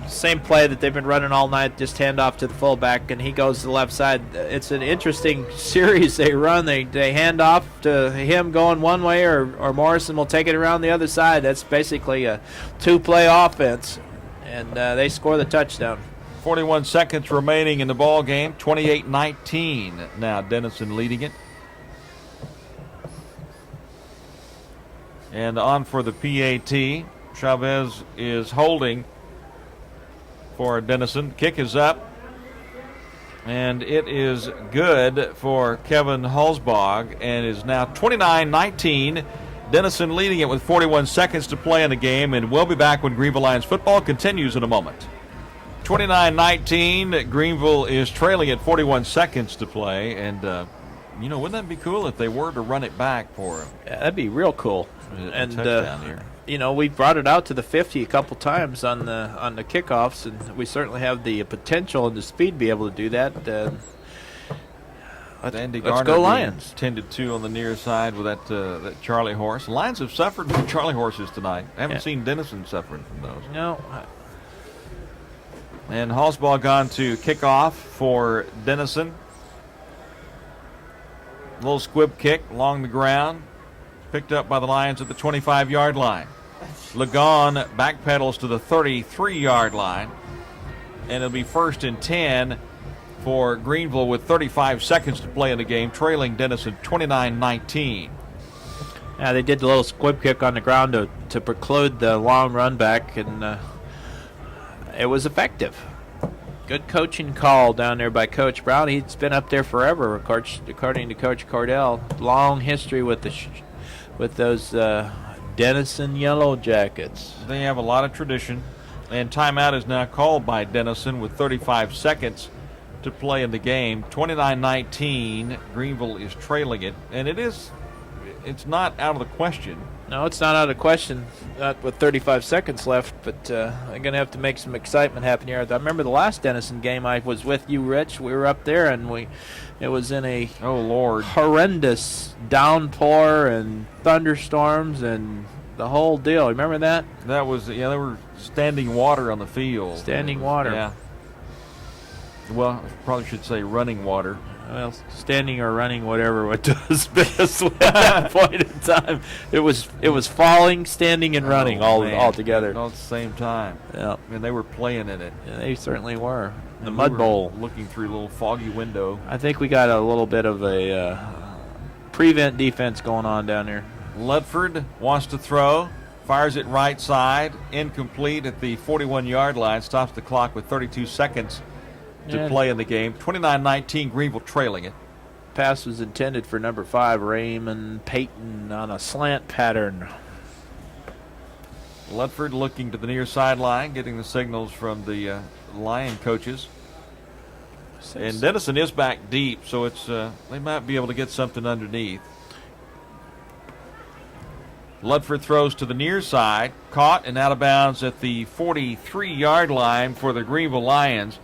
Same play that they've been running all night, just hand off to the fullback, and he goes to the left side. It's an interesting series they run. They hand off to him going one way, or Morrison will take it around the other side. That's basically a 2-play offense, and they score the touchdown. 41 seconds remaining in the ball game. 28-19 now. Denison leading it. And on for the PAT. Chavez is holding for Denison. Kick is up. And it is good for Kevin Hulsbog, and is now 29-19. Denison leading it with 41 seconds to play in the game, and we'll be back when Greenville Lions football continues in a moment. 29-19. Greenville is trailing at 41 seconds to play, and wouldn't that be cool if they were to run it back for him? Yeah, that'd be real cool. And touchdown here. We brought it out to the 50 a couple times on the kickoffs, and we certainly have the potential and the speed to be able to do that. Andy let's Garner go Lions. Tended to on the near side with that Charlie horse. Lions have suffered from Charlie horses tonight. I haven't seen Denison suffering from those. No. And Hulsbog gone to kickoff for Denison. Little squib kick along the ground. Picked up by the Lions at the 25-yard line. Lagon backpedals to the 33-yard line. And it'll be 1st and 10 for Greenville with 35 seconds to play in the game, trailing Denison 29-19. Yeah, they did the little squib kick on the ground to preclude the long run back, and it was effective. Good coaching call down there by Coach Brown. He's been up there forever, according to Coach Cordell. Long history with those Denison Yellowjackets. They have a lot of tradition, and timeout is now called by Denison with 35 seconds to play in the game. 29-19. Greenville is trailing it, and it's not out of the question. No, it's not out of question, not with 35 seconds left, but they're going to have to make some excitement happen here. I remember the last Denison game I was with you, Rich. We were up there, and it was in a horrendous downpour and thunderstorms and the whole deal. Remember that? That was, there were standing water on the field. Standing water. Yeah. Well, I probably should say running water. Well, standing or running, whatever it does best at that point in time. It was falling, standing, and running all together. All at the same time. Yeah. And they were playing in it. Yeah, they certainly were. The And Mud we were Bowl. Looking through a little foggy window. I think we got a little bit of a prevent defense going on down there. Ludford wants to throw. Fires it right side. Incomplete at the 41-yard line. Stops the clock with 32 seconds to play in the game. 29-19, Greenville trailing it. Pass was intended for number 5, Raymond Payton, on a slant pattern. Ludford looking to the near sideline, getting the signals from the Lion coaches. And Denison is back deep, so it's they might be able to get something underneath. Ludford throws to the near side, caught and out of bounds at the 43-yard line for the Greenville Lions.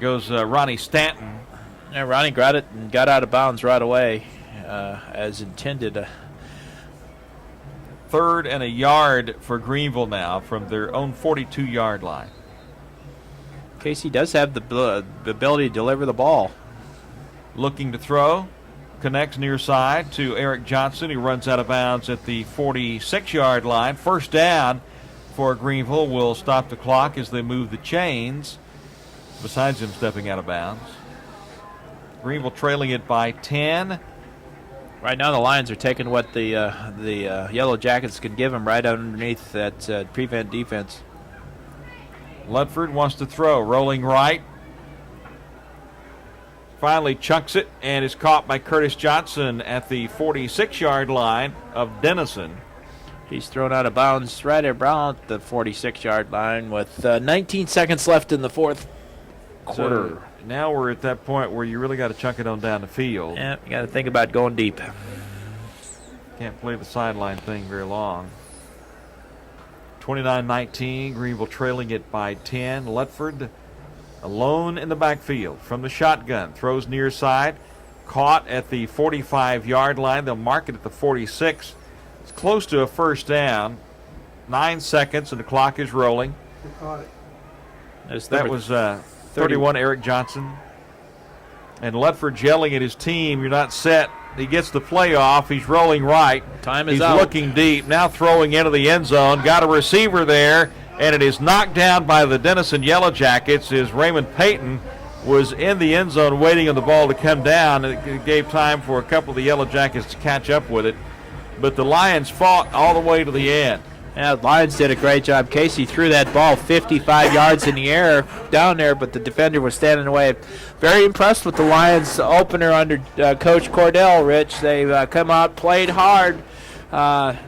Goes Ronnie Stanton. Yeah, Ronnie got it and got out of bounds right away, as intended. 3rd and a yard for Greenville now from their own 42-yard line. Casey does have the ability to deliver the ball. Looking to throw. Connects near side to Eric Johnson. He runs out of bounds at the 46-yard line. 1st down for Greenville. Will stop the clock as they move the chains. Besides him stepping out of bounds. Greenville trailing it by 10. Right now the Lions are taking what the Yellow Jackets can give them right underneath that prevent defense. Ludford wants to throw. Rolling right. finally chucks it and is caught by Curtis Johnson at the 46-yard line of Denison. He's thrown out of bounds right around the 46-yard line with 19 seconds left in the fourth quarter. So now we're at that point where you really got to chunk it on down the field. Yeah, you got to think about going deep. Can't play the sideline thing very long. 29-19, Greenville trailing it by 10. Ledford alone in the backfield from the shotgun. Throws near side. Caught at the 45-yard line. They'll mark it at the 46. It's close to a first down. 9 seconds and the clock is rolling. Who caught it? That was 31 Eric Johnson. And Ledford's yelling at his team, "You're not set." He gets the play off. He's rolling right. Time is He's out. looking deep. Now throwing into the end zone. Got a receiver there, and it is knocked down by the Denison Yellowjackets as Raymond Payton was in the end zone waiting on the ball to come down. It gave time for a couple of the Yellowjackets to catch up with it. But the Lions fought all the way to the end. Yeah, the Lions did a great job. Casey threw that ball 55 yards in the air down there, but the defender was standing away. Very impressed with the Lions opener under Coach Cordell, Rich. They've come out, played hard.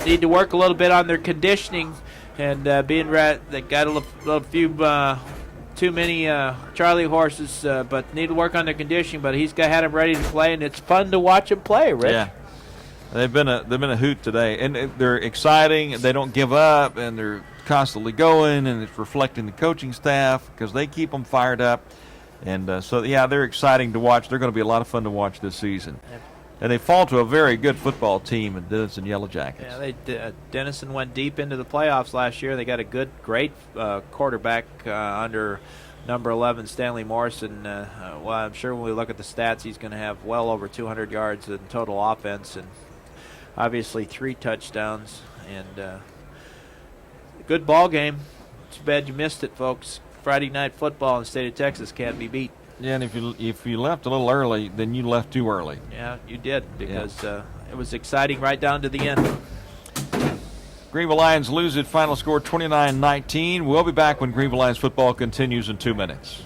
Need to work a little bit on their conditioning and they got a few too many Charlie horses, but need to work on their conditioning. But he's had them ready to play, and it's fun to watch them play, Rich. Yeah. They've been a hoot today, and they're exciting. They don't give up, and they're constantly going, and it's reflecting the coaching staff because they keep them fired up. And they're exciting to watch. They're going to be a lot of fun to watch this season. And they fall to a very good football team in Denison Yellowjackets. Yeah, Denison went deep into the playoffs last year. They got a great quarterback under number 11, Stanley Morrison. I'm sure when we look at the stats, he's going to have well over 200 yards in total offense and obviously 3 touchdowns. And good ball game. Too bad you missed it, folks. Friday night football in the state of Texas can't be beat. Yeah, and if you left a little early, then you left too early. Yeah, you did because it was exciting right down to the end. Greenville Lions lose it. Final score 29-19. We'll be back when Greenville Lions football continues in 2 minutes.